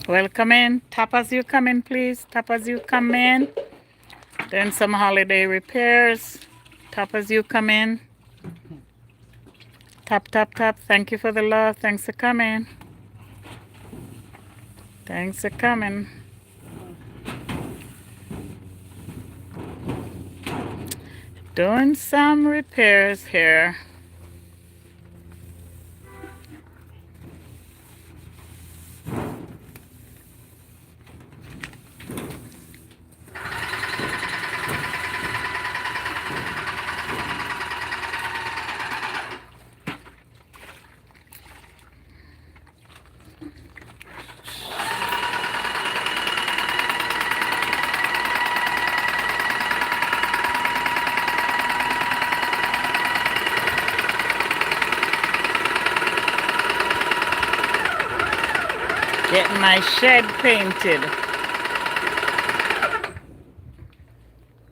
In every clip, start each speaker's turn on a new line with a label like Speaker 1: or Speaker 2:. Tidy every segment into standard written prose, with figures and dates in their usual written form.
Speaker 1: Welcome in. Tap as you come in, please. Tap as you come in. Doing some holiday repairs. Tap as you come in. Tap, tap, tap. Thank you for the love. Thanks for coming. Thanks for coming. Doing some repairs here. Getting my shed painted.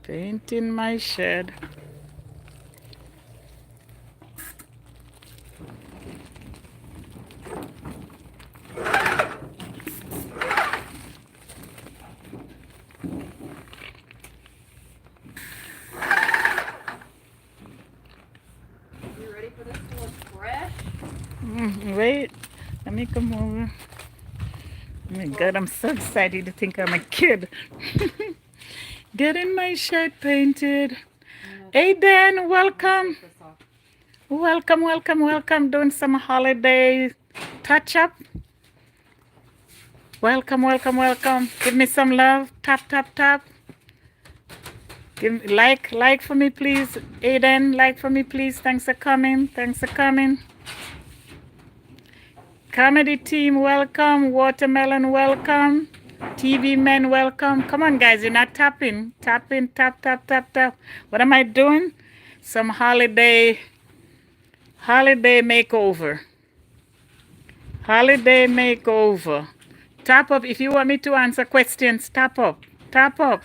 Speaker 1: Painting my shed.
Speaker 2: You ready for this to look fresh?
Speaker 1: Wait, let me come over. Oh my God, I'm so excited to think I'm a kid. Getting my shed painted. Hey Dan, welcome. Welcome, welcome, welcome. Doing some holiday touch up. Welcome, welcome, welcome. Give me some love. Tap, tap, tap. Give like for me, please. Aiden, like for me, please. Thanks for coming. Thanks for coming. Comedy team, welcome. Watermelon, welcome. TV men, welcome. Come on, guys, you're not tapping. Tapping, tap, tap, tap, tap. What am I doing? Some holiday makeover. Holiday makeover. Tap up if you want me to answer questions. Tap up. Tap up.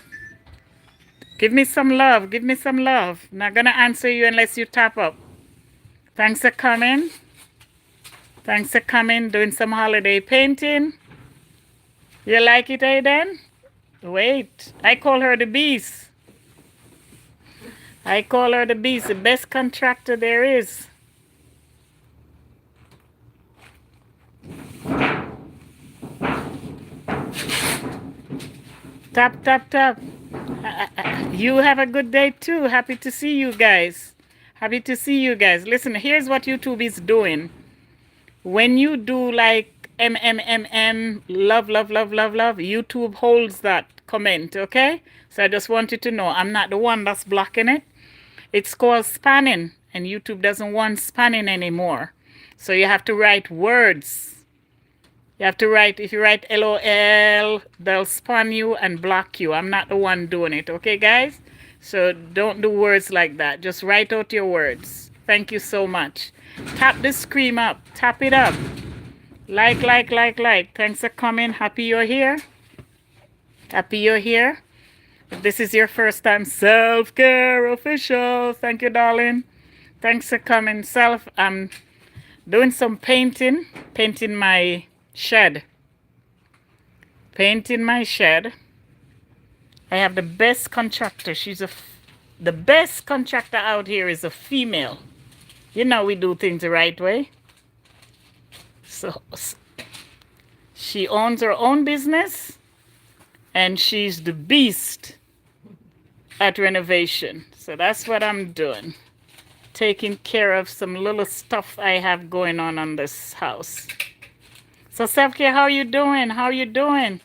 Speaker 1: Give me some love. Give me some love. Not gonna answer you unless you tap up. Thanks for coming. Thanks for coming. Doing some holiday painting. You like it, Aiden? Wait. I call her the beast. I call her the beast. The best contractor there is. Tap, tap, tap. You have a good day too. Happy to see you guys. Happy to see you guys. Listen, here's what YouTube is doing. When you do like love, love, love, love, love, YouTube holds that comment, okay? So I just want you to know I'm not the one that's blocking it. It's called spanning, and YouTube doesn't want spanning anymore. So you have to write words. You have to write, if you write LOL, they'll span you and block you. I'm not the one doing it, okay, guys? So don't do words like that. Just write out your words. Thank you so much. Tap the screen up. Tap it up. Like. Thanks for coming. Happy you're here. Happy you're here. If this is your first time, Self-Care Official. Thank you, darling. Thanks for coming. I'm doing some painting. Painting my shed. Painting my shed. I have the best contractor. The best contractor out here is a female. You know we do things the right way. So she owns her own business and she's the beast at renovation. So that's what I'm doing. Taking care of some little stuff I have going on this house. So Self-Care, how you doing? How you doing?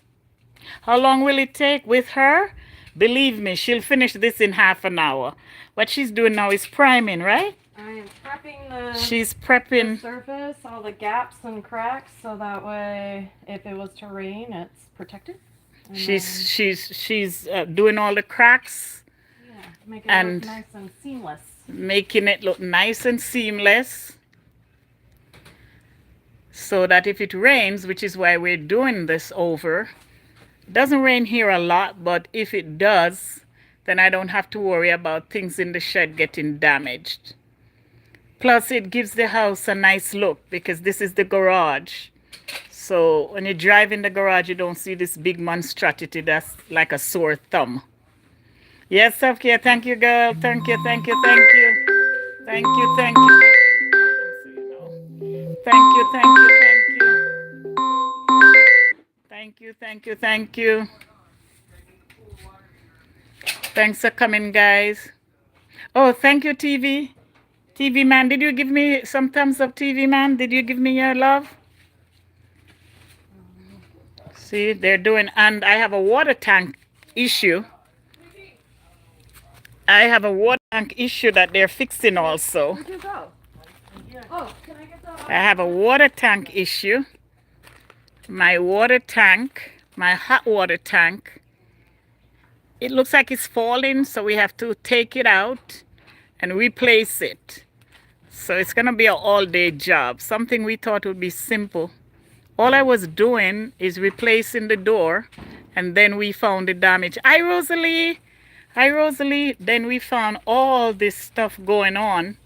Speaker 1: How long will it take with her? Believe me, she'll finish this in half an hour. What she's doing now is priming, right?
Speaker 2: I am prepping the,
Speaker 1: She's
Speaker 2: the
Speaker 1: prepping.
Speaker 2: surface, all the gaps and cracks, so that way, if it was to rain, it's protected. And
Speaker 1: She's doing all the cracks,
Speaker 2: yeah, make it
Speaker 1: and
Speaker 2: look nice and seamless.
Speaker 1: making it look nice and seamless, so that if it rains, which is why we're doing this over, it doesn't rain here a lot, but if it does, then I don't have to worry about things in the shed getting damaged. Plus, it gives the house a nice look because this is the garage. So when you drive in the garage, you don't see this big monstrosity that's like a sore thumb. Yes, Self-Care. Thank you, girl. Thank you, thank you, thank you. Thank you, thank you. Thank you, thank you, thank you. Thank you, thank you, thank you. Thanks for coming, guys. Oh, thank you, TV. TV man, did you give me some thumbs up, TV man? Did you give me your love? See, they're doing, and I have a water tank issue. I have a water tank issue that they're fixing also.
Speaker 2: Where'd you go? Oh, can I get that?
Speaker 1: I have a water tank issue. My water tank, my hot water tank, it looks like it's falling, so we have to take it out and replace it. So it's gonna be an all-day job, something we thought would be simple. All I was doing is replacing the door, and then we found the damage. Hi, Rosalie. Hi, Rosalie. Then we found all this stuff going on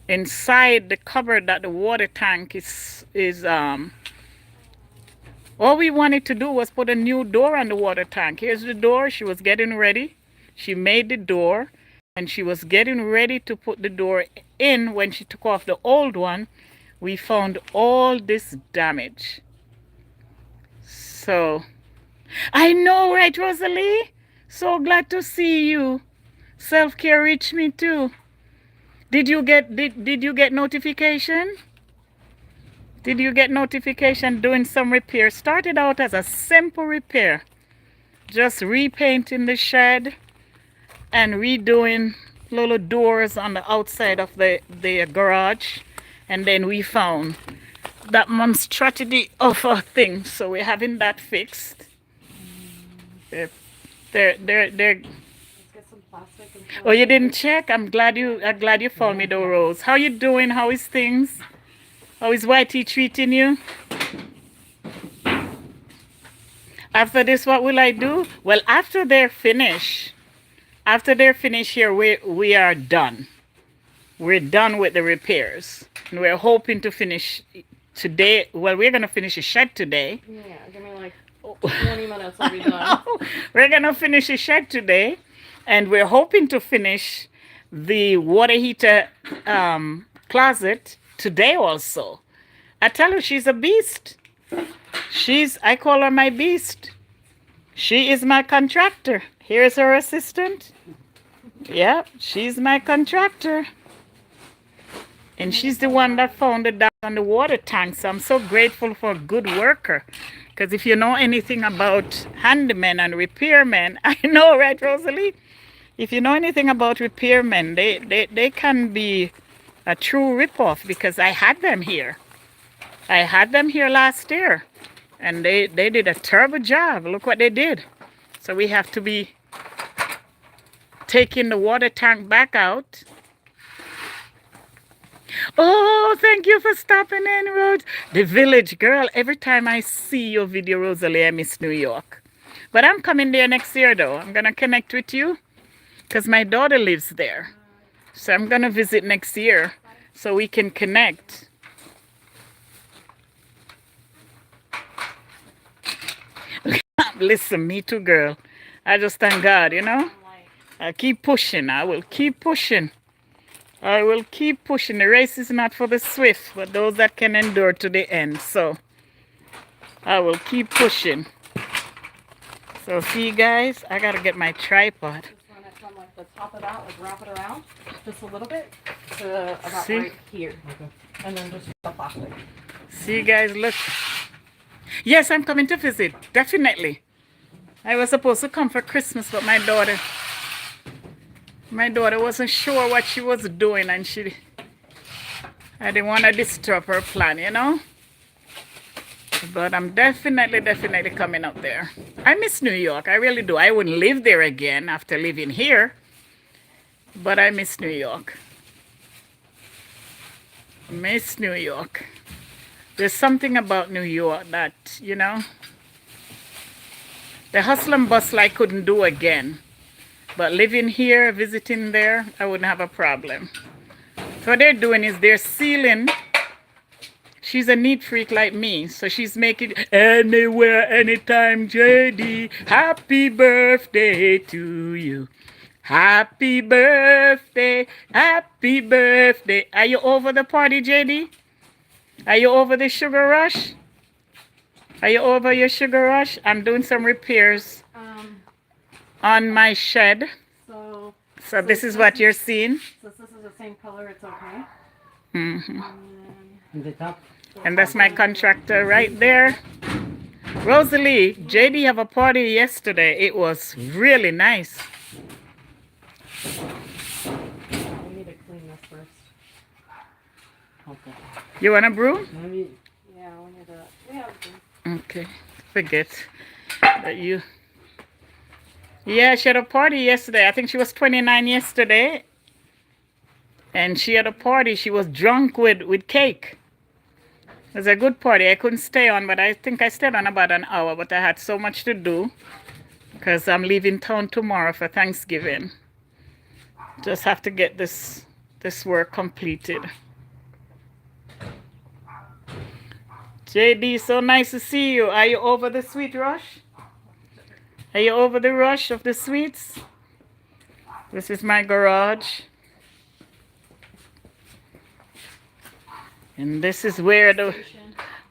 Speaker 1: inside the cupboard that the water tank is all we wanted to do was put a new door on the water tank. Here's the door. She was getting ready. She made the door, and she was getting ready to put the door in. When she took off the old one, we found all this damage. So, I know, right, Rosalie? So glad to see you. Self-Care reached me too. Did you get notification? Did you get notification doing some repair? Started out as a simple repair. Just repainting the shed and redoing little doors on the outside of the garage. And then we found that monstrosity of a thing. So we're having that fixed. They're
Speaker 2: Let's get some plastic and
Speaker 1: Oh, you didn't check? I'm glad you found me though, Rose. How you doing? How is things? How is Whitey treating you? After this, what will I do? Well, after they're finished here, we are done. We're done with the repairs. And we're hoping to finish today. Well, we're going to finish the shed today.
Speaker 2: Yeah, give me like 20 minutes, I'll be done.
Speaker 1: We're going to finish the shed today. And we're hoping to finish the water heater closet today also. I tell her she's a beast. I call her my beast. She is my contractor. Here's her assistant. Yeah, she's my contractor. And she's the one that found the dam on the water tank. So I'm so grateful for a good worker. Because if you know anything about handymen and repairmen, I know, right, Rosalie? If you know anything about repairmen, they can be a true ripoff, because I had them here. I had them here last year, and they did a terrible job. Look what they did. So we have to be taking the water tank back out. Oh, thank you for stopping in, Rose. The village, girl. Every time I see your video, Rosalie, I miss New York. But I'm coming there next year, though. I'm going to connect with you because my daughter lives there. So I'm going to visit next year so we can connect. Listen, me too, girl. I just thank God, you know. I keep pushing. I will keep pushing. I will keep pushing. The race is not for the swift, but those that can endure to the end. So I will keep pushing. So see, guys, I gotta get my tripod.
Speaker 2: Just run it from like the top of that, like wrap it around just a little bit to about
Speaker 1: See?
Speaker 2: right here. And then just use the plastic.
Speaker 1: See, guys, look. Yes, I'm coming to visit. Definitely. I was supposed to come for Christmas, but my daughter wasn't sure what she was doing, and I didn't want to disturb her plan, you know. But I'm definitely coming up there. I miss New York. I really do. I wouldn't live there again after living here, but I miss New York. Miss New York. There's something about New York that, you know, the hustle and bustle I couldn't do again. But living here, visiting there, I wouldn't have a problem. So what they're doing is they're sealing. She's a neat freak like me, so she's making anywhere, anytime, JD. Happy birthday to you. Happy birthday, happy birthday. Are you over the party, JD? Are you over the sugar rush? Are you over your sugar rush? I'm doing some repairs on my shed. So this is what you're seeing.
Speaker 2: Since this is the same color, it's okay.
Speaker 1: Mm-hmm.
Speaker 2: And
Speaker 3: The top.
Speaker 1: And that's my contractor right there. Rosalie, JD have a party yesterday. It was really nice.
Speaker 2: we need to clean this first.
Speaker 3: Okay.
Speaker 1: You want a broom?
Speaker 3: Let me.
Speaker 2: Yeah, we need to. We have to.
Speaker 1: Okay. Forget that you. Yeah, she had a party yesterday. I think she was 29 yesterday. And she had a party. She was drunk with cake. It was a good party. I couldn't stay on, but I think I stayed on about an hour. But I had so much to do because I'm leaving town tomorrow for Thanksgiving. Just have to get this work completed. JD, so nice to see you. Are you over the sweet rush? Are you over the rush of the sweets? This is my garage. And this is where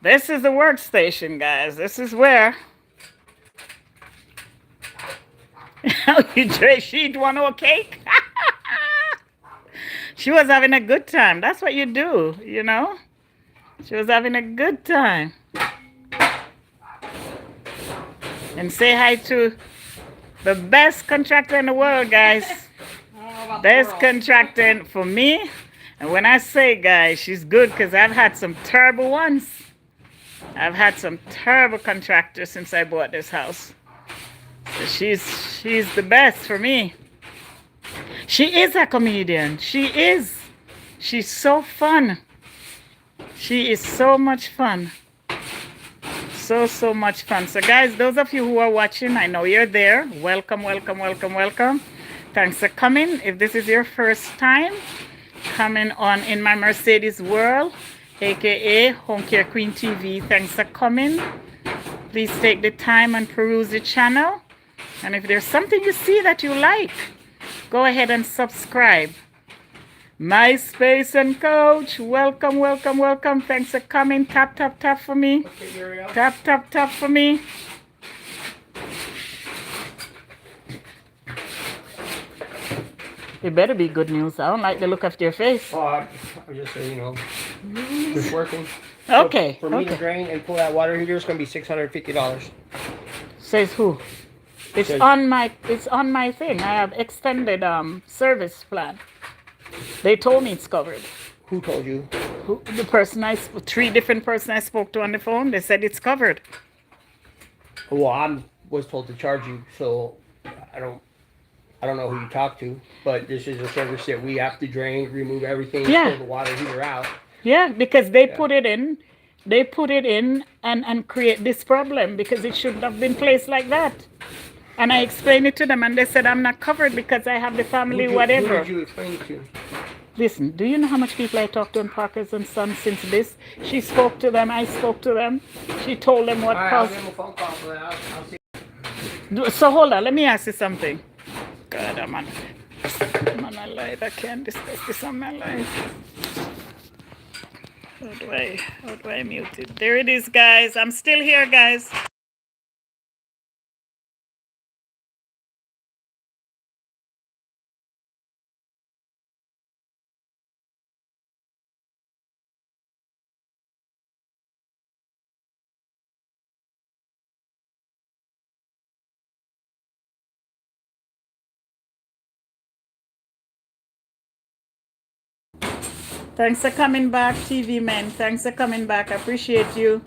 Speaker 1: this is the workstation, guys. This is where she want a cake. She was having a good time. That's what you do, you know. She was having a good time. And say hi to the best contractor in the world, guys. Best contractor for me. And when I say, guys, she's good because I've had some terrible ones. I've had some terrible contractors since I bought this house. So she's the best for me. She is a comedian. She is. She's so fun. She is so much fun. So much fun. So guys, those of you who are watching, I know you're there. Welcome. Thanks for coming. If this is your first time coming on In My Mercedes World, aka Home Care Queen TV, thanks for coming. Please take the time and peruse the channel. And if there's something you see that you like, go ahead and subscribe. MySpace and Coach, welcome. Thanks for coming. Tap for me. Tap for me. It better be good news. I don't like the look of your face.
Speaker 3: Oh, I'm just saying, just working.
Speaker 1: Okay.
Speaker 3: For me to drain and pull that water heater, it's gonna be $650.
Speaker 1: Says who? It's on my thing. I have extended service plan. They told me it's covered.
Speaker 3: Who told you?
Speaker 1: The person 3 different persons I spoke to on the phone, they said it's covered.
Speaker 3: Well, I was told to charge you, so I don't know who you talked to, but this is a service that we have to drain, remove everything, pull the water heater out.
Speaker 1: Yeah, because they put it in. They put it in and create this problem because it shouldn't have been placed like that. And I explained it to them and they said I'm not covered because I have the family, whatever.
Speaker 3: Who did you explain it to?
Speaker 1: Listen, do you know how much people I talked to in Parkers and Sons since this? She spoke to them, I spoke to them. She told them what caused.
Speaker 3: I'll give them a phone call for that. I'll see.
Speaker 1: So hold on, let me ask you something. God, I'm on a live. I can't discuss this on my live. How do I mute it? There it is, guys. I'm still here, guys. Thanks for coming back, TV men. Thanks for coming back. I appreciate you.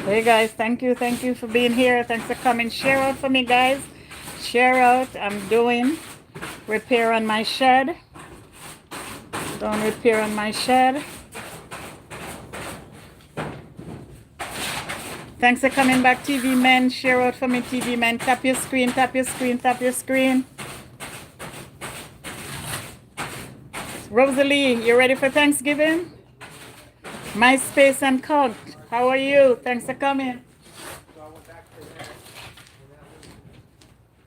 Speaker 1: Hey guys, thank you for being here. Thanks for coming. Share out for me, guys. Share out. I'm doing repair on my shed. Doing repair on my shed. Thanks for coming back, TV men. Share out for me, TV men. Tap your screen, tap your screen, tap your screen. Rosalie, you ready for Thanksgiving? MySpace and Cog. How are you? Thanks for coming.
Speaker 3: So I went back to there,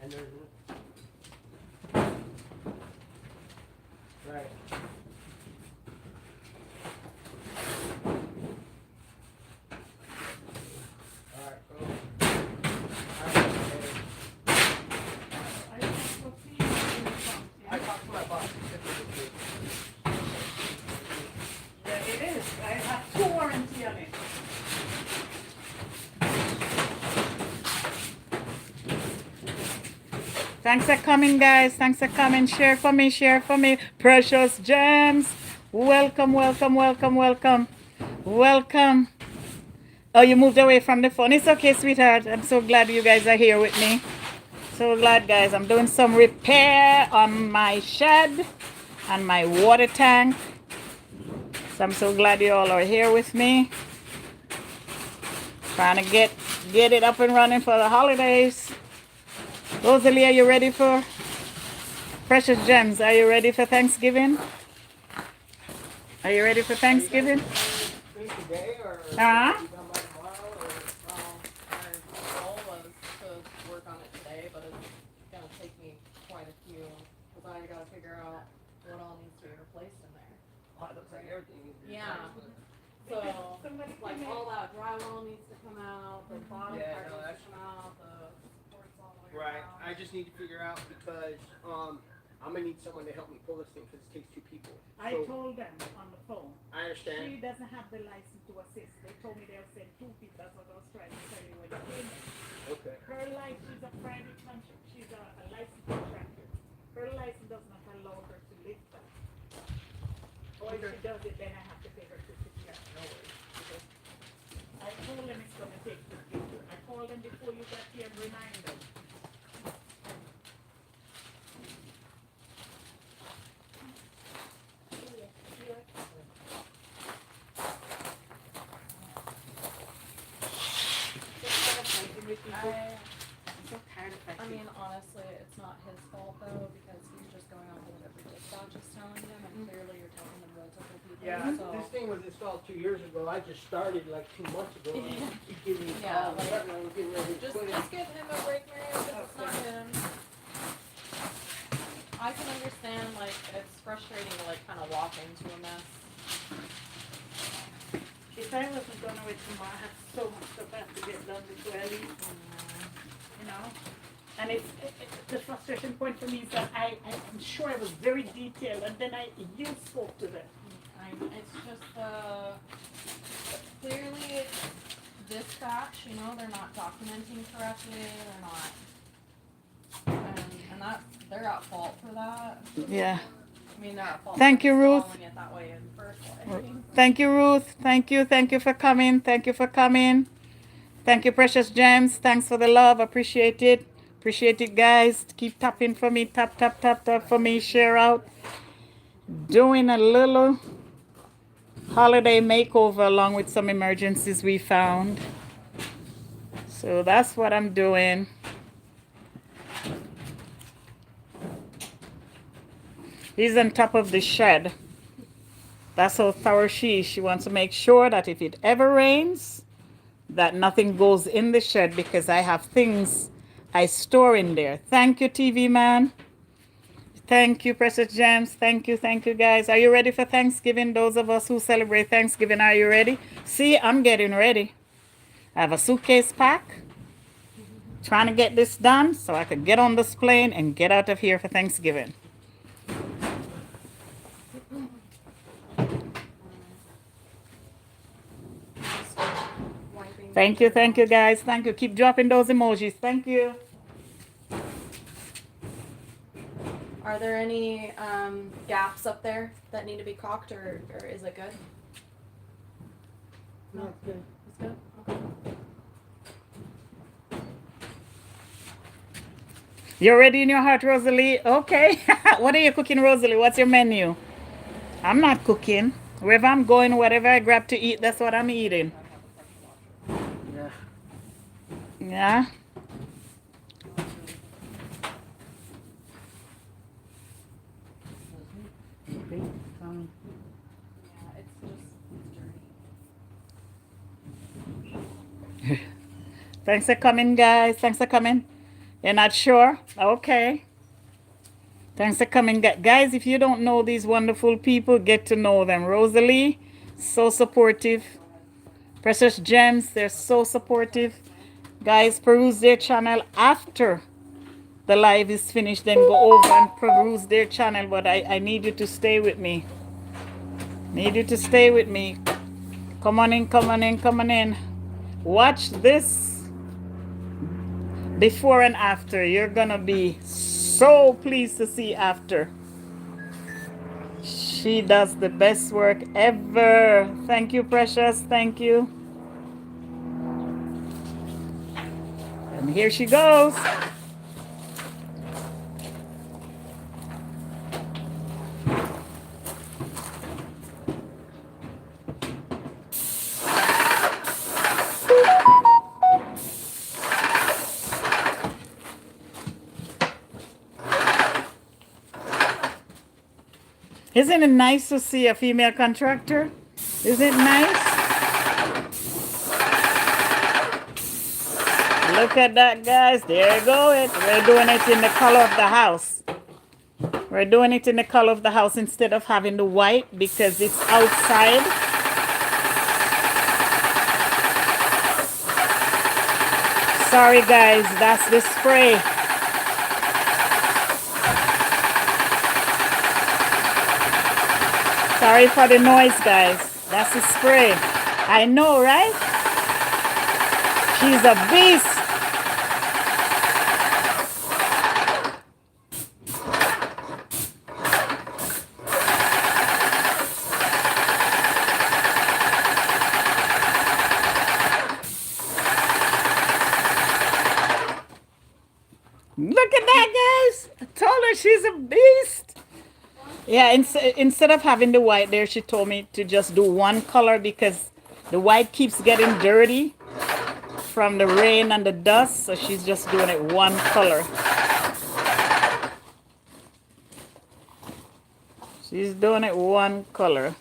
Speaker 3: and there's right. All right, cool. I talked to my boss.
Speaker 1: Yeah, it is. I have 2 warranty on it. Thanks for coming, guys. Thanks for coming. Share for me, share for me. Precious Gems. Welcome, welcome, welcome, welcome. Welcome. Oh, you moved away from the phone. It's okay, sweetheart. I'm so glad you guys are here with me. So glad, guys. I'm doing some repair on my shed and my water tank. So I'm so glad you all are here with me. Trying to get it up and running for the holidays. Rosalie, are you ready for Precious Gems? Are you ready for Thanksgiving? Are you ready for Thanksgiving?
Speaker 3: Today or
Speaker 1: Huh?
Speaker 3: you come by tomorrow or
Speaker 2: Our goal was to work on it today, but it's gonna take me quite a few, because I gotta figure out what all needs to be replaced in there.
Speaker 3: oh, it looks like everything needs to be
Speaker 2: Yeah. So, like, all that drywall needs to come out, the bottom
Speaker 3: Yeah,
Speaker 2: part
Speaker 3: no,
Speaker 2: needs
Speaker 3: that's-
Speaker 2: to come out, the supports all the way
Speaker 3: right.
Speaker 2: around.
Speaker 3: I just need to figure out because I'm gonna need someone to help me pull this thing because it takes two people.
Speaker 1: I
Speaker 3: So,
Speaker 1: told them on the phone.
Speaker 3: I understand.
Speaker 1: She doesn't have the license to assist. They told me they'll send two people. That's what I was trying to tell you when you came in.
Speaker 3: Okay.
Speaker 1: Her license is a private contract. She's a licensed contractor. Her license does not allow her to lift that. Or if she does it, then I have to pay her $50. No worries. Because I told them it's gonna take two people. I called them before you got here and reminded them. I'm so tired of
Speaker 2: I mean, honestly, it's not his fault though, because he's just going off of whatever dispatch is telling him, and clearly you're talking to multiple people,
Speaker 3: Yeah,
Speaker 2: so.
Speaker 3: this thing was installed 2 years ago. I just started like 2 months ago. And he gave me a
Speaker 2: Yeah,
Speaker 3: call.
Speaker 2: like,
Speaker 3: and I was getting ready to
Speaker 2: Just
Speaker 3: quit it.
Speaker 2: give him a break, Mary, because it's not him. I can understand, like, it's frustrating to, like, kind of walk into a mess.
Speaker 1: If I wasn't gonna wait tomorrow, I have so much stuff I have to get done before I leave. You know? And the frustration point for me is that I'm sure I was very detailed, and then you spoke to them.
Speaker 2: It's just, clearly it's dispatch, you know, they're not documenting correctly, they're not, and that's, they're at fault for that.
Speaker 1: Yeah.
Speaker 2: I mean, they're at fault.
Speaker 1: Thank
Speaker 2: for
Speaker 1: you, Ruth.
Speaker 2: installing it that way in the first place.
Speaker 1: Thank you, Ruth. Thank you for coming. Thank you for coming. Thank you, Precious Gems. Thanks for the love. Appreciate it. Appreciate it, guys. Keep tapping for me. Tap, tap, tap, tap for me. Share out. Doing a little holiday makeover along with some emergencies we found. So that's what I'm doing. He's on top of the shed. That's how thorough she is. She wants to make sure that if it ever rains, that nothing goes in the shed because I have things I store in there. Thank you, TV man. Thank you, Precious Gems. Thank you, guys. Are you ready for Thanksgiving? Those of us who celebrate Thanksgiving, are you ready? See, I'm getting ready. I have a suitcase pack. Trying to get this done so I could get on this plane and get out of here for Thanksgiving. Thank you, guys. Thank you. Keep dropping those emojis. Thank you.
Speaker 2: Are there any, gaps up there that need to be caulked, or is it good?
Speaker 3: No, it's good.
Speaker 2: It's good? Okay.
Speaker 1: You're ready in your heart, Rosalie? Okay. What are you cooking, Rosalie? What's your menu? I'm not cooking. Wherever I'm going, whatever I grab to eat, that's what I'm eating.
Speaker 3: Yeah.
Speaker 1: Yeah?
Speaker 2: Yeah, it's dirty.
Speaker 1: Thanks for coming, guys. Thanks for coming. You're not sure? Okay. Thanks for coming. Guys, if you don't know these wonderful people, get to know them. Rosalie, so supportive. Precious Gems, they're so supportive. Guys, peruse their channel after the live is finished. Then go over and peruse their channel. But I need you to stay with me. Need you to stay with me. Come on in, come on in, come on in. Watch this before and after. You're gonna be so pleased to see after. She does the best work ever. Thank you, Precious. Thank you. And here she goes. Isn't it nice to see a female contractor? Isn't it nice? Look at that, guys. There you go. We're doing it in the color of the house. We're doing it in the color of the house instead of having the white because it's outside. Sorry, guys. That's the spray. Sorry for the noise, guys. That's the spray. I know, right? She's a beast. Look at that, guys. I told her she's a beast. Yeah, instead of having the white there, she told me to just do one color because the white keeps getting dirty from the rain and the dust. So she's just doing it one color. She's doing it one color.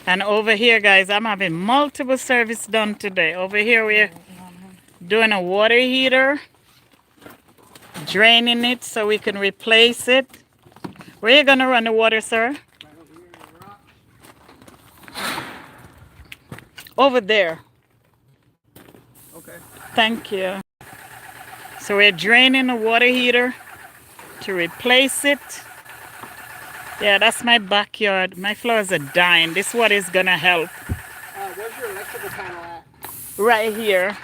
Speaker 1: And over here, guys, I'm having multiple service done today. Over here, we're doing a water heater, draining it so we can replace it. Where are you going to run the water, sir? Over there.
Speaker 3: Okay.
Speaker 1: Thank you. So we're draining the water heater to replace it. Yeah, that's my backyard. My flowers are dying. This water is going to help.
Speaker 3: Where's your electrical panel at?
Speaker 1: Right here.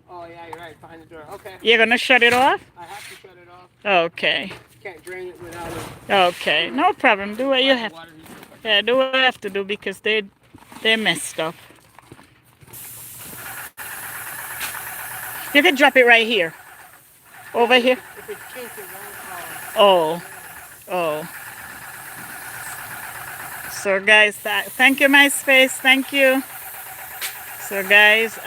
Speaker 3: Oh, yeah, you're right. Behind the door. Okay.
Speaker 1: You're going to shut it off?
Speaker 3: I have to shut it off.
Speaker 1: Okay.
Speaker 3: Can't drain it without it.
Speaker 1: Okay. No problem. Do what you have.
Speaker 3: Water heater.
Speaker 1: Yeah, do what I have to do because they messed up. You can drop it right here. Over here.
Speaker 3: If it's kinky, don't
Speaker 1: Oh. So guys, thank you, MySpace. Thank you. So guys,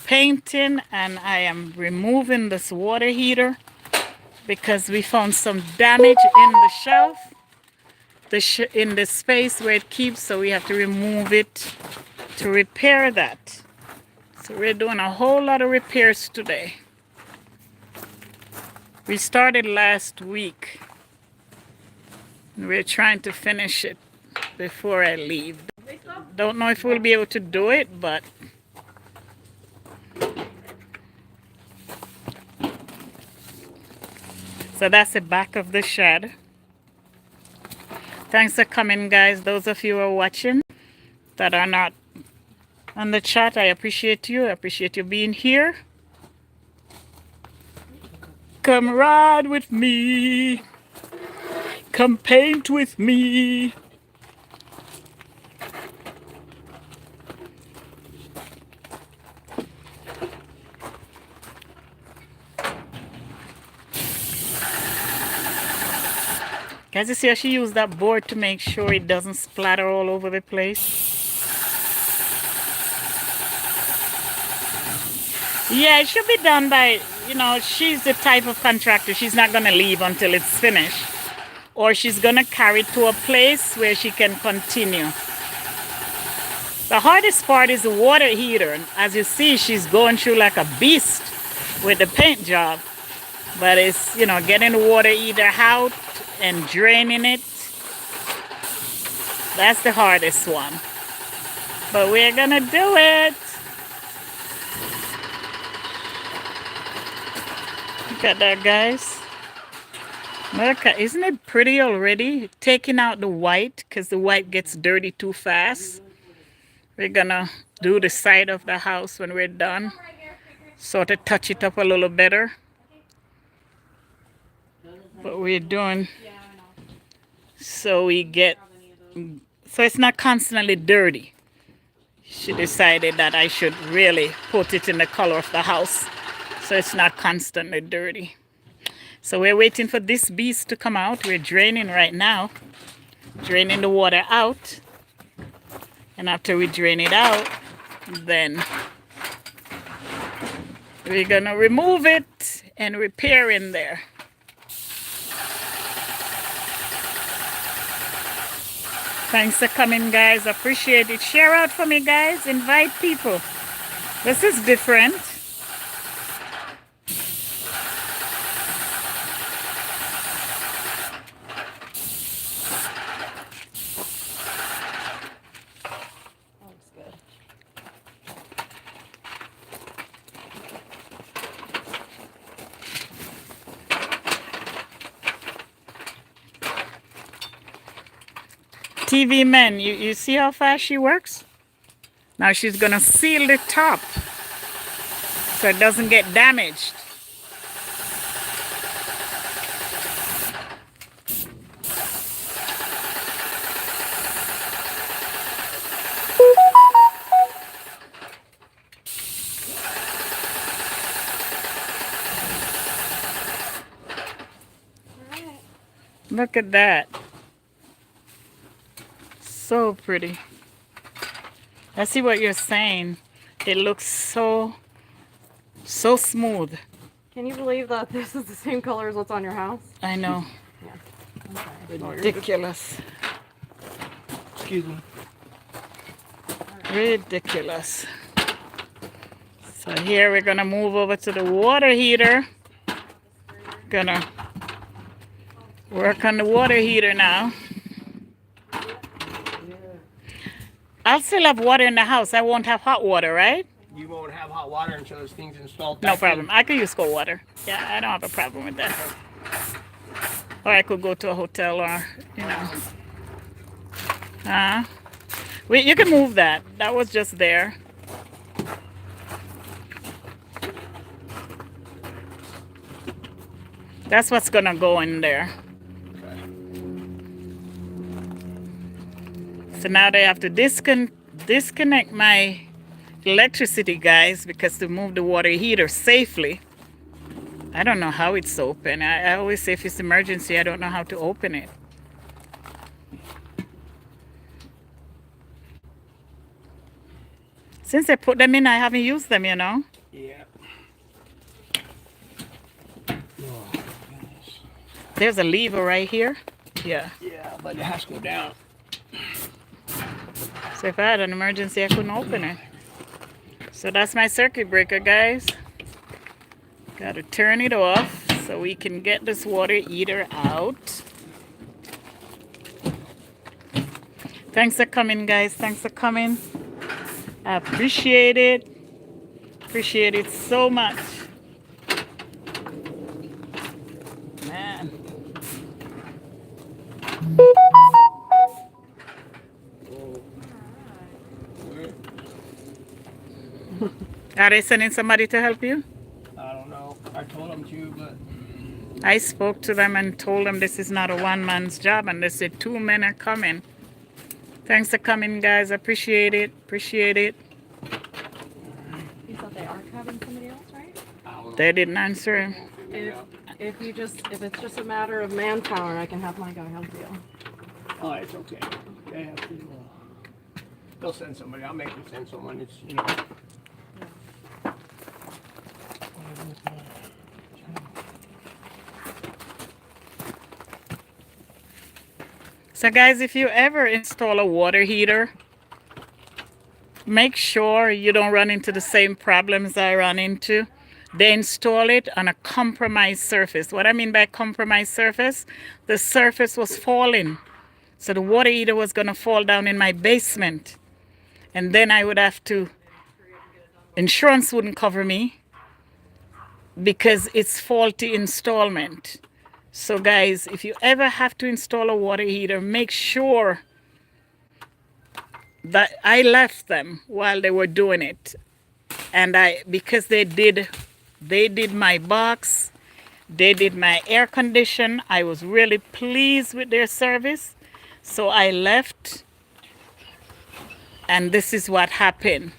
Speaker 1: painting and I am removing this water heater because we found some damage in the shelf, in the space where it keeps, so we have to remove it to repair that. So we're doing a whole lot of repairs today. We started last week. We're trying to finish it before I leave. Don't know if we'll be able to do it, but so that's the back of the shed. Thanks for coming, guys. Those of you who are watching that are not on the chat, I appreciate you. I appreciate you being here. Come ride with me. Come paint with me. Guys, you see how she used that board to make sure it doesn't splatter all over the place? Yeah, it should be done by, she's the type of contractor. She's not going to leave until it's finished. Or she's going to carry it to a place where she can continue. The hardest part is the water heater. As you see, she's going through like a beast with the paint job. But it's, getting the water heater out and draining it. That's the hardest one. But we're going to do it. Look at that, guys. Look, isn't it pretty already? Taking out the white because the white gets dirty too fast. We're gonna do the side of the house when we're done. Sort of touch it up a little better. But we're doing so it's not constantly dirty. She decided that I should really put it in the color of the house so it's not constantly dirty. So we're waiting for this beast to come out. We're draining right now. Draining the water out. And after we drain it out, then we're gonna remove it and repair in there. Thanks for coming, guys. Appreciate it. Share out for me, guys. Invite people. This is different.
Speaker 2: That looks good.
Speaker 1: TV men, you see how fast she works? Now she's gonna seal the top so it doesn't get damaged.
Speaker 2: Alright.
Speaker 1: Look at that. So pretty. I see what you're saying. It looks so smooth.
Speaker 2: Can you believe that this is the same color as what's on your house?
Speaker 1: I know.
Speaker 2: Okay.
Speaker 1: Ridiculous.
Speaker 3: Excuse me.
Speaker 1: Ridiculous. So here we're gonna move over to the water heater. Gonna work on the water heater now. I'll still have water in the house. I won't have hot water, right?
Speaker 3: You won't have hot water until this thing's installed.
Speaker 1: No
Speaker 3: back
Speaker 1: problem. I could use cold water. Yeah, I don't have a problem with that. Or I could go to a hotel or, you know. You can move that. That was just there. That's what's gonna go in there. So now they have to disconnect my electricity, guys, because to move the water heater safely. I don't know how it's open. I always say if it's emergency, I don't know how to open it. Since I put them in, I haven't used them, you know.
Speaker 3: Yeah. Oh, goodness.
Speaker 1: There's a lever right here. Yeah.
Speaker 3: Yeah, but it has to go down.
Speaker 1: So if I had an emergency, I couldn't open it. So that's my circuit breaker, guys. Got to turn it off so we can get this water heater out. Thanks for coming, guys. Thanks for coming. I appreciate it. Appreciate it so much. Man. Are they sending somebody to help you?
Speaker 3: I don't know. I told them to, but
Speaker 1: I spoke to them and told them this is not a one-man's job, and they said 2 men are coming. Thanks for coming, guys. Appreciate it. Appreciate it.
Speaker 2: You thought they are having somebody else, right?
Speaker 3: I don't know.
Speaker 1: They didn't answer him.
Speaker 2: If it's just a matter of manpower, I can have my guy help you.
Speaker 3: Oh, it's okay. They have to. They'll send somebody. I'll make them send someone. It's, you know.
Speaker 1: So guys, if you ever install a water heater, make sure you don't run into the same problems I run into. They install it on a compromised surface. What I mean by compromised surface, the surface was falling. So the water heater was going to fall down in my basement. And then I would have to, insurance wouldn't cover me because it's faulty installment. So guys, if you ever have to install a water heater, make sure that I left them while they were doing it. And because they did my box, they did my air condition. I was really pleased with their service. So I left, and this is what happened.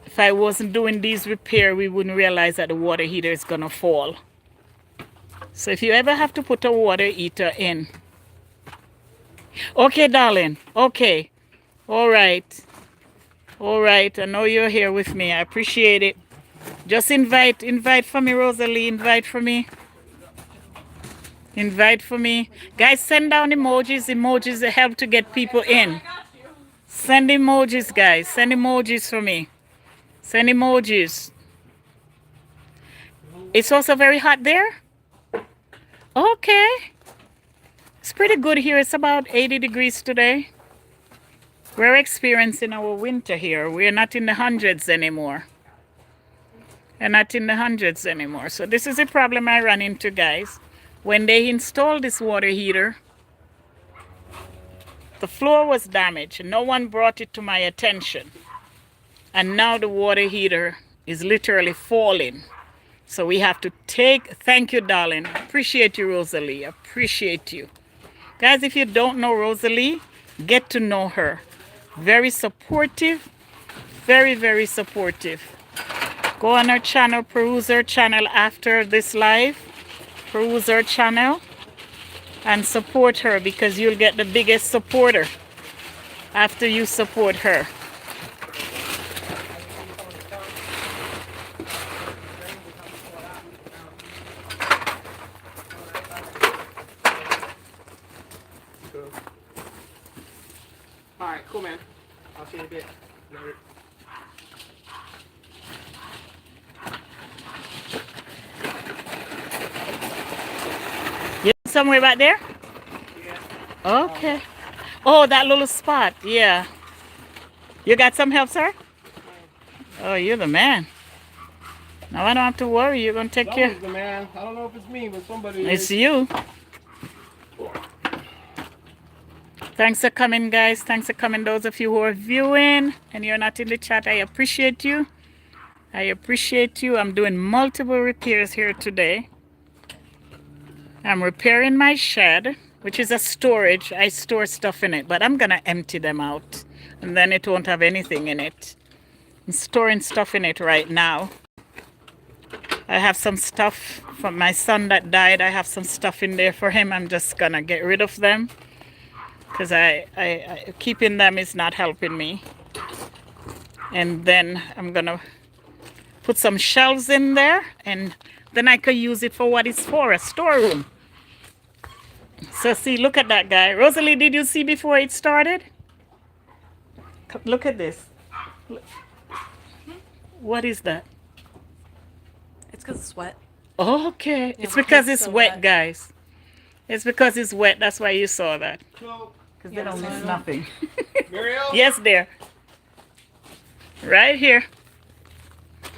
Speaker 1: If I wasn't doing these repairs, we wouldn't realize that the water heater is gonna fall. So if you ever have to put a water heater in. Okay, darling. Okay. All right. All right. I know you're here with me. I appreciate it. Just invite for me, Rosalie. Invite for me. Invite for me. Guys, send down emojis. Emojis help to get people in.
Speaker 2: I got you.
Speaker 1: Send emojis, guys. Send emojis for me. Send emojis. It's also very hot there? Okay. It's pretty good here. It's about 80 degrees today. We're experiencing our winter here. We're not in the hundreds anymore. We're not in the hundreds anymore. So this is a problem I run into, guys. When they installed this water heater, the floor was damaged. No one brought it to my attention. And now the water heater is literally falling. So we have to thank you, darling. Appreciate you, Rosalie. Appreciate you. Guys, if you don't know Rosalie, get to know her. Very supportive. Very, very supportive. Go on her channel, peruse her channel after this live. Peruse her channel and support her because you'll get the biggest supporter after you support her.
Speaker 3: All right, cool, man. I'll see you in a bit. Later.
Speaker 1: You somewhere back there?
Speaker 3: Yeah.
Speaker 1: Okay. Oh, that little spot. Yeah. You got some help, sir? Oh, you're the man. Now I don't have to worry. You're going to take care.
Speaker 3: Someone's the man. I don't know if it's me, but somebody
Speaker 1: It's
Speaker 3: is.
Speaker 1: you. Thanks for coming, guys. Thanks for coming, those of you who are viewing and you're not in the chat. I appreciate you. I appreciate you. I'm doing multiple repairs here today. I'm repairing my shed, which is a storage. I store stuff in it, but I'm going to empty them out. And then it won't have anything in it. I'm storing stuff in it right now. I have some stuff from my son that died. I have some stuff in there for him. I'm just going to get rid of them. Because I keeping them is not helping me. And then I'm going to put some shelves in there. And then I could use it for what it's for, a storeroom. So see, look at that guy. Rosalie, did you see before it started? Look at this. What is that?
Speaker 2: It's because it's wet.
Speaker 1: Okay. It's
Speaker 2: Yeah,
Speaker 1: because
Speaker 2: it's
Speaker 1: it's
Speaker 2: so
Speaker 1: wet,
Speaker 2: wet.
Speaker 1: guys. It's because it's wet. That's why you saw that.
Speaker 3: So,
Speaker 1: Because
Speaker 2: Yeah,
Speaker 1: they don't
Speaker 2: so I
Speaker 1: miss
Speaker 2: don't-
Speaker 1: nothing.
Speaker 3: Muriel?
Speaker 1: Yes, dear. Right here.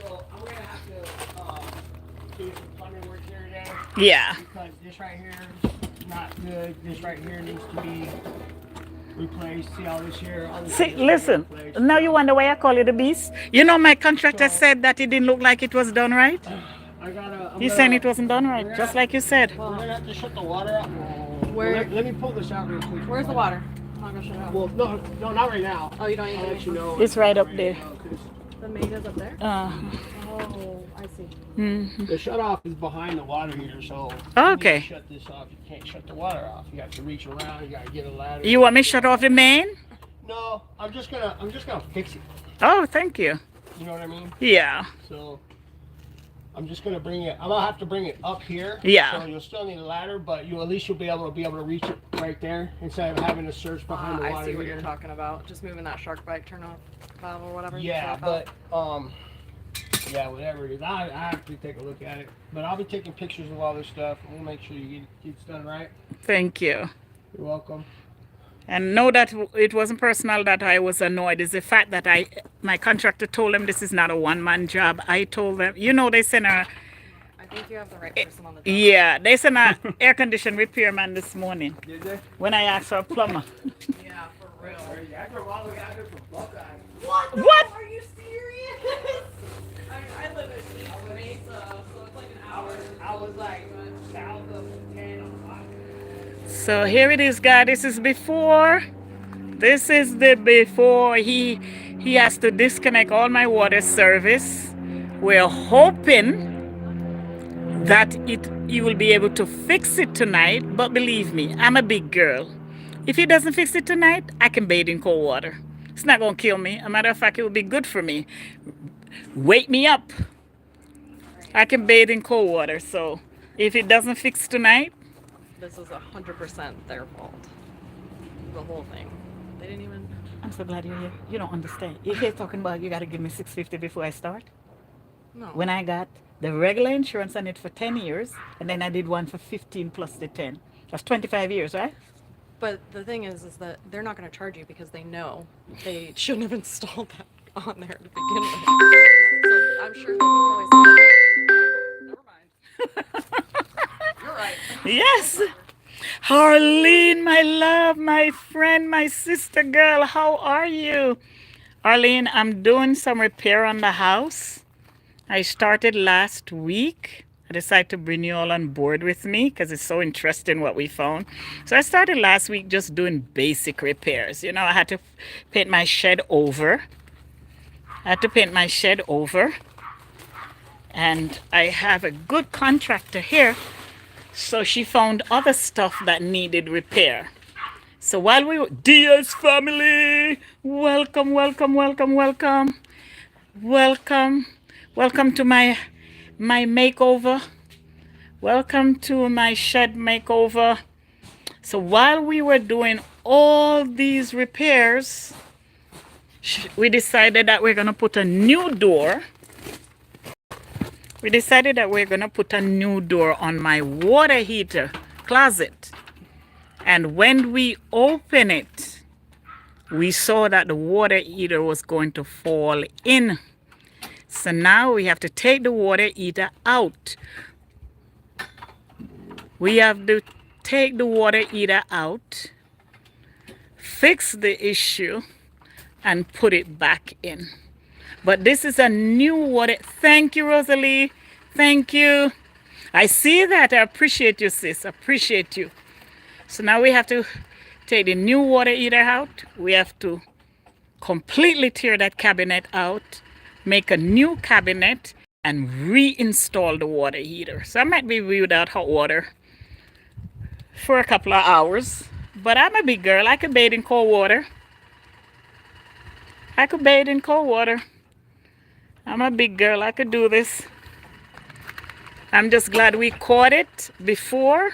Speaker 3: So, I'm going to have to do some plumbing work here today.
Speaker 1: Yeah.
Speaker 3: Because this right here is not good. This right here needs to be replaced. See all this here? All this
Speaker 1: See,
Speaker 3: here needs to be
Speaker 1: listen.
Speaker 3: replaced.
Speaker 1: Now you wonder why I call it a beast? You know, my contractor
Speaker 3: So-
Speaker 1: said that it didn't look like it was done right.
Speaker 3: I'm
Speaker 1: He's saying it wasn't done right, just like you said.
Speaker 3: We're gonna have to shut the water out.
Speaker 2: Where-
Speaker 3: Let me pull this out real quick.
Speaker 2: Where's the water? I'm not gonna shut it off.
Speaker 3: Well, no, not right now.
Speaker 2: Oh, you don't
Speaker 3: I'll
Speaker 2: even
Speaker 3: let you know.
Speaker 1: It's right up there.
Speaker 2: The main is up there?
Speaker 1: Uh,
Speaker 2: Oh, I see.
Speaker 1: mhm.
Speaker 3: The shut off is behind the water heater, so
Speaker 1: Okay.
Speaker 3: you shut this off. You can't shut the water off. You have to reach around. You gotta get a ladder.
Speaker 1: You want me to shut off the main?
Speaker 3: No, I'm just gonna fix it.
Speaker 1: Oh, thank you.
Speaker 3: You know what I mean?
Speaker 1: Yeah.
Speaker 3: So I'm just gonna bring it. I'm gonna have to bring it up here.
Speaker 1: Yeah.
Speaker 3: So you'll still need a ladder, but at least you'll be able to reach it right there instead of having to search behind the water
Speaker 2: I see what
Speaker 3: heater.
Speaker 2: you're talking about. Just moving that shark bite turn off valve or whatever.
Speaker 3: Yeah,
Speaker 2: turn off
Speaker 3: but
Speaker 2: valve.
Speaker 3: yeah, whatever it is, I have to take a look at it. But I'll be taking pictures of all this stuff, and we'll make sure you it's done right.
Speaker 1: Thank you.
Speaker 3: You're welcome.
Speaker 1: And know that it wasn't personal that I was annoyed. It's the fact that my contractor told them this is not a one-man job. I told them, you know, they sent a,
Speaker 2: I think you have the right person on the job.
Speaker 1: yeah, they sent a air condition repairman this morning
Speaker 3: Did they?
Speaker 1: when I asked for a plumber.
Speaker 2: Yeah, for real.
Speaker 3: I drove all the way out here from Buckeye.
Speaker 2: What?
Speaker 1: What?
Speaker 2: Are you serious? I live in East Mesa, so it's like an hour.
Speaker 3: I was like south of 10 on
Speaker 1: So here it is, guys. This is before. This is the before. He has to disconnect all my water service. We're hoping that he will be able to fix it tonight. But believe me, I'm a big girl. If he doesn't fix it tonight, I can bathe in cold water. It's not gonna kill me. As a matter of fact, it will be good for me. Wake me up. I can bathe in cold water. So if it doesn't fix tonight,
Speaker 2: this is 100% their fault. The whole thing. They didn't even.
Speaker 1: I'm so glad you're here. You don't understand. You're here talking about you got to give me 650 before I start.
Speaker 2: No.
Speaker 1: When I got the regular insurance on it for 10 years, and then I did one for 15 plus the 10. That's 25 years, right?
Speaker 2: But the thing is that they're not going to charge you because they know they shouldn't have installed that on there to begin with. So I'm sure they can always. Never mind. You're right.
Speaker 1: Yes. Arlene, my love, my friend, my sister girl, how are you? Arlene, I'm doing some repair on the house. I started last week. I decided to bring you all on board with me because it's so interesting what we found. So I started last week just doing basic repairs. You know, I had to paint my shed over. And I have a good contractor here. So she found other stuff that needed repair. So while we were, Diaz family, welcome, welcome, welcome, welcome, welcome, welcome to my makeover. Welcome to my shed makeover. So while we were doing all these repairs, we decided that we're gonna put a new door. We decided that we're gonna put a new door on my water heater closet. And when we open it, we saw that the water heater was going to fall in. So now we have to take the water heater out. We have to take the water heater out, fix the issue, and put it back in. But this is a new water. Thank you, Rosalie. Thank you. I see that. I appreciate you, sis. Appreciate you. So now we have to take the new water heater out. We have to completely tear that cabinet out, make a new cabinet, and reinstall the water heater. So I might be without hot water for a couple of hours. But I'm a big girl. I could bathe in cold water. I'm a big girl. I could do this. I'm just glad we caught it before.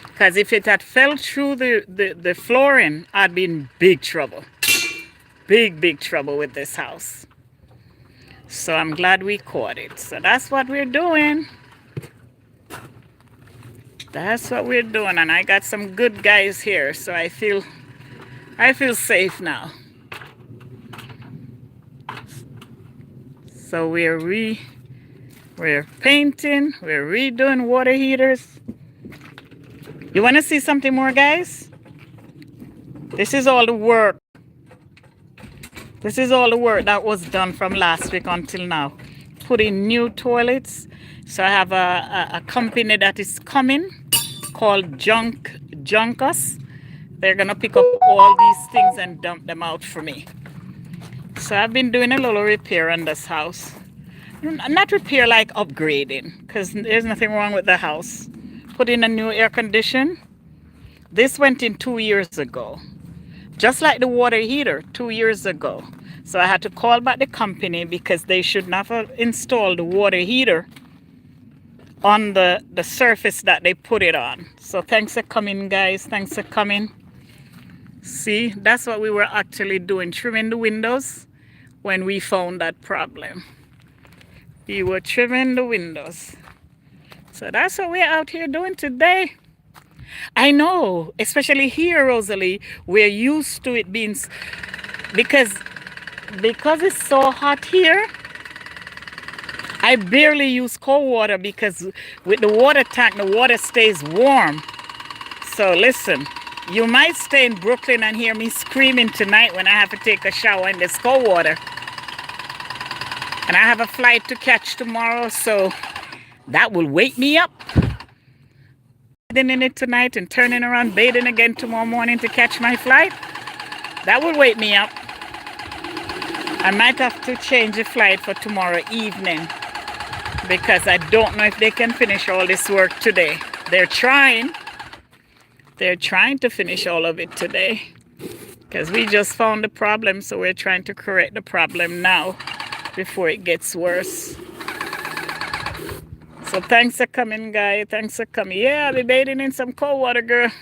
Speaker 1: Because if it had fell through the flooring, I'd be in big trouble. Big trouble with this house. So I'm glad we caught it. So that's what we're doing. And I got some good guys here. So I feel safe now. So we're painting, we're redoing water heaters. You want to see something more, guys? This is all the work. That was done from last week until now. Put in new toilets. So I have a company that is coming called Junkus. They're gonna pick up all these things and dump them out for me. So I've been doing a little repair on this house. Not repair like upgrading, because there's nothing wrong with the house. Put in a new air condition. This went in 2 years ago. Just like the water heater 2 years ago. So I had to call back the company because they should not have installed the water heater on the surface that they put it on. So thanks for coming, guys. Thanks for coming. See, that's what we were actually doing, trimming the windows when we found that problem. We were trimming the windows. So that's what we're out here doing today. I know, especially here, Rosalie, we're used to it being, because it's so hot here, I barely use cold water because with the water tank, the water stays warm. So listen, you might stay in Brooklyn and hear me screaming tonight when I have to take a shower in this cold water. And I have a flight to catch tomorrow, so that will wake me up. Bathing in it tonight and turning around, bathing again tomorrow morning to catch my flight. That will wake me up. I might have to change the flight for tomorrow evening because I don't know if they can finish all this work today. They're trying to finish all of it today because we just found the problem, so we're trying to correct the problem now before it gets worse. So So thanks for coming, guy. Thanks for coming. Yeah, I'll be bathing in some cold water, girl.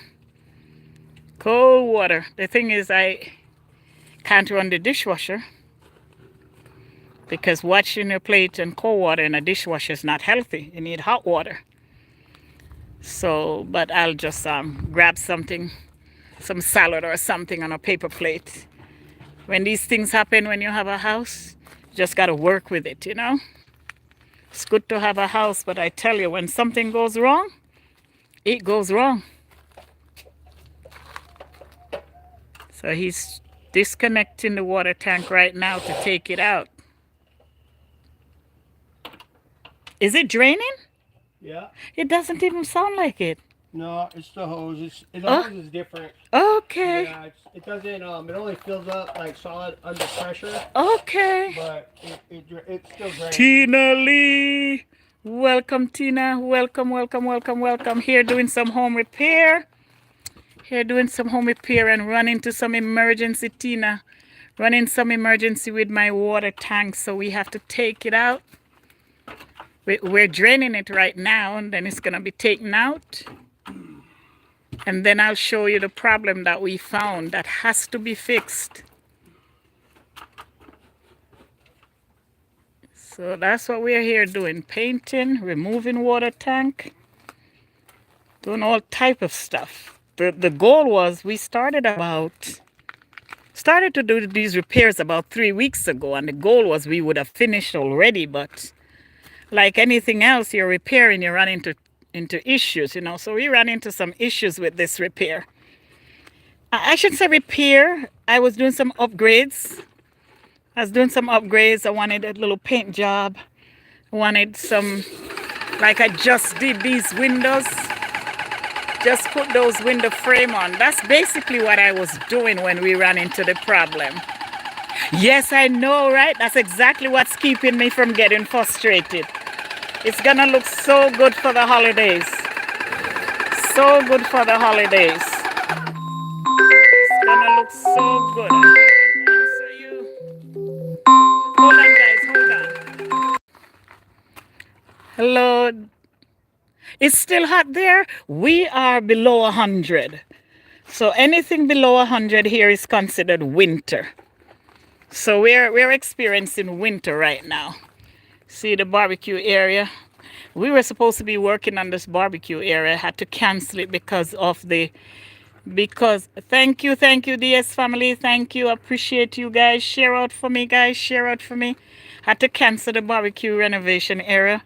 Speaker 1: Cold water. The thing is, I can't run the dishwasher because washing your plate in cold water in a dishwasher is not healthy. You need hot water. So, but I'll just grab something, some salad or something on a paper plate. When these things happen when you have a house, you just got to work with it, you know. It's good to have a house, but I tell you, when something goes wrong, it goes wrong. So he's disconnecting the water tank right now to take it out. Is it draining?
Speaker 3: Yeah.
Speaker 1: It doesn't even sound like it.
Speaker 3: No, it's the hose. The
Speaker 1: Oh.
Speaker 3: hose is different.
Speaker 1: Okay.
Speaker 3: Yeah, it doesn't. It only fills up like solid under pressure,
Speaker 1: Okay.
Speaker 3: but it still drains.
Speaker 1: Tina Lee. Welcome, Tina. Welcome, welcome, welcome, welcome. Here doing some home repair. Here doing some home repair and run into some emergency, Tina. Running some emergency with my water tank, so we have to take it out. We're draining it right now, and then it's going to be taken out. And then I'll show you the problem that we found that has to be fixed. So that's what we're here doing. Painting, removing water tank, doing all type of stuff. The goal was we started to do these repairs about 3 weeks ago, and the goal was we would have finished already, but like anything else you're repairing, you run into issues, you know. So we ran into some issues with this repair. I shouldn't say repair. I was doing some upgrades. I wanted a little paint job. I wanted some, like I just did these windows. Just put those window frame on. That's basically what I was doing when we ran into the problem. Yes, I know, right? That's exactly what's keeping me from getting frustrated. It's gonna look so good for the holidays. So good for the holidays. It's gonna look so good. Hold on, guys, hold on. Hello. It's still hot there. We are below 100. So anything below 100 here is considered winter. So we're experiencing winter right now. See the barbecue area? We were supposed to be working on this barbecue area. Had to cancel it because thank you DS family. Thank you. Appreciate you guys. Share out for me, guys. Share out for me. Had to cancel the barbecue renovation area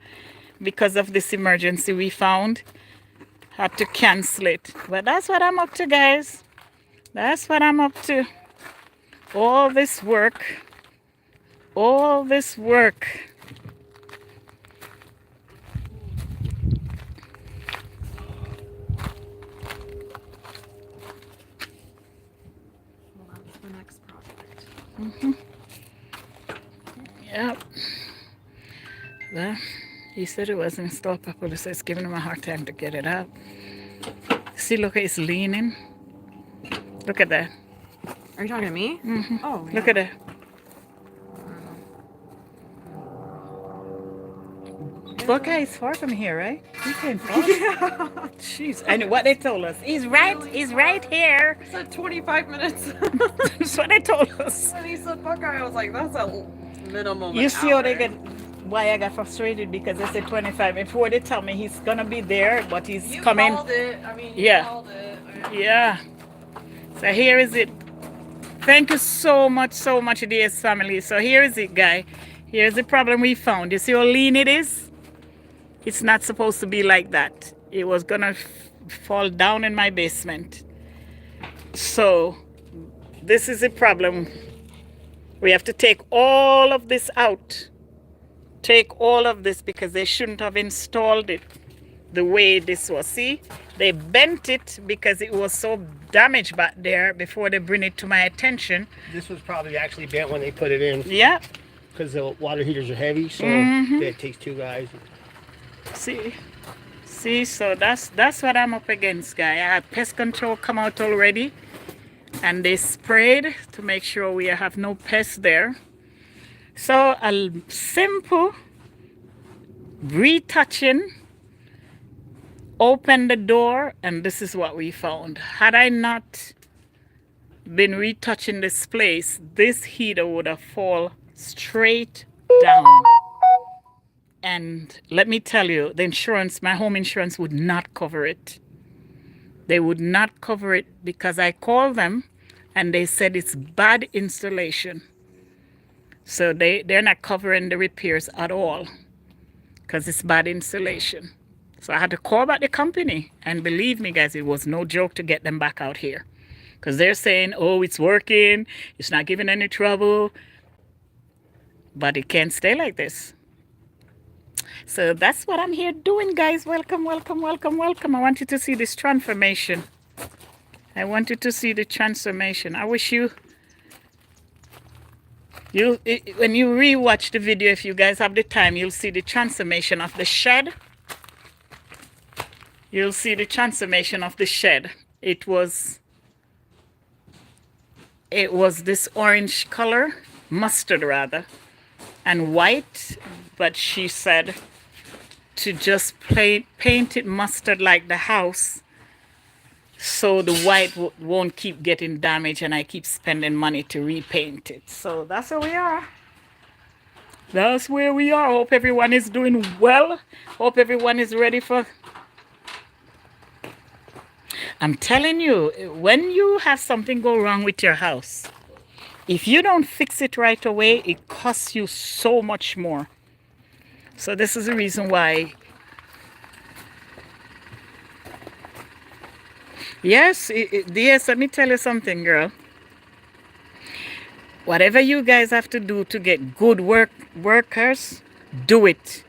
Speaker 1: because of this emergency we found. Had to cancel it. But that's what I'm up to, guys. That's what I'm up to. All this work. All this work.
Speaker 2: Well, that's the next project.
Speaker 1: Yep. Well, he said it wasn't installed properly, so it's giving him a hard time to get it up. See, look, it's leaning. Look at that.
Speaker 2: Are you talking to me?
Speaker 1: Mm-hmm.
Speaker 2: Oh, yeah.
Speaker 1: Look at that. Buckeye is far from here, right? He came far.
Speaker 2: Yeah.
Speaker 1: Jeez. And what they told us. He's right here.
Speaker 2: He said 25 minutes.
Speaker 1: That's what they told us.
Speaker 2: And he said Buckeye. I was like, that's a minimum.
Speaker 1: You
Speaker 2: an
Speaker 1: see how they
Speaker 2: hour.
Speaker 1: get why I got frustrated because they said 25. Before they tell me he's gonna be there, but he's
Speaker 2: You
Speaker 1: coming.
Speaker 2: called it. I mean, you
Speaker 1: Yeah.
Speaker 2: called it.
Speaker 1: Yeah. So here is it. Thank you so much, DS family. So here is it, guy. Here's the problem we found. You see how lean it is? It's not supposed to be like that. It was gonna fall down in my basement. So this is the problem. We have to take all of this out. Take all of this because they shouldn't have installed it the way this was. See, they bent it because it was so damaged back there before they bring it to my attention.
Speaker 3: This was probably actually bent when they put it in
Speaker 1: Yeah.
Speaker 3: because the water heaters are heavy, so it takes two guys.
Speaker 1: See, so that's what I'm up against, guy. I had pest control come out already, and they sprayed to make sure we have no pests there. So a simple retouching, opened the door, and this is what we found. Had I not been retouching this place, this heater would have fallen straight down. And let me tell you, the insurance, my home insurance would not cover it. They would not cover it because I called them and they said it's bad installation. So they're not covering the repairs at all because it's bad installation. So I had to call back the company. And believe me, guys, it was no joke to get them back out here. Because they're saying, oh, it's working. It's not giving any trouble. But it can't stay like this. So that's what I'm here doing, guys. Welcome, welcome, welcome, welcome. I want you to see this transformation. I want you to see the transformation. I wish when you rewatch the video, if you guys have the time, you'll see the transformation of the shed. You'll see the transformation of the shed. It was this orange color, mustard rather, and white, but she said to just paint it mustard like the house so the white won't keep getting damaged and I keep spending money to repaint it. So that's where we are. That's where we are. Hope everyone is doing well. Hope everyone is ready for... I'm telling you, when you have something go wrong with your house, if you don't fix it right away, it costs you so much more. So this is the reason why. Yes, yes, let me tell you something, girl. Whatever you guys have to do to get good workers, do it.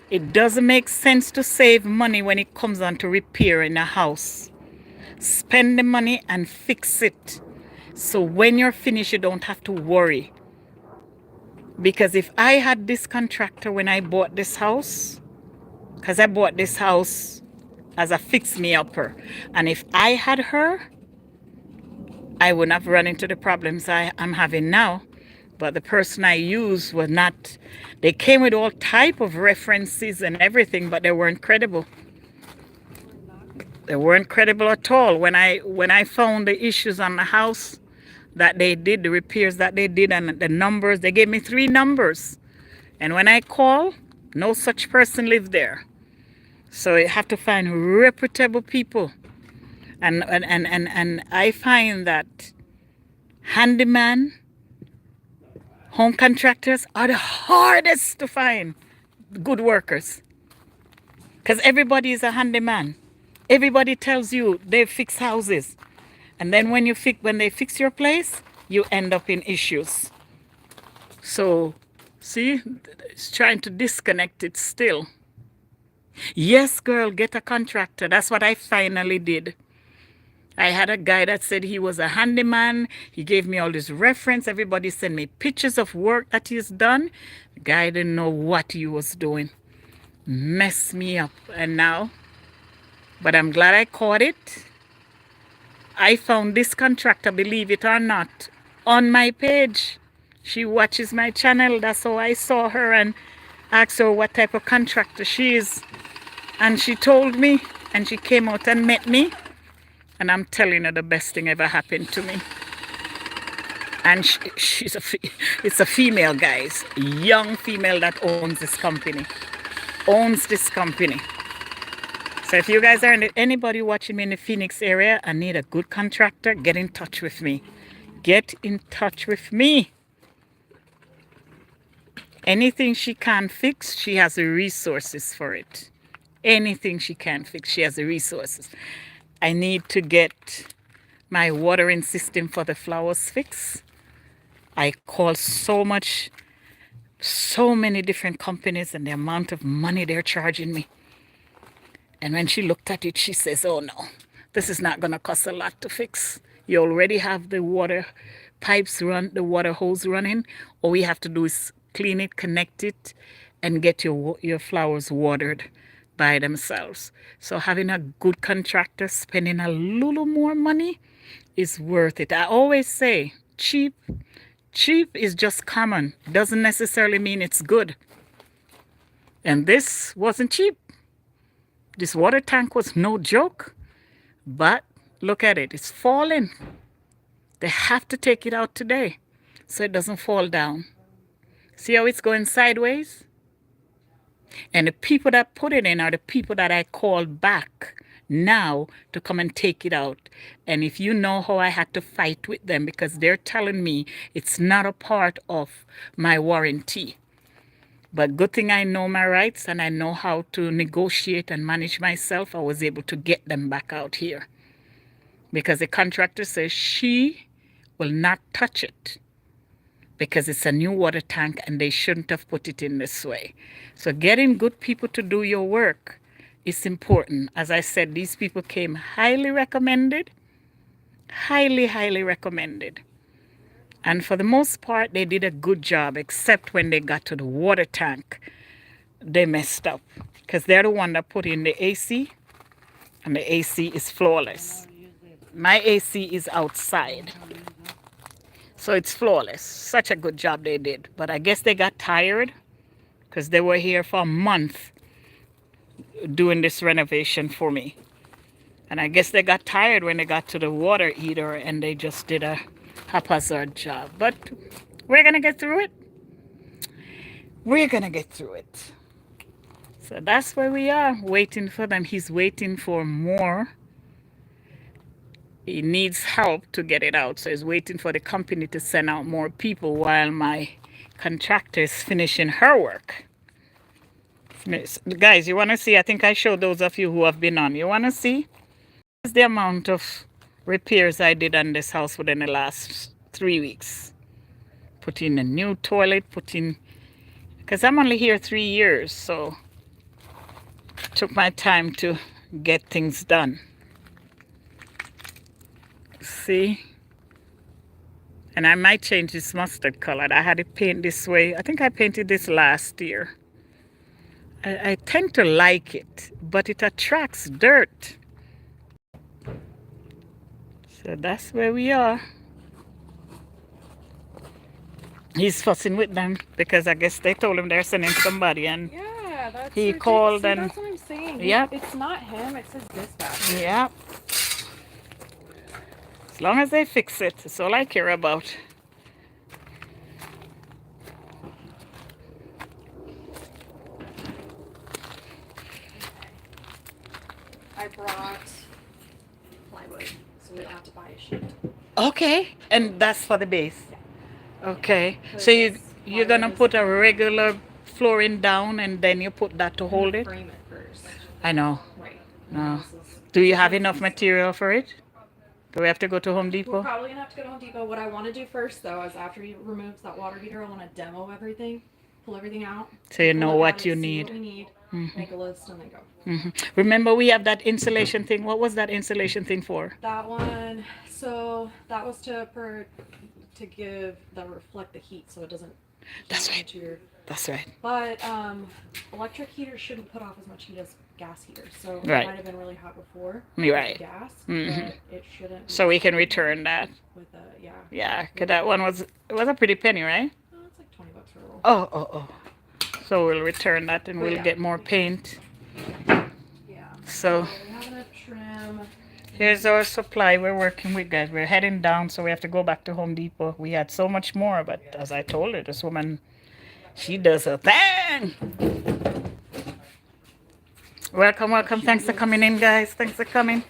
Speaker 1: It doesn't make sense to save money when it comes on to repairing a house. Spend the money and fix it. So when you're finished, you don't have to worry. Because if I had this contractor when I bought this house, because I bought this house as a fix-me-upper, and if I had her, I wouldn't have run into the problems I'm having now. But the person I used was not, they came with all type of references and everything, but they weren't credible. They weren't credible at all. When I found the issues on the house that they did, the repairs that they did, and the numbers, they gave me 3 numbers. And when I call, no such person lived there. So you have to find reputable people. And I find that handyman, home contractors are the hardest to find good workers. Because everybody is a handyman. Everybody tells you they fix houses. And then when they fix your place, you end up in issues. So, see, it's trying to disconnect it still. Yes, girl, get a contractor. That's what I finally did. I had a guy that said he was a handyman. He gave me all this reference. Everybody sent me pictures of work that he's done. The guy didn't know what he was doing. Messed me up. And now, but I'm glad I caught it. I found this contractor, believe it or not, on my page. She watches my channel. That's how I saw her and asked her what type of contractor she is. And she told me, and she came out and met me. And I'm telling her the best thing ever happened to me. And it's a female, guys. A young female that owns this company. So if you guys are anybody watching me in the Phoenix area and need a good contractor, get in touch with me. Get in touch with me. Anything she can't fix, she has the resources for it. Anything she can't fix, she has the resources. I need to get my watering system for the flowers fixed. I call so many different companies and the amount of money they're charging me. And when she looked at it, she says, oh no, this is not going to cost a lot to fix. You already have the water pipes the water hose running. All we have to do is clean it, connect it, and get your flowers watered by themselves. So having a good contractor, spending a little more money is worth it. I always say cheap is just common. Doesn't necessarily mean it's good. And this wasn't cheap. This water tank was no joke. But look at it, it's falling. They have to take it out today so it doesn't fall down. See how it's going sideways? And the people that put it in are the people that I called back now to come and take it out. And if you know how I had to fight with them because they're telling me it's not a part of my warranty. But good thing I know my rights and I know how to negotiate and manage myself. I was able to get them back out here. Because the contractor says she will not touch it. Because it's a new water tank and they shouldn't have put it in this way. So getting good people to do your work is important. As I said, these people came highly recommended. Highly, highly recommended. And for the most part, they did a good job, except when they got to the water tank, they messed up. Because they're the one that put in the AC, and the AC is flawless. My AC is outside. So it's flawless. Such a good job they did. But I guess they got tired because they were here for a month doing this renovation for me. And I guess they got tired when they got to the water heater and they just did a haphazard job. But we're going to get through it. We're going to get through it. So that's where we are, waiting for them. He's waiting for more. He needs help to get it out. So he's waiting for the company to send out more people while my contractor is finishing her work. Guys, you want to see? I think I showed those of you who have been on. You want to see? This is the amount of repairs I did on this house within the last 3 weeks. Put in a new toilet, because I'm only here 3 years, so took my time to get things done. See? And I might change this mustard color. I had it paint this way. I think I painted this last year. I tend to like it, but it attracts dirt. So that's where we are. He's fussing with them because I guess they told him they're sending somebody, and
Speaker 2: Yeah, that's
Speaker 1: he
Speaker 2: ridiculous.
Speaker 1: called
Speaker 2: See,
Speaker 1: and
Speaker 2: that's what I'm saying.
Speaker 1: Yep.
Speaker 2: It's not him, it's his dispatch.
Speaker 1: yeah. As long as they fix it, that's all I care about.
Speaker 2: I brought plywood, so we don't have to buy a sheet.
Speaker 1: Okay, and that's for the base. Okay,
Speaker 2: Because
Speaker 1: so you're gonna
Speaker 2: plywood
Speaker 1: put a regular flooring down and then you put that to hold it?
Speaker 2: frame it first.
Speaker 1: I know.
Speaker 2: Right.
Speaker 1: No.
Speaker 2: This is-
Speaker 1: Do you have enough material for it? Do we have to go to Home
Speaker 2: We're
Speaker 1: Depot?
Speaker 2: probably gonna have to go to Home Depot. What I want to do first, though, is after he removes that water heater, I want to demo everything, pull everything out.
Speaker 1: So you
Speaker 2: take a
Speaker 1: know
Speaker 2: look
Speaker 1: what
Speaker 2: at it,
Speaker 1: you
Speaker 2: see
Speaker 1: need.
Speaker 2: What we need. Make a list and then go.
Speaker 1: Remember we have that insulation thing. What was that insulation thing for?
Speaker 2: That one. So that was to give that reflect the heat, so it doesn't.
Speaker 1: That's
Speaker 2: heat
Speaker 1: right.
Speaker 2: into your-
Speaker 1: That's right.
Speaker 2: But electric heaters shouldn't put off as much heat as gas heaters. So it
Speaker 1: Right.
Speaker 2: might have been really hot before.
Speaker 1: You're right.
Speaker 2: Gas,
Speaker 1: Mhm.
Speaker 2: but it shouldn't. be
Speaker 1: So we can
Speaker 2: hot
Speaker 1: return that.
Speaker 2: with a
Speaker 1: Yeah, because that one was, it was a pretty penny, right?
Speaker 2: Oh, it's like $20 for a roll.
Speaker 1: Oh. So we'll return that and
Speaker 2: But
Speaker 1: we'll
Speaker 2: yeah.
Speaker 1: get more paint.
Speaker 2: Yeah.
Speaker 1: So
Speaker 2: we have enough trim.
Speaker 1: here's our supply we're working with, guys. We're heading down, so we have to go back to Home Depot. We had so much more, but as I told her, this woman, she does her thing. Welcome. Thanks for coming in, guys. Thanks for coming.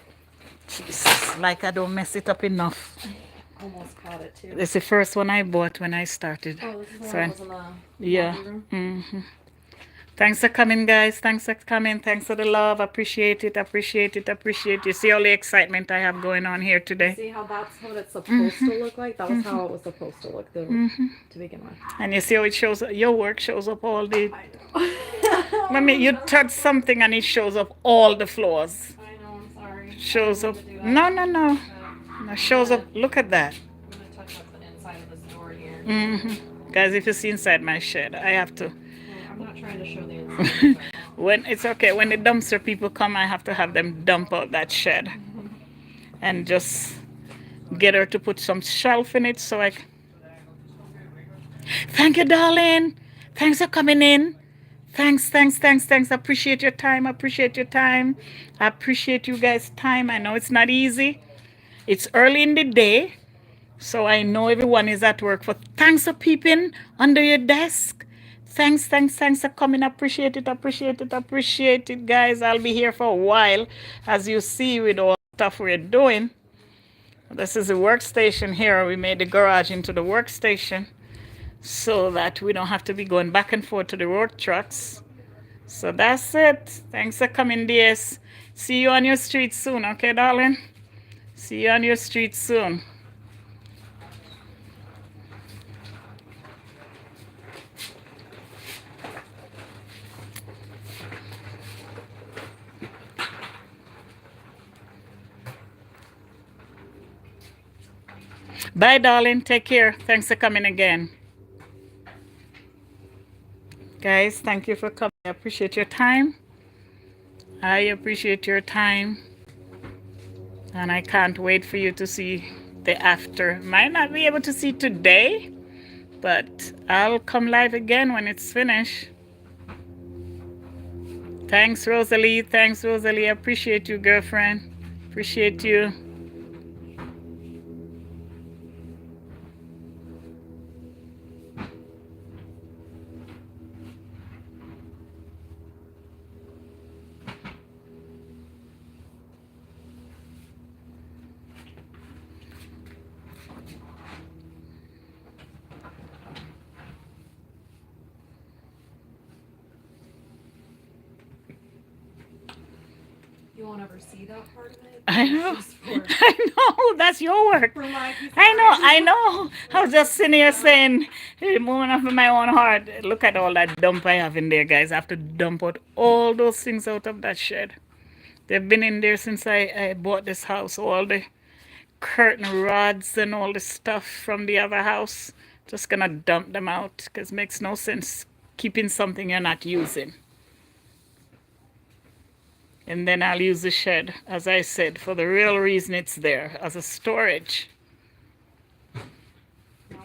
Speaker 1: Jesus, like I don't mess it up enough.
Speaker 2: Almost caught it too.
Speaker 1: It's the first one I bought when I started.
Speaker 2: Oh, this is the
Speaker 1: So,
Speaker 2: one that was in the
Speaker 1: yeah.
Speaker 2: laundry room?
Speaker 1: Thanks for coming, guys. Thanks for coming. Thanks for the love. Appreciate it. You see all the excitement I have going on here today.
Speaker 2: See how that's what it's supposed to look like? That was how it was supposed to look to begin with.
Speaker 1: And you see how it shows, your work shows up all the,
Speaker 2: I know.
Speaker 1: I mean, you touch something and it shows up all the floors.
Speaker 2: I know, I'm sorry.
Speaker 1: Shows
Speaker 2: I
Speaker 1: up,
Speaker 2: didn't mean to do that.
Speaker 1: no. No, shows up, look at that.
Speaker 2: I'm gonna touch up the inside of this door here.
Speaker 1: Guys, if you see inside my shed, I have to.
Speaker 2: I'm not trying to show the inside.
Speaker 1: When it's okay, when the dumpster people come, I have to have them dump out that shed and just get her to put some shelf in it so Thank you, darling. Thanks for coming in. Thanks, thanks, thanks, thanks. Appreciate your time. Appreciate your time. I appreciate you guys' time. I know it's not easy. It's early in the day, so I know everyone is at work. For thanks for peeping under your desk. Thanks, thanks, thanks for coming. Appreciate it, appreciate it, appreciate it, guys. I'll be here for a while, as you see, with all the stuff we're doing. This is the workstation here. We made the garage into the workstation so that we don't have to be going back and forth to the road trucks. So that's it. Thanks for coming, DS. See you on your street soon, okay, darling? See you on your street soon. Bye, darling. Take care. Thanks for coming again. Guys, thank you for coming. I appreciate your time. I appreciate your time. And I can't wait for you to see the after. Might not be able to see today, but I'll come live again when it's finished. Thanks, Rosalie. Thanks, Rosalie. I appreciate you, girlfriend. Appreciate you.
Speaker 2: You won't ever see that part of it.
Speaker 1: I know.
Speaker 2: It's just for,
Speaker 1: I know. That's your work.
Speaker 2: for my peace of
Speaker 1: I know.
Speaker 2: mind.
Speaker 1: I know. I was just sitting here saying, the moment of my own heart, look at all that dump I have in there, guys. I have to dump out all those things out of that shed. They've been in there since I bought this house. All the curtain rods and all the stuff from the other house. Just gonna dump them out because it makes no sense keeping something you're not using. And then I'll use the shed, as I said, for the real reason it's there, as a storage.
Speaker 2: Now,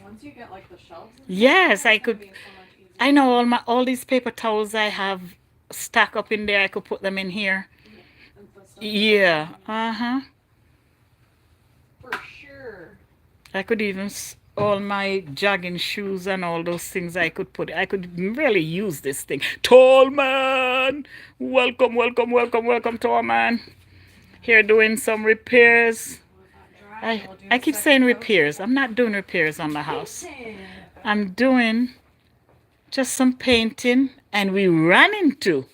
Speaker 2: once you get like the shelves, and
Speaker 1: Yes,
Speaker 2: stuff,
Speaker 1: I
Speaker 2: it's gonna
Speaker 1: could.
Speaker 2: be so much easier.
Speaker 1: I know all these paper towels I have stack up in there. I could put them in here.
Speaker 2: And the stuff-
Speaker 1: Yeah. Uh-huh.
Speaker 2: For sure.
Speaker 1: I could even all my jogging shoes and all those things I could put. I could really use this thing. Tall man, welcome, welcome, welcome, welcome, tall man. Here doing some repairs. I keep saying repairs. I'm not doing repairs on the house. I'm doing just some painting, and we ran into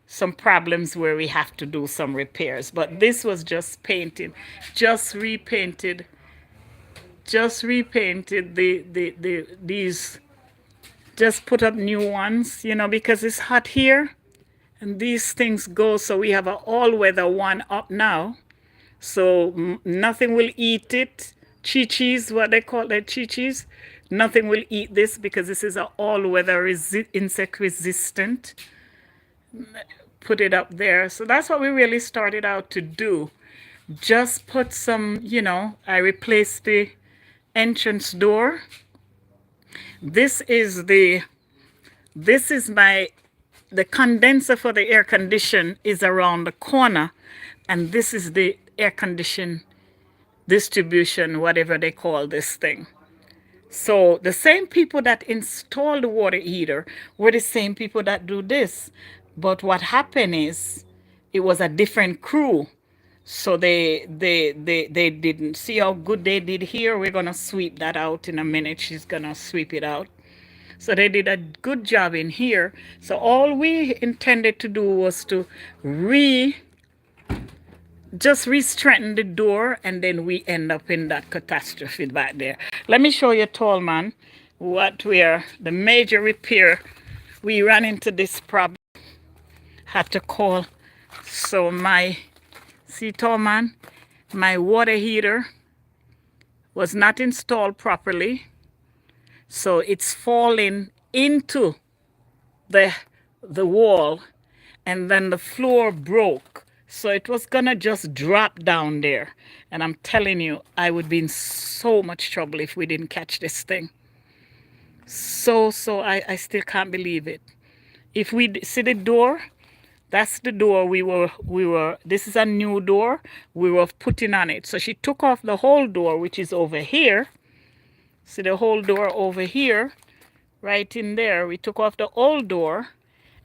Speaker 1: some problems where we have to do some repairs. But this was just painting, just repainted these, just put up new ones, because it's hot here and these things go. So we have an all-weather one up now, so nothing will eat it. Chi-chis, what they call it, chi-chis, nothing will eat this because this is an all-weather insect resistant. Put it up there. So that's what we really started out to do. Just put some, I replaced the entrance door. This is the condenser for the air condition is around the corner, and this is the air condition distribution, whatever they call this thing. So the same people that installed the water heater were the same people that do this. But what happened is it was a different crew. So they didn't see how good they did here. We're gonna sweep that out in a minute. She's gonna sweep it out. So they did a good job in here. So all we intended to do was to just re-strengthen the door, and then we end up in that catastrophe back there. Let me show you, tall man, the major repair. We ran into this problem. Had to call. So see, tall man, my water heater was not installed properly. So it's falling into the wall, and then the floor broke. So it was gonna just drop down there. And I'm telling you, I would be in so much trouble if we didn't catch this thing. So I still can't believe it. if we see the door, that's the door this is a new door we were putting on it. So she took off the whole door, which is over here. See the whole door over here, right in there. We took off the old door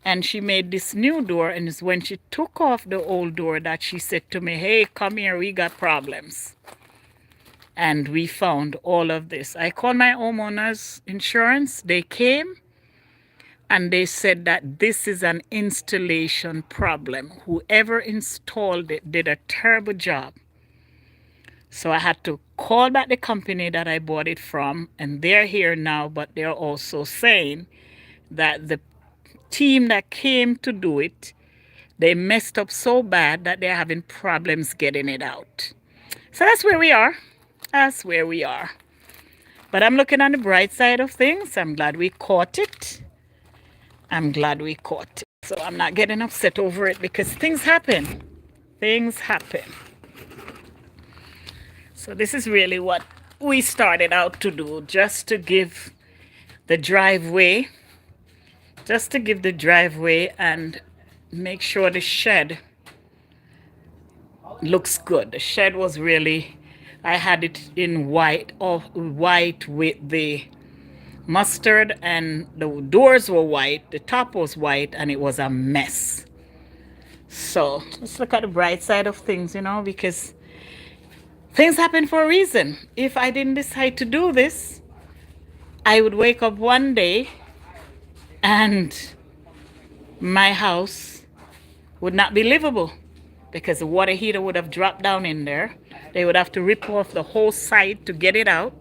Speaker 1: and she made this new door. And it's when she took off the old door that she said to me, hey, come here, we got problems. And we found all of this. I called my homeowners insurance. They came and they said that this is an installation problem. Whoever installed it did a terrible job. So I had to call back the company that I bought it from, and they're here now, but they're also saying that the team that came to do it, they messed up so bad that they're having problems getting it out. So that's where we are. That's where we are. But I'm looking on the bright side of things. I'm glad we caught it. I'm glad we caught it. So I'm not getting upset over it because things happen. Things happen. So this is really what we started out to do, just to give the driveway, and make sure the shed looks good. The shed was really, I had it in white with the mustard, and the doors were white, the top was white, and it was a mess. So let's look at the bright side of things, because things happen for a reason. If I didn't decide to do this, I would wake up one day and my house would not be livable because the water heater would have dropped down in there. They would have to rip off the whole side to get it out,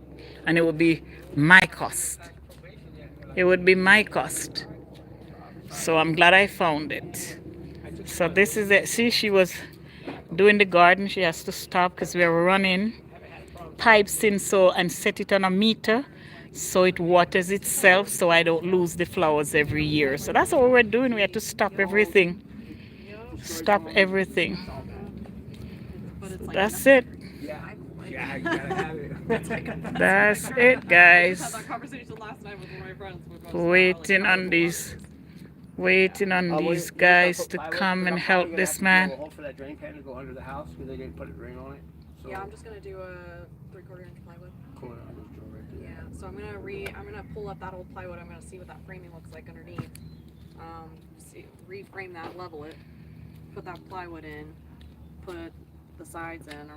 Speaker 1: and it would be my cost. It would be my cost. So I'm glad I found it. So this is it. See, she was doing the garden. She has to stop because we are running pipes in and set it on a meter so it waters itself, so I don't lose the flowers every year. So that's what we're doing. We have to stop everything. Stop everything. That's it.
Speaker 3: Yeah, you gotta have it.
Speaker 1: That's it, guys.
Speaker 2: I had that conversation last night with one of my friends.
Speaker 1: Waiting on these guys to come and help this man.
Speaker 3: A hole for that drain pan to go under the house because they didn't put a drain on it. So
Speaker 2: Yeah, I'm just gonna do a 3/4 inch plywood.
Speaker 3: cool, I'll just drill right there.
Speaker 2: Yeah, so I'm gonna pull up that old plywood. I'm gonna see what that framing looks like underneath. Reframe that, level it, put that plywood in, put the sides in, or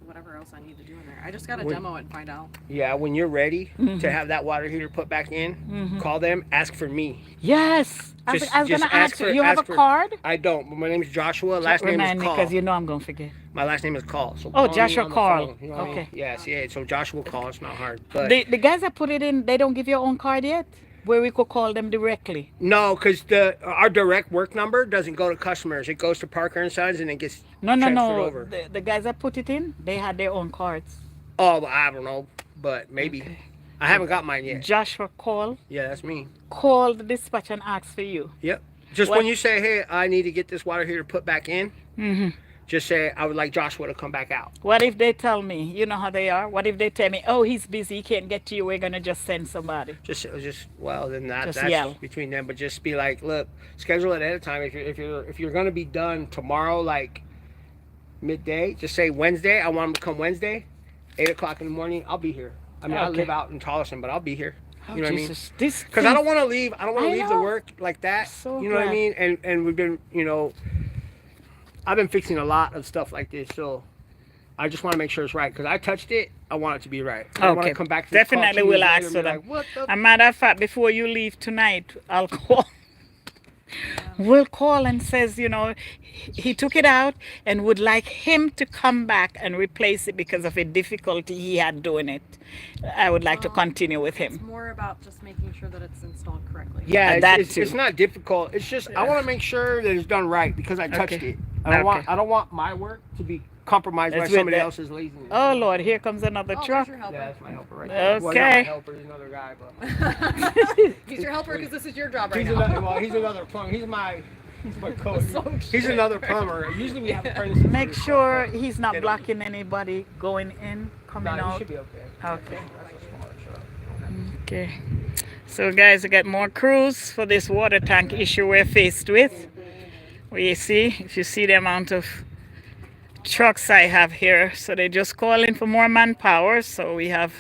Speaker 2: whatever else I need to do in there. I just gotta demo it and find out.
Speaker 3: Yeah, when you're ready to have that water heater put back in, call them, ask for me.
Speaker 1: Yes. I was
Speaker 3: Just
Speaker 1: gonna ask you. You have a
Speaker 3: ask for-
Speaker 1: card?
Speaker 3: I don't, but my name is Joshua. Last name is
Speaker 1: Remind me,
Speaker 3: Call.
Speaker 1: because I'm gonna forget.
Speaker 3: My last name is Call. So
Speaker 1: Oh,
Speaker 3: call me
Speaker 1: Joshua
Speaker 3: on the
Speaker 1: Call.
Speaker 3: phone, you know what I mean?
Speaker 1: Okay.
Speaker 3: Yes, yeah. So Joshua Call. It's not hard, but
Speaker 1: The guys that put it in, they don't give your own card yet, where we could call them directly.
Speaker 3: no, because our direct work number doesn't go to customers. It goes to Parker and Sons, and it gets
Speaker 1: No.
Speaker 3: transferred over.
Speaker 1: The guys that put it in, they had their own cards.
Speaker 3: Oh, I don't know, but maybe.
Speaker 1: Okay.
Speaker 3: I haven't got mine yet.
Speaker 1: Joshua Call
Speaker 3: That's me.
Speaker 1: the dispatch and ask for you.
Speaker 3: Yep. Just
Speaker 1: What-
Speaker 3: when you say, hey, I need to get this water heater put back in, just say, I would like Joshua to come back out.
Speaker 1: What if they tell me, you know how they are? What if they tell me, oh, he's busy, he can't get to you, we're gonna just send somebody?
Speaker 3: Well, then that's
Speaker 1: yell.
Speaker 3: between them. But just be like, look, schedule it ahead of time. If you're gonna be done tomorrow, like midday, just say Wednesday. I want them to come Wednesday, 8 o'clock in the morning. I'll be here. I mean, I
Speaker 1: Okay.
Speaker 3: live out in Tolleson, but I'll be here.
Speaker 1: Oh,
Speaker 3: You know
Speaker 1: Jesus. This
Speaker 3: Because I don't want to leave. I don't want
Speaker 1: I
Speaker 3: to leave the
Speaker 1: know.
Speaker 3: work like that.
Speaker 1: So
Speaker 3: you know what I
Speaker 1: glad.
Speaker 3: mean? And we've been, I've been fixing a lot of stuff like this. So I just want to make sure it's right. Because I touched it. I want it to be right. I don't want
Speaker 1: Okay.
Speaker 3: to come back to this call
Speaker 1: Definitely
Speaker 3: 2
Speaker 1: will
Speaker 3: years later
Speaker 1: ask
Speaker 3: and
Speaker 1: for
Speaker 3: be
Speaker 1: them.
Speaker 3: like, what the
Speaker 1: A matter of fact, before you leave tonight, I'll call. We'll call and says, he took it out and would like him to come back and replace it because of a difficulty he had doing it. I would like to continue with
Speaker 2: It's
Speaker 1: him.
Speaker 2: more about just making sure that it's installed correctly.
Speaker 3: Yeah,
Speaker 1: that
Speaker 3: it's
Speaker 1: too.
Speaker 3: not difficult. It's just I want to make sure that it's done right because I touched
Speaker 1: Okay.
Speaker 3: it. I
Speaker 1: Okay.
Speaker 3: don't want my work to be compromised
Speaker 1: That's
Speaker 3: by
Speaker 1: with
Speaker 3: somebody
Speaker 1: that-
Speaker 3: else's laziness.
Speaker 1: Oh, Lord, here comes another
Speaker 2: Oh,
Speaker 1: truck.
Speaker 2: there's your helper.
Speaker 3: Yeah, that's my helper right there. Well, not my
Speaker 1: Okay.
Speaker 3: helper, he's another guy, but
Speaker 2: He's your helper because this is your job right
Speaker 3: he's
Speaker 2: now.
Speaker 3: another plumber. He's my coach. He's another plumber. Usually we have friends.
Speaker 1: Make sure he's not blocking anybody going in, coming
Speaker 3: No, you
Speaker 1: out.
Speaker 3: should be okay.
Speaker 1: Okay.
Speaker 3: That's a smart shot.
Speaker 1: Okay. So guys, we got more crews for this water tank issue we're faced with. We see, if you see the amount of trucks I have here, so they just call in for more manpower. So we have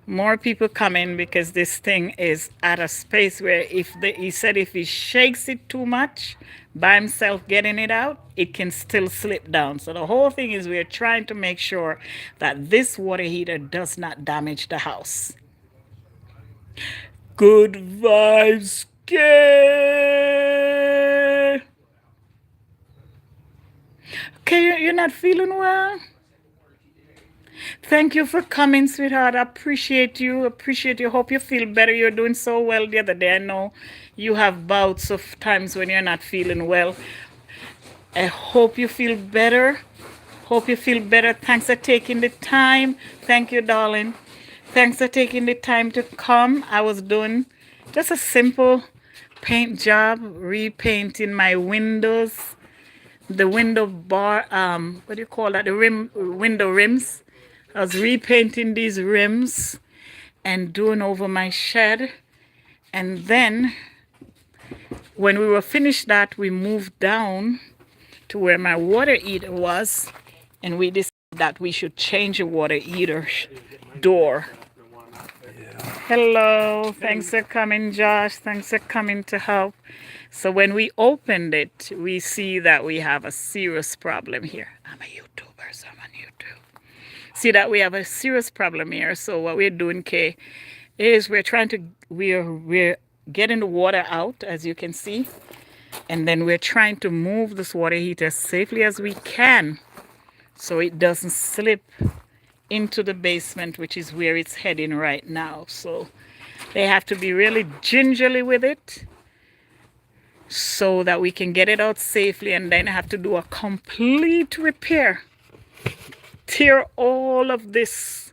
Speaker 1: more people coming because this thing is at a space where he said if he shakes it too much by himself getting it out, it can still slip down. So the whole thing is we're trying to make sure that this water heater does not damage the house. Good vibes, gay. Okay, you're not feeling well? Thank you for coming, sweetheart. I appreciate you. Appreciate you. Hope you feel better. You're doing so well the other day. I know you have bouts of times when you're not feeling well. I hope you feel better. Hope you feel better. Thanks for taking the time. Thank you, darling. Thanks for taking the time to come. I was doing just a simple paint job, repainting my windows, the window bar, what do you call that? The window rims. I was repainting these rims and doing over my shed. And then when we were finished that, we moved down to where my water heater was, and we decided that we should change the water heater door. Hello, thanks for coming, Josh. Thanks for coming to help. So when we opened it, we see that we have a serious problem here. I'm a YouTuber, so I'm on YouTube. See that we have a serious problem here. So what we're doing, Kay, is we're getting the water out, as you can see, and then we're trying to move this water heater safely as we can so it doesn't slip into the basement, which is where it's heading right now. So they have to be really gingerly with it so that we can get it out safely, and then have to do a complete repair. Tear all of this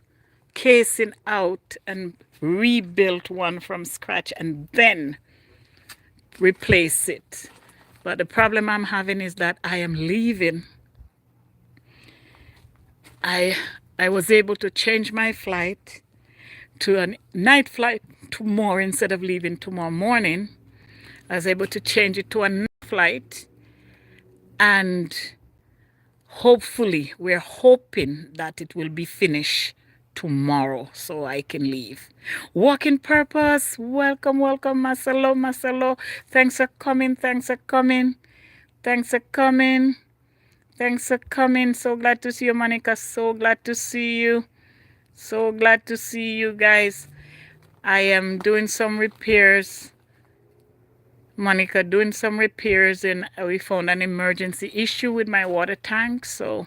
Speaker 1: casing out and rebuild one from scratch and then replace it. But the problem I'm having is that I am leaving. I was able to change my flight to a night flight tomorrow instead of leaving tomorrow morning. I was able to change it to a night flight, and hopefully we're hoping that it will be finished tomorrow so I can leave. Walking Purpose, welcome, welcome, Marcelo, Marcelo. Thanks for coming, thanks for coming, thanks for coming. Thanks for coming. So glad to see you, Monica. So glad to see you. So glad to see you guys. I am doing some repairs. Monica doing some repairs, and we found an emergency issue with my water tank. So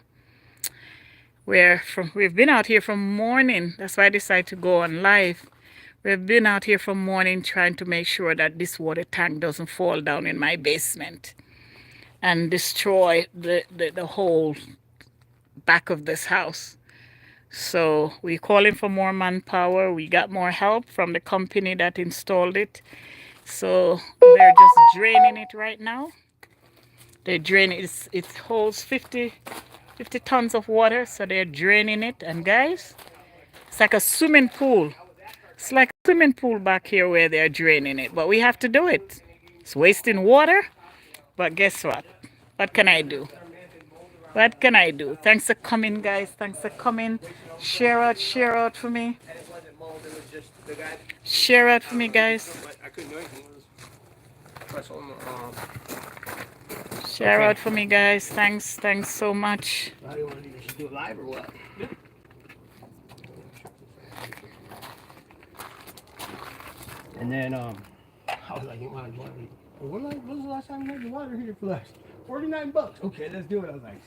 Speaker 1: we've been out here from morning. That's why I decided to go on live. We've been out here from morning trying to make sure that this water tank doesn't fall down in my basement and destroy the whole back of this house. So we're calling for more manpower. We got more help from the company that installed it. So they're just draining it right now. They're draining it. It holds 50 tons of water, so they're draining it. And guys, it's like a swimming pool. It's like a swimming pool back here where they're draining it. But we have to do it. It's wasting water. But guess what? What can I do? What can I do? Thanks for coming, guys. Thanks for coming. Share out for me. Share out for me, guys. Share out for me, guys. Thanks so much.
Speaker 3: How do you want to do this? Do it live or what? And then I was like, when was the last time you had your water heater flushed? $49. Okay, let's do it. I was like,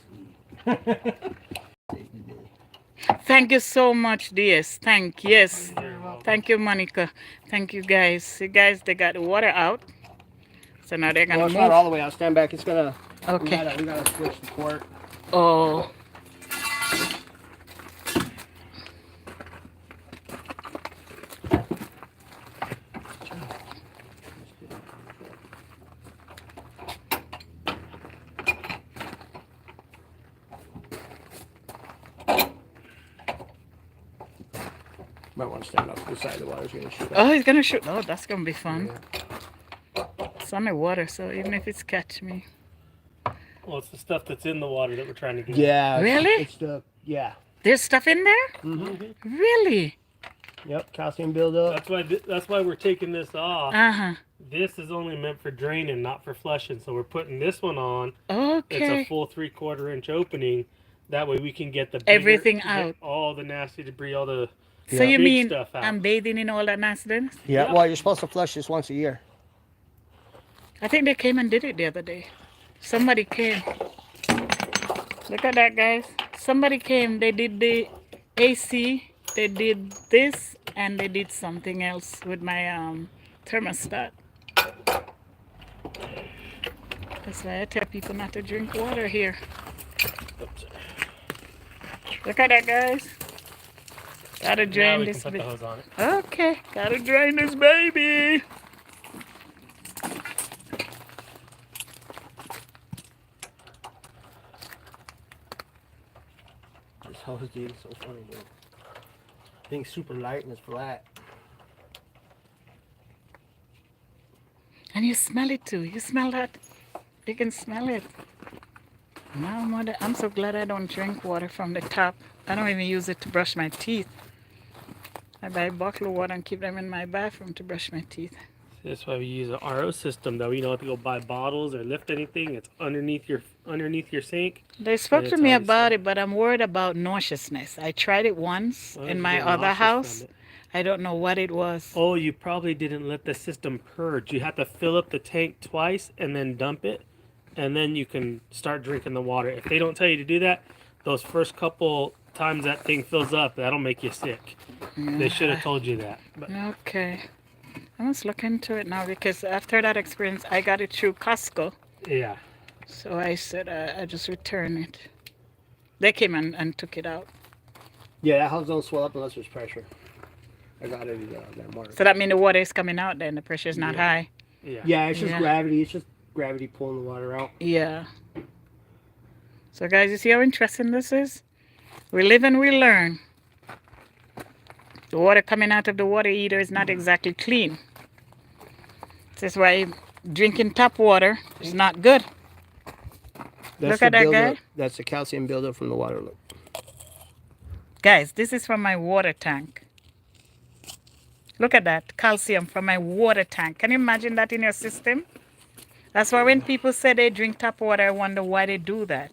Speaker 3: sweet.
Speaker 1: Thank you so much, DS. Thank you, Monica. Thank you, guys. See, guys, they got the water out. So now they're gonna
Speaker 3: it's
Speaker 1: move.
Speaker 3: not all the way out. Stand back. It's gonna.
Speaker 1: Okay.
Speaker 3: We gotta switch the port.
Speaker 1: Oh.
Speaker 3: Might want to stand up to the side of the water's gonna shoot up.
Speaker 1: Oh, he's gonna shoot. Oh, that's gonna be fun. It's on the water, so even if it's catch me.
Speaker 4: Well, it's the stuff that's in the water that we're trying to get.
Speaker 3: Yeah.
Speaker 1: Really?
Speaker 3: It's the
Speaker 1: There's stuff in there?
Speaker 3: Mm-hmm.
Speaker 1: Really?
Speaker 3: Yep. Calcium buildup.
Speaker 4: That's why we're taking this off.
Speaker 1: Uh-huh.
Speaker 4: This is only meant for draining, not for flushing. So we're putting this one on. It's
Speaker 1: Okay.
Speaker 4: a full 3/4 inch opening. That way we can get the bigger-
Speaker 1: Everything
Speaker 4: get
Speaker 1: out.
Speaker 4: all the nasty debris, all the
Speaker 1: So you
Speaker 4: big
Speaker 1: mean
Speaker 4: stuff out.
Speaker 1: I'm bathing in all that nastiness?
Speaker 3: Yeah.
Speaker 4: Yeah.
Speaker 3: Well, you're supposed to flush this once a year.
Speaker 1: I think they came and did it the other day. Somebody came. Look at that, guys. Somebody came. They did the AC. They did this, and they did something else with my thermostat. That's why I tell people not to drink water here. Look at that, guys. Gotta
Speaker 4: Now
Speaker 1: drain
Speaker 4: we can
Speaker 1: this
Speaker 4: put the
Speaker 1: bit.
Speaker 4: hose on it.
Speaker 1: Okay, gotta drain this baby.
Speaker 3: This hose, dude, is so funny, dude. Thing's super light and it's flat.
Speaker 1: And you smell it too. You smell that? You can smell it. Now, mother, I'm so glad I don't drink water from the tap. I don't even use it to brush my teeth. I buy a bottle of water and keep them in my bathroom to brush my teeth.
Speaker 4: That's why we use an RO system, though. You don't have to go buy bottles or lift anything. It's underneath your sink.
Speaker 1: They spoke to
Speaker 4: it's
Speaker 1: me
Speaker 4: already
Speaker 1: about
Speaker 4: set.
Speaker 1: it, but I'm worried about nauseousness. I tried it once
Speaker 4: Well,
Speaker 1: in
Speaker 4: you
Speaker 1: my
Speaker 4: get
Speaker 1: other
Speaker 4: nauseous
Speaker 1: house.
Speaker 4: from it.
Speaker 1: I don't know what it was.
Speaker 4: Oh, you probably didn't let the system purge. You have to fill up the tank twice and then dump it, and then you can start drinking the water. If they don't tell you to do that, those first couple times that thing fills up, that'll make you sick. They should have told you that. But
Speaker 1: Okay. I must look into it now because after that experience, I got it through Costco.
Speaker 4: yeah,
Speaker 1: So I said I just return it. They came and took it out.
Speaker 3: Yeah, that hose don't swell up unless there's pressure. I got it in that morning.
Speaker 1: So that means the water is coming out then. The pressure is not
Speaker 4: Yeah.
Speaker 1: high.
Speaker 4: yeah.
Speaker 3: Yeah, it's just
Speaker 1: Yeah.
Speaker 3: gravity. It's just gravity pulling the water out.
Speaker 1: Yeah. So guys, you see how interesting this is? We live and we learn. The water coming out of the water heater is not exactly clean. This is why drinking tap water is not good. Look at that
Speaker 3: buildup.
Speaker 1: guy.
Speaker 3: That's the calcium buildup from the water. Look.
Speaker 1: Guys, this is from my water tank. Look at that, calcium from my water tank. Can you imagine that in your system? That's why when people say they drink tap water, I wonder why they do that.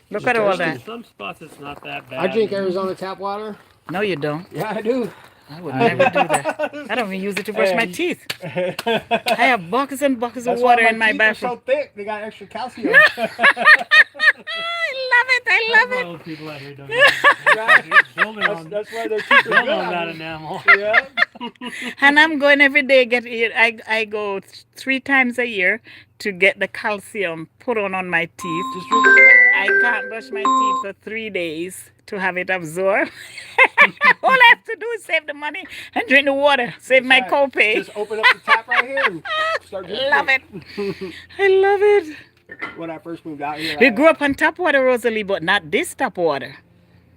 Speaker 1: Look at all
Speaker 4: In
Speaker 1: that.
Speaker 4: some spots, it's not that bad.
Speaker 3: I drink Arizona tap water.
Speaker 1: No, you don't.
Speaker 3: Yeah, I do.
Speaker 1: I would never do that. I don't even use it to brush my teeth. I have buckets and buckets of water in my
Speaker 3: teeth are
Speaker 1: bathroom.
Speaker 3: so thick, they got extra calcium.
Speaker 1: I love it. I love
Speaker 4: That's why
Speaker 1: it.
Speaker 4: old people out here don't get building on,
Speaker 3: That's why they're teeth are
Speaker 4: building
Speaker 3: good.
Speaker 4: on that
Speaker 3: I mean.
Speaker 4: enamel.
Speaker 3: Yeah.
Speaker 1: And I'm going every day. I go 3 times a year to get the calcium put on my teeth.
Speaker 3: Just drink a little
Speaker 1: I can't brush my teeth for 3 days to have it absorb. All I have to do is save the money and drink the water. Save my
Speaker 3: Right.
Speaker 1: copay.
Speaker 3: Just open up the tap right here and start drinking.
Speaker 1: Love it. I love it.
Speaker 3: When I first moved out here,
Speaker 1: We grew up on tap water, Rosalie, but not this tap water.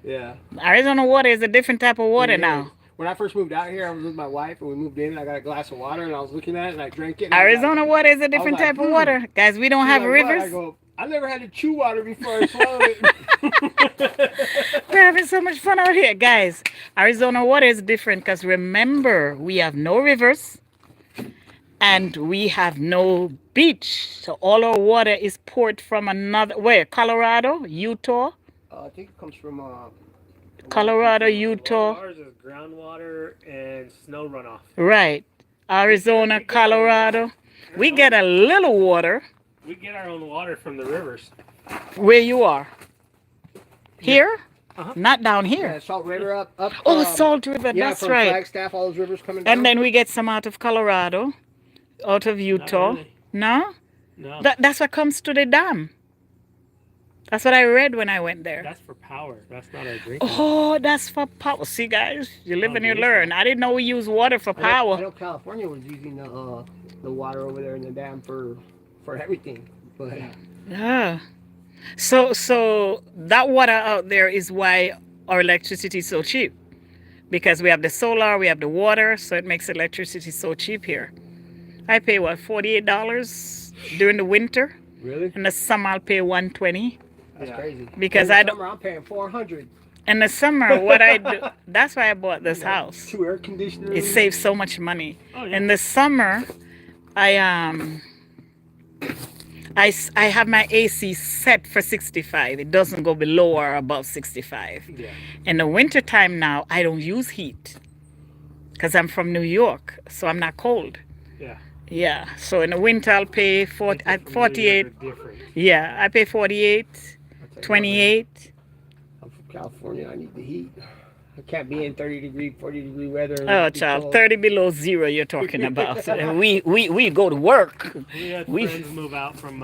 Speaker 3: yeah.
Speaker 1: Arizona water is a different type of water
Speaker 3: It
Speaker 1: now.
Speaker 3: is. When I first moved out here, I was with my wife and we moved in and I got a glass of water and I was looking at it and I drank it. And I was
Speaker 1: Arizona
Speaker 3: like,
Speaker 1: water is a different
Speaker 3: like,
Speaker 1: type of water. Guys, we don't have
Speaker 3: she's like, "What?" I
Speaker 1: rivers.
Speaker 3: go, I never had to chew water before I swallowed it.
Speaker 1: We're having so much fun out here. Guys, Arizona water is different because remember, we have no rivers and we have no beach. So all our water is poured from another, where? Colorado, Utah?
Speaker 3: I think it comes from
Speaker 1: Colorado, Utah.
Speaker 4: Ours is groundwater and snow runoff.
Speaker 1: Right. Arizona, Colorado. We get a little water
Speaker 4: We get our own water from the rivers.
Speaker 1: where you are. Here?
Speaker 4: Uh-huh.
Speaker 1: Not down here.
Speaker 3: yeah, Salt River up.
Speaker 1: Oh, Salt River,
Speaker 3: Yeah,
Speaker 1: that's
Speaker 3: from
Speaker 1: right.
Speaker 3: Flagstaff, all those rivers coming down.
Speaker 1: And then we get some out of Colorado, out of Utah.
Speaker 4: really.
Speaker 1: No?
Speaker 4: No,
Speaker 1: That's what comes to the dam. That's what I read when I went there.
Speaker 4: that's for power. That's not our drinking.
Speaker 1: Oh, that's for power. See, guys, you live and you learn. I didn't know we use water for
Speaker 3: I
Speaker 1: power.
Speaker 3: know California was using the water over there in the dam for everything. But
Speaker 1: Yeah. So that water out there is why our electricity is so cheap. because we have the solar, we have the water, so it makes electricity so cheap here. I pay what, $48 during the winter.
Speaker 3: Really?
Speaker 1: In the summer I'll pay $120
Speaker 3: That's
Speaker 4: Yeah.
Speaker 3: crazy.
Speaker 1: because
Speaker 3: In the
Speaker 1: I don't.
Speaker 3: summer, I'm paying $400.
Speaker 1: In the summer, what I do, that's why I bought this house.
Speaker 3: 2 air conditioners.
Speaker 1: It saves so much money.
Speaker 4: Oh, yeah.
Speaker 1: In the summer, I I have my AC set for 65. It doesn't go below or above 65.
Speaker 4: Yeah.
Speaker 1: In the winter time now, I don't use heat because I'm from New York, so I'm not cold.
Speaker 4: Yeah.
Speaker 1: Yeah, so in the winter I'll pay
Speaker 4: People from New York
Speaker 1: 48.
Speaker 4: are different.
Speaker 1: Yeah, I pay 48,
Speaker 3: I'll tell you what,
Speaker 1: 28.
Speaker 3: I'm from California. I need the heat. I can't be in 30-degree, 40-degree weather. and
Speaker 1: Oh,
Speaker 3: be
Speaker 1: child,
Speaker 3: cold.
Speaker 1: 30 below zero you're talking about. we go to work.
Speaker 4: We had
Speaker 1: We-
Speaker 4: friends move out from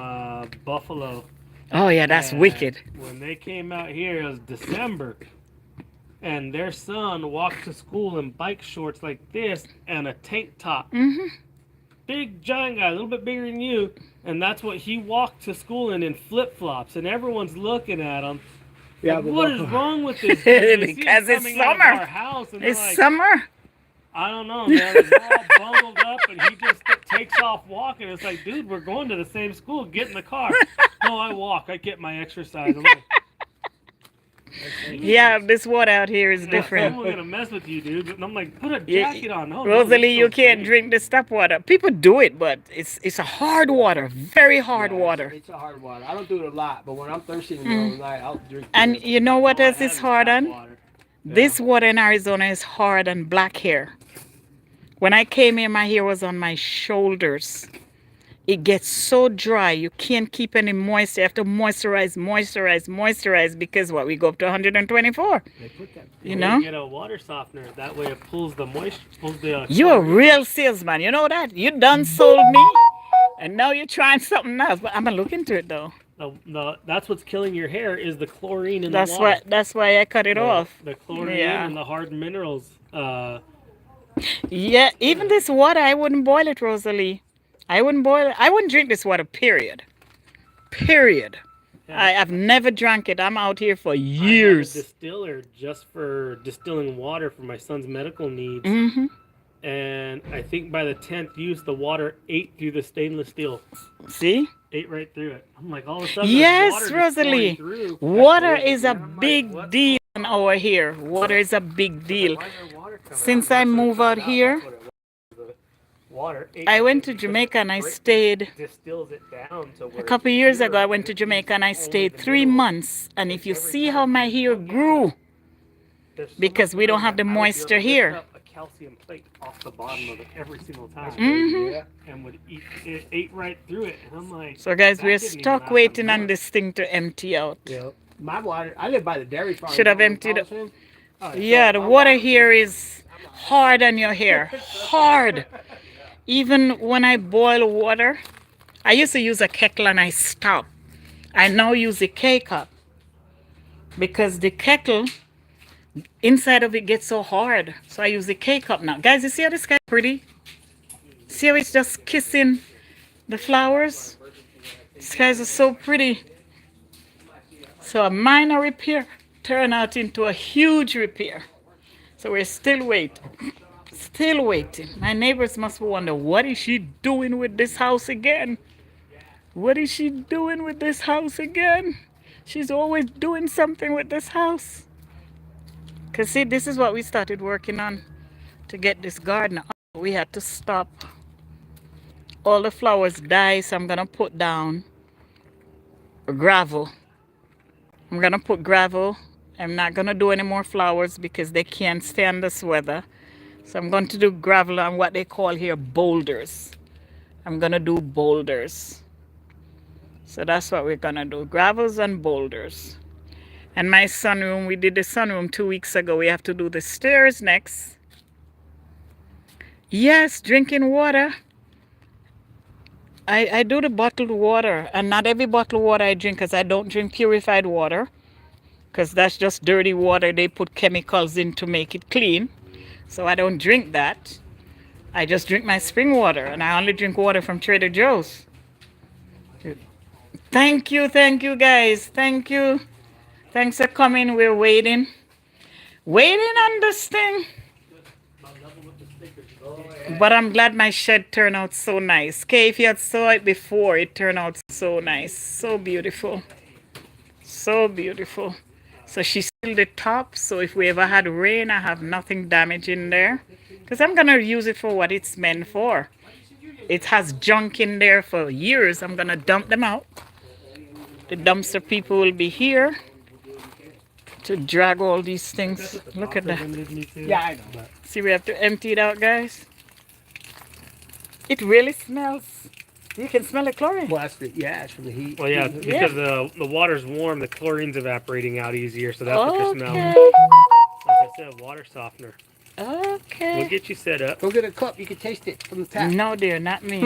Speaker 4: Buffalo.
Speaker 1: Oh, yeah, that's
Speaker 4: and
Speaker 1: wicked.
Speaker 4: When they came out here, it was December, and their son walked to school in bike shorts like this and a tank top.
Speaker 1: Hmm.
Speaker 4: Big giant guy, a little bit bigger than you, and that's what he walked to school in flip flops, and everyone's looking at him.
Speaker 3: Yeah,
Speaker 4: Like,
Speaker 3: but
Speaker 4: what is
Speaker 3: Buffalo-
Speaker 4: wrong with this? kid? They see him
Speaker 1: Because it's
Speaker 4: coming out of
Speaker 1: summer.
Speaker 4: our house, and they're
Speaker 1: It's
Speaker 4: like,
Speaker 1: summer.
Speaker 4: I don't know, man. He's all bundled up, and he just takes off walking. It's like, dude, we're going to the same school. Get in the car. No, I walk. I get my exercise. I'm like,
Speaker 1: Yeah, this water out here is different.
Speaker 4: Someone's gonna mess with you, dude. And I'm like, put a
Speaker 1: Yeah,
Speaker 4: jacket on. No,
Speaker 1: Rosalie,
Speaker 4: it's
Speaker 1: you
Speaker 4: so
Speaker 1: can't
Speaker 4: great.
Speaker 1: drink this tap water. People do it, but it's a hard water, very hard
Speaker 3: Yeah,
Speaker 1: water.
Speaker 3: It's a hard water. I don't do it a lot, but when I'm thirsty in the middle of the night, I'll drink.
Speaker 1: And
Speaker 3: it.
Speaker 1: you know what
Speaker 4: All I
Speaker 1: else
Speaker 4: have
Speaker 1: is
Speaker 4: is
Speaker 1: hard
Speaker 4: tap
Speaker 1: on?
Speaker 4: water.
Speaker 1: This water in Arizona is hard on black hair. When I came here, my hair was on my shoulders. It gets so dry, you can't keep any moisture. You have to moisturize because what? We go up to 124.
Speaker 3: They put that.
Speaker 1: You
Speaker 4: Or
Speaker 1: know?
Speaker 4: get a water softener. That way it pulls the moisture. Pulls the.
Speaker 1: You're a real salesman. You know that? You done sold me, and now you're trying something else. But I'm gonna look into it though.
Speaker 4: That's what's killing your hair is the chlorine in
Speaker 1: That's
Speaker 4: the water.
Speaker 1: That's why I cut it off.
Speaker 4: The chlorine
Speaker 1: Yeah.
Speaker 4: and the hard minerals.
Speaker 1: Yeah, even this water, I wouldn't boil it, Rosalie. I wouldn't boil it. I wouldn't drink this water. Period. Period.
Speaker 4: Yeah.
Speaker 1: I've never drank it. I'm out here for
Speaker 4: I have a
Speaker 1: years.
Speaker 4: distiller just for distilling water for my son's medical needs.
Speaker 1: Hmm.
Speaker 4: And I think by the 10th use, the water ate through the stainless steel.
Speaker 1: See?
Speaker 4: Ate right through it. I'm like, all of a sudden,
Speaker 1: Yes,
Speaker 4: there's water just
Speaker 1: Rosalie.
Speaker 4: pouring through.
Speaker 1: Water is a
Speaker 4: And I'm like,
Speaker 1: big
Speaker 4: what?
Speaker 1: deal over here. Water is a big deal.
Speaker 3: Why is there water coming
Speaker 1: Since
Speaker 3: out?
Speaker 1: I moved out
Speaker 3: That's
Speaker 1: here,
Speaker 3: what it was.
Speaker 4: Water ate
Speaker 1: I went to
Speaker 4: because
Speaker 1: Jamaica and I
Speaker 4: it
Speaker 1: stayed.
Speaker 4: distills it down to
Speaker 1: A
Speaker 4: where
Speaker 1: couple
Speaker 4: it's
Speaker 1: years ago,
Speaker 4: pure,
Speaker 1: I went to
Speaker 4: and it
Speaker 1: Jamaica and I
Speaker 4: eats only
Speaker 1: stayed
Speaker 4: the
Speaker 1: 3
Speaker 4: minerals.
Speaker 1: months. And if you see how my hair grew,
Speaker 4: There's so
Speaker 1: because
Speaker 4: much
Speaker 1: we don't
Speaker 4: mineral
Speaker 1: have the
Speaker 4: that I would be
Speaker 1: moisture
Speaker 4: able to lift
Speaker 1: here.
Speaker 4: up a calcium plate off the bottom of it every single time,
Speaker 1: Mhm.
Speaker 3: Yeah.
Speaker 4: and would eat it ate right through it. And I'm like,
Speaker 1: So, guys,
Speaker 4: that
Speaker 1: we're
Speaker 4: didn't even
Speaker 1: stuck
Speaker 4: last a
Speaker 1: waiting on
Speaker 4: month.
Speaker 1: this thing to empty out.
Speaker 3: Yeah. My water. I live by the dairy farm.
Speaker 1: Should have
Speaker 3: down in
Speaker 1: emptied it.
Speaker 3: Paulson.
Speaker 1: Yeah, the water here is hard on your hair. Hard. Even when I boil water, I used to use a kettle and I stopped. I now use a K-cup because the kettle inside of it gets so hard. So I use the K-cup now. Guys, you see how this guy pretty? See how it's just kissing the flowers? These guys are so pretty. So a minor repair turned out into a huge repair. So we're still waiting. Still waiting. My neighbors must wonder, what is she doing with this house again? What is she doing with this house again? She's always doing something with this house. Because see, this is what we started working on to get this garden up. We had to stop. All the flowers die, so I'm going to put down gravel. I'm going to put gravel. I'm not going to do any more flowers because they can't stand this weather. So I'm going to do gravel on what they call here boulders. I'm going to do boulders. So that's what we're going to do. Gravels and boulders. And my sunroom, we did the sunroom 2 weeks ago. We have to do the stairs next. Yes, drinking water. I do the bottled water. And not every bottled water I drink because I don't drink purified water. Because that's just dirty water they put chemicals in to make it clean. So I don't drink that. I just drink my spring water. And I only drink water from Trader Joe's. Thank you guys. Thank you. Thanks for coming. We're waiting. Waiting on this thing. But I'm glad my shed turned out so nice. Kay, if you had saw it before, it turned out so nice. So beautiful. So beautiful. So she sealed the top, so if we ever had rain, I have nothing damaged in there. Because I'm going to use it for what it's meant for. It has junk in there for years. I'm going to dump them out. The dumpster people will be here to drag all these things. Look at that.
Speaker 3: Yeah, I know.
Speaker 1: See, we have to empty it out, guys. It really smells. You can smell the chlorine.
Speaker 3: Well, it's from the heat.
Speaker 4: Well, yeah, because the water's warm, the chlorine's evaporating out easier, so that's what you're smelling.
Speaker 1: Okay.
Speaker 4: Like I said, water softener. We'll
Speaker 1: Okay.
Speaker 4: get you set up.
Speaker 3: Go get a cup. You can taste it from the tap.
Speaker 1: No, dear, not me.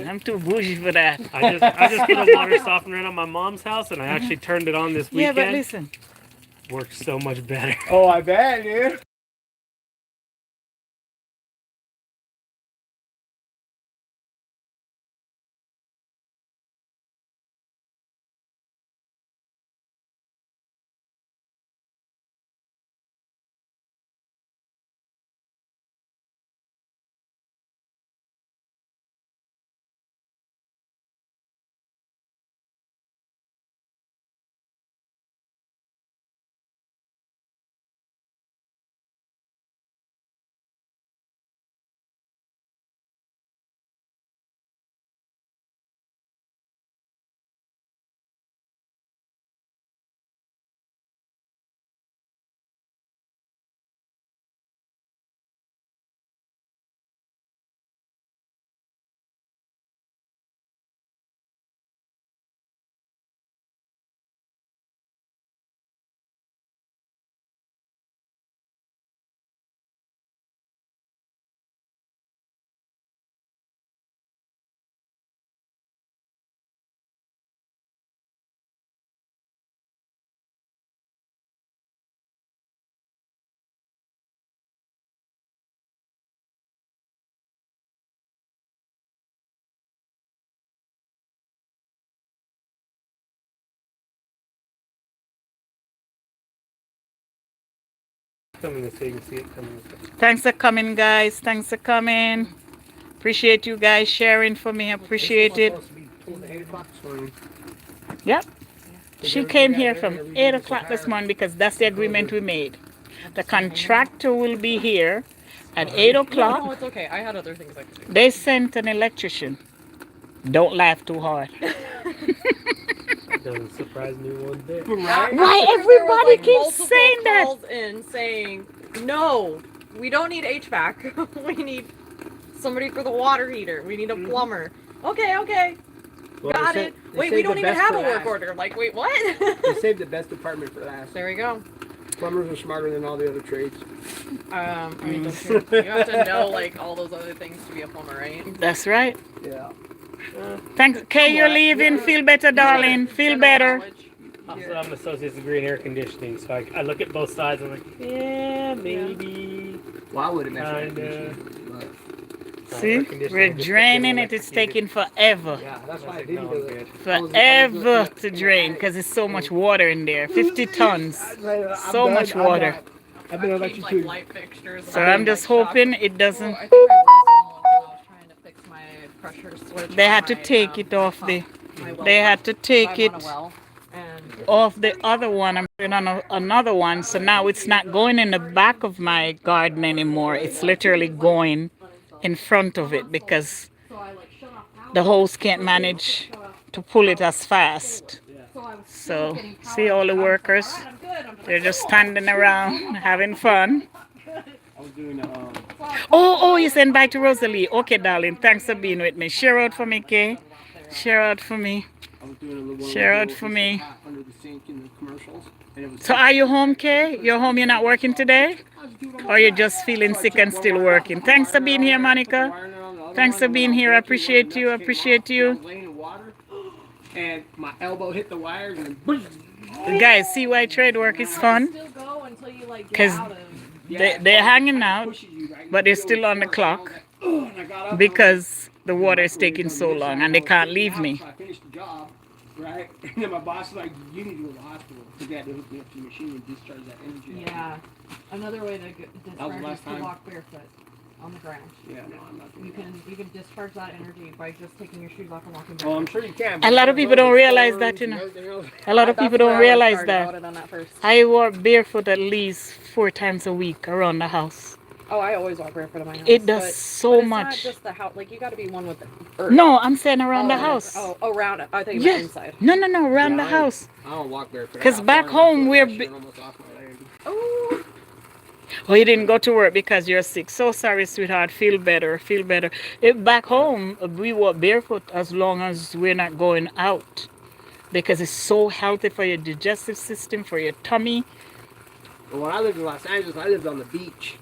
Speaker 1: I'm too bougie for that.
Speaker 4: I just put a water softener in on my mom's house, and I actually turned it on this
Speaker 1: Yeah,
Speaker 4: weekend.
Speaker 1: but listen.
Speaker 4: Works so much better.
Speaker 3: Oh, I bet, dude.
Speaker 4: Coming so you can see it coming.
Speaker 1: Thanks for coming, guys. Thanks for coming. Appreciate you guys sharing for me. Appreciate it. Yep. She came here from 8 o'clock this morning because that's the agreement we made. The contractor will be here at 8
Speaker 2: No,
Speaker 1: o'clock.
Speaker 2: it's okay. I had other things I could do.
Speaker 1: They sent an electrician. Don't laugh too hard.
Speaker 4: Doesn't surprise me one bit.
Speaker 3: Right?
Speaker 1: Why
Speaker 2: There was,
Speaker 1: everybody
Speaker 2: like,
Speaker 1: keeps
Speaker 2: multiple
Speaker 1: saying that?
Speaker 2: calls in saying, no, we don't need HVAC. We need somebody for the water heater. We need a plumber. Okay, okay.
Speaker 3: Well,
Speaker 2: Got
Speaker 3: they
Speaker 2: it.
Speaker 3: sa- they
Speaker 2: Wait, we
Speaker 3: saved
Speaker 2: don't
Speaker 3: the
Speaker 2: even
Speaker 3: best
Speaker 2: have
Speaker 3: for
Speaker 2: a work
Speaker 3: last.
Speaker 2: order. Like, wait, what?
Speaker 3: They saved the best department for last.
Speaker 2: There we go.
Speaker 3: Plumbers are smarter than all the other trades.
Speaker 2: I mean, don't you have to know, like, all those other things to be a plumber, right?
Speaker 1: That's right.
Speaker 3: Yeah.
Speaker 1: Thanks. Kay, you're leaving. Feel better, darling. Feel
Speaker 2: General
Speaker 1: better.
Speaker 2: knowledge.
Speaker 4: Also, I'm an associate's degree in air conditioning, so I look at both sides. I'm like, yeah, maybe.
Speaker 3: Well, I would have mentioned
Speaker 4: Kinda.
Speaker 1: See? We're draining it. It's taking forever.
Speaker 3: Yeah, that's why I didn't do it.
Speaker 1: Forever to drain because there's so much water in there. 50 tons. So much water.
Speaker 3: I've been
Speaker 2: I
Speaker 3: elected
Speaker 2: changed, like,
Speaker 3: too.
Speaker 2: light fixtures. and
Speaker 1: So
Speaker 2: I
Speaker 1: I'm
Speaker 2: had,
Speaker 1: just
Speaker 2: like, shock.
Speaker 1: hoping it
Speaker 2: Oh,
Speaker 1: doesn't.
Speaker 2: I think my worst one was when I was trying to fix my pressure switch.
Speaker 1: They
Speaker 2: on
Speaker 1: had to
Speaker 2: my,
Speaker 1: take it off
Speaker 2: pump,
Speaker 1: the.
Speaker 2: my well
Speaker 1: They had
Speaker 2: pump.
Speaker 1: to
Speaker 2: So
Speaker 1: take
Speaker 2: I'm
Speaker 1: it
Speaker 2: on a well, and
Speaker 1: off the other one. I'm putting on another one. So now it's not going in the back of my garden anymore. It's literally going in front of it because the hose can't manage to pull it as fast. So see all the workers, they're just standing around having fun. Oh, you sent back to Rosalie. Okay, darling. Thanks for being with me. Share out for me, Kay. Share out for me. Share out for me.
Speaker 3: Under the sink in the commercials, and it was
Speaker 1: So are you home, Kay? You're home, you're not working today? Or you're just feeling sick and still working? Thanks for being here, Monica. Thanks for being here. I appreciate you. I appreciate you.
Speaker 3: And my elbow hit the wires and boom.
Speaker 1: Guys, see why trade work is fun?
Speaker 2: still go until you like get
Speaker 1: 'Cause
Speaker 2: out of.
Speaker 1: They're hanging out, but they're still on the clock because the water is taking so long and they can't leave me.
Speaker 3: I finished the job, Right? And then my boss was like, you need to go to the hospital. Because they had to hook me up to the machine and discharge that energy.
Speaker 2: Yeah. Another way to
Speaker 3: That was
Speaker 2: discharge is
Speaker 3: last
Speaker 2: to
Speaker 3: time.
Speaker 2: walk barefoot on the ground.
Speaker 3: Yeah, no, I'm not doing
Speaker 2: You
Speaker 3: that.
Speaker 2: can discharge that energy by just taking your shoes off and walking
Speaker 3: Oh, I'm
Speaker 2: barefoot.
Speaker 3: sure you can.
Speaker 1: A lot of people don't realize that, you know. A lot of people don't realize that.
Speaker 2: On that first.
Speaker 1: I walk barefoot at least 4 times a week around the house.
Speaker 2: Oh, I always walk barefoot in my house.
Speaker 1: It does
Speaker 2: but,
Speaker 1: so
Speaker 2: but it's
Speaker 1: much.
Speaker 2: Not just the house. Like you got to be one with the earth.
Speaker 1: No, I'm saying around the house.
Speaker 2: Oh, around it. I think
Speaker 1: Yes.
Speaker 2: inside.
Speaker 1: No, around the house.
Speaker 3: I don't walk barefoot.
Speaker 1: 'Cause back home we're
Speaker 2: Oh.
Speaker 1: Oh, you didn't go to work because you're sick. So sorry, sweetheart. Feel better. Feel better. Back home, we walk barefoot as long as we're not going out. Because it's so healthy for your digestive system, for your tummy.
Speaker 3: When I lived in Los Angeles, I lived on the beach.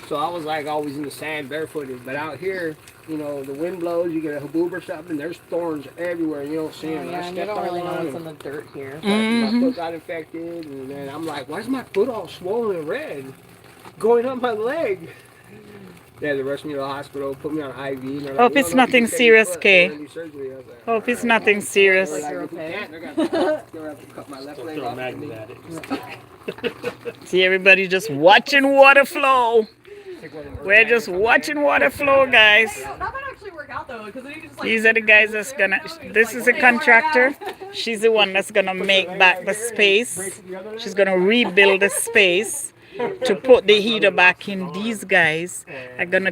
Speaker 3: So I was like always in the sand barefooted. But out here, you know, the wind blows, you get a haboob or something, there's thorns everywhere. You don't see them.
Speaker 2: Yeah,
Speaker 3: I
Speaker 2: and
Speaker 3: stepped
Speaker 2: you don't really
Speaker 3: on
Speaker 2: know
Speaker 3: one
Speaker 2: what's
Speaker 3: and
Speaker 2: in the dirt here.
Speaker 3: my foot got infected. And then I'm like, why is my foot all swollen and red? Going up my leg. They had to rush me to the hospital, put me on IV. And they're like,
Speaker 1: Hope
Speaker 3: "We
Speaker 1: it's
Speaker 3: don't know if
Speaker 1: nothing
Speaker 3: you can save
Speaker 1: serious,
Speaker 3: your foot.
Speaker 1: Kay.
Speaker 3: We're gonna do surgery." I was like,
Speaker 1: Hope it's
Speaker 3: "All right."
Speaker 1: nothing serious.
Speaker 3: They're like,
Speaker 2: You're
Speaker 3: "If we
Speaker 2: okay."
Speaker 3: can't, they're gonna have to cut my left
Speaker 4: Don't
Speaker 3: leg
Speaker 4: throw
Speaker 3: off.
Speaker 4: magnet at it.
Speaker 1: See everybody just watching water flow. We're just watching water flow, guys.
Speaker 2: That might actually work out though, because then you can just like.
Speaker 1: These are the guys that's gonna. This is a contractor. She's the one that's gonna make back the space. She's gonna rebuild the space to put the heater back in. These guys are gonna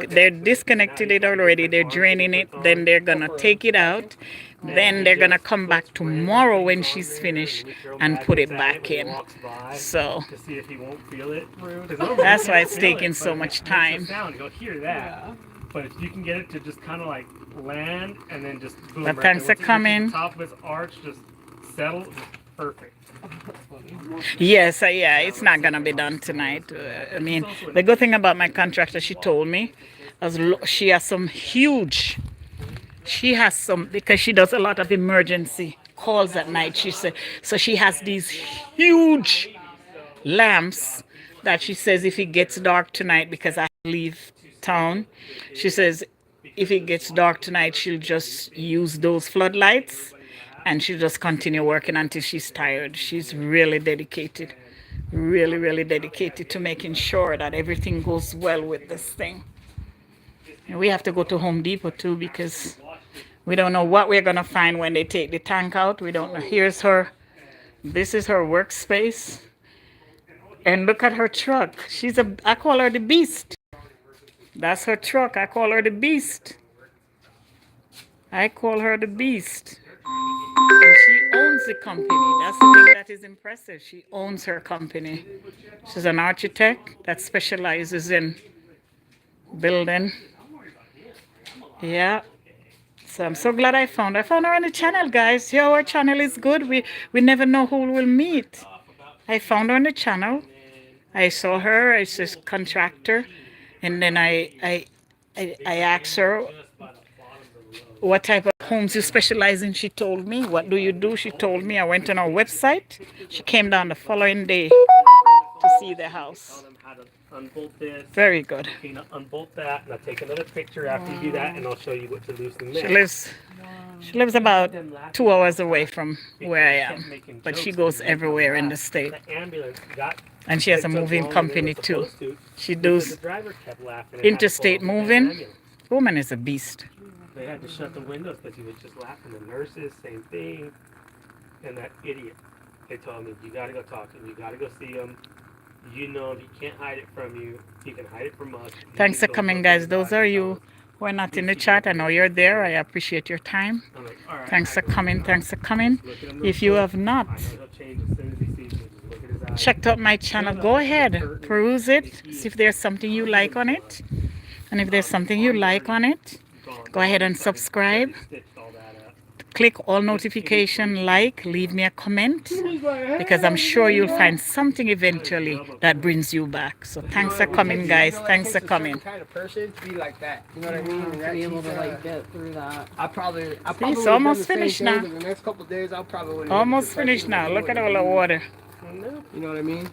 Speaker 1: they're disconnected it already. They're draining it. Then they're gonna take it out. Then they're gonna come back tomorrow when she's finished and put it back in. So
Speaker 4: To see if he won't feel it.
Speaker 1: that's why it's taking so much time.
Speaker 4: Sound, you'll hear that. But if you can get it to just kind of like land and then just boom.
Speaker 1: But
Speaker 4: right
Speaker 1: thanks
Speaker 4: there.
Speaker 1: for
Speaker 4: Once it gets to
Speaker 1: coming.
Speaker 4: the top of its arch, just settle. Perfect.
Speaker 1: Yes, yeah, it's not gonna be done tonight. I mean, the good thing about my contractor, she told me, she has some huge. She has some because she does a lot of emergency calls at night. She said so. She has these huge lamps that she says if it gets dark tonight because I leave town, she says if it gets dark tonight, she'll just use those floodlights and she'll just continue working until she's tired. She's really dedicated, really dedicated to making sure that everything goes well with this thing. And we have to go to Home Depot too because we don't know what we're gonna find when they take the tank out. We don't know. Here's her. This is her workspace. And look at her truck. I call her the beast. That's her truck. I call her the beast. I call her the beast. And she owns the company. That's the thing that is impressive. She owns her company. She's an architect that specializes in building. Yeah. So I'm so glad I found her on the channel, guys. Yeah, our channel is good. We never know who we'll meet. I found her on the channel. I saw her. It's this contractor, and then I asked her what type of homes you specialize in. She told me. What do you do? She told me. I went on our website. She came down the following day to see the house.
Speaker 4: How to unbolt this.
Speaker 1: Very good.
Speaker 4: You know, unbolt that, and I'll take another picture after you do that, and I'll show you what to loosen there.
Speaker 1: She lives about 2 hours away from where I am, but she goes everywhere in the state.
Speaker 4: The ambulance got
Speaker 1: And she has a
Speaker 4: picked up
Speaker 1: moving
Speaker 4: longer than
Speaker 1: company
Speaker 4: it was
Speaker 1: too.
Speaker 4: supposed to
Speaker 1: She
Speaker 4: because
Speaker 1: does
Speaker 4: the driver kept laughing and had to
Speaker 1: interstate
Speaker 4: pull over the
Speaker 1: moving.
Speaker 4: ambulance.
Speaker 1: Woman is a beast.
Speaker 4: They had to shut the windows because he was just laughing. The nurses, same thing. And that idiot, they told me, you gotta go talk to him. You gotta go see him. You know him. He can't hide it from you. He can hide it from us. You
Speaker 1: Thanks
Speaker 4: need
Speaker 1: for
Speaker 4: to go
Speaker 1: coming,
Speaker 4: look
Speaker 1: guys.
Speaker 4: at the
Speaker 1: Those
Speaker 4: body
Speaker 1: are
Speaker 4: and
Speaker 1: you who are not in the chat. I know you're there. I appreciate your time.
Speaker 4: I'm like, all right,
Speaker 1: Thanks for
Speaker 4: I go,
Speaker 1: coming. Thanks for coming.
Speaker 4: look at him
Speaker 1: If
Speaker 4: real
Speaker 1: you
Speaker 4: quick.
Speaker 1: have not
Speaker 4: I know he'll change as soon as he sees me. Just look at his eyes.
Speaker 1: checked out my channel, go ahead, peruse it, see if there's something you like on it. And if there's something you like on it, go ahead and subscribe.
Speaker 4: Stitched all that up.
Speaker 1: Click all notification, like, leave me a comment, because I'm sure you'll find something eventually that brings you back. So thanks for coming, guys. Thanks for coming.
Speaker 3: Kind of person to be like that. You know what I mean? And
Speaker 2: To
Speaker 3: that
Speaker 2: be able to
Speaker 3: he's,
Speaker 2: like get through that.
Speaker 3: I probably
Speaker 1: it's
Speaker 3: would've done
Speaker 1: almost
Speaker 3: the same
Speaker 1: finished
Speaker 3: thing,
Speaker 1: now.
Speaker 3: but the next couple of days, I'll probably would've
Speaker 1: Almost
Speaker 3: been
Speaker 1: finished now.
Speaker 3: depressed
Speaker 1: Look at
Speaker 3: with
Speaker 1: all
Speaker 3: it.
Speaker 1: the water.
Speaker 3: You know what I mean?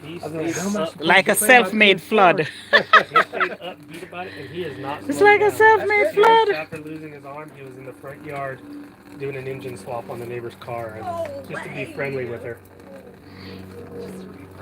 Speaker 4: He
Speaker 3: I was like,
Speaker 4: stayed
Speaker 3: how am I
Speaker 4: up,
Speaker 3: supposed
Speaker 1: Like
Speaker 3: to
Speaker 1: a
Speaker 3: play my
Speaker 1: self-made
Speaker 3: PS4?
Speaker 1: flood.
Speaker 4: he stayed upbeat about it, and he is not.
Speaker 1: It's
Speaker 4: slowing
Speaker 1: like a
Speaker 4: down.
Speaker 1: self-made
Speaker 3: That's good.
Speaker 1: flood.
Speaker 4: After losing his arm, he was in the front yard doing an engine swap on the neighbor's car, and just to be friendly with her.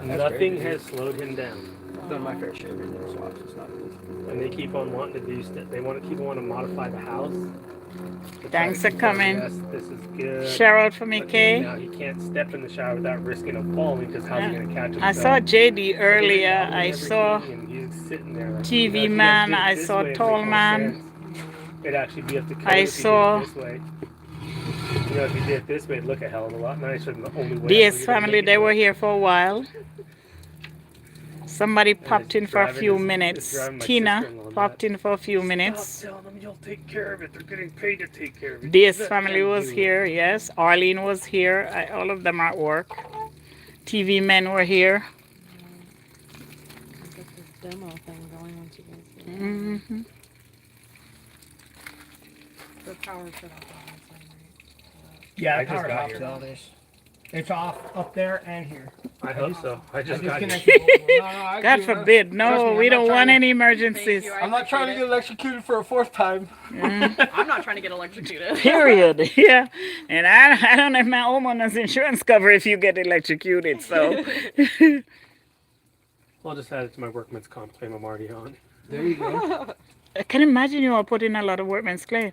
Speaker 4: Nothing
Speaker 3: crazy,
Speaker 4: has slowed him down,
Speaker 3: I've done my fair share of engine swaps. It's not good.
Speaker 4: and they keep on wanting to do stuff. They want to keep wanting to modify the house. to try
Speaker 1: Thanks
Speaker 4: to
Speaker 1: for
Speaker 4: keep
Speaker 1: coming.
Speaker 4: Yes, this is good.
Speaker 1: Shout out for me,
Speaker 4: But
Speaker 1: Kay.
Speaker 4: now he can't step in the shower without risking of falling because how's he going to catch himself?
Speaker 1: I saw JD
Speaker 4: So
Speaker 1: earlier.
Speaker 4: they're doubling
Speaker 1: I saw
Speaker 4: everything, and he's sitting there like,
Speaker 1: TV
Speaker 4: if you guys
Speaker 1: man.
Speaker 4: did it
Speaker 1: I
Speaker 4: this
Speaker 1: saw
Speaker 4: way, it'd
Speaker 1: Tall
Speaker 4: make more
Speaker 1: Man.
Speaker 4: sense. It'd actually be up to code
Speaker 1: I
Speaker 4: if you
Speaker 1: saw-
Speaker 4: did it this way. You know, if you did it this way, it'd look a hell of a lot nicer than the only way.
Speaker 1: DS family, they were here for a while. Somebody popped in for a few minutes. Tina popped in for a few minutes.
Speaker 4: Stop telling them you'll take care of it. They're getting paid to take care of it.
Speaker 1: DS
Speaker 4: Let
Speaker 1: family
Speaker 4: them
Speaker 1: was
Speaker 4: do it.
Speaker 1: here, yes. Arlene was here. All of them are at work. TV men were here.
Speaker 2: Get this demo thing going once you guys get
Speaker 1: hmm
Speaker 2: the power shut off on this side, right?
Speaker 3: Yeah,
Speaker 4: I
Speaker 3: I
Speaker 4: just
Speaker 3: powered
Speaker 4: got
Speaker 3: off
Speaker 4: here.
Speaker 3: to all this. It's off up there and here.
Speaker 4: I hope so. I just got
Speaker 3: disconnected
Speaker 4: here.
Speaker 3: both of them. No, I
Speaker 1: God
Speaker 3: do it.
Speaker 1: forbid.
Speaker 3: Trust
Speaker 1: No,
Speaker 3: me,
Speaker 1: we
Speaker 3: I'm not
Speaker 1: don't want
Speaker 3: trying to-
Speaker 1: any emergencies.
Speaker 2: Thank you, I
Speaker 3: I'm not trying to
Speaker 2: appreciate
Speaker 3: get electrocuted for a fourth time.
Speaker 2: I'm not trying to get electrocuted.
Speaker 1: Period. Yeah. And I don't have my homeowner's insurance cover if you get electrocuted. So
Speaker 4: I'll just add it to my workman's comp claim I'm already on.
Speaker 3: There you go.
Speaker 1: I can imagine you are putting a lot of workman's claim.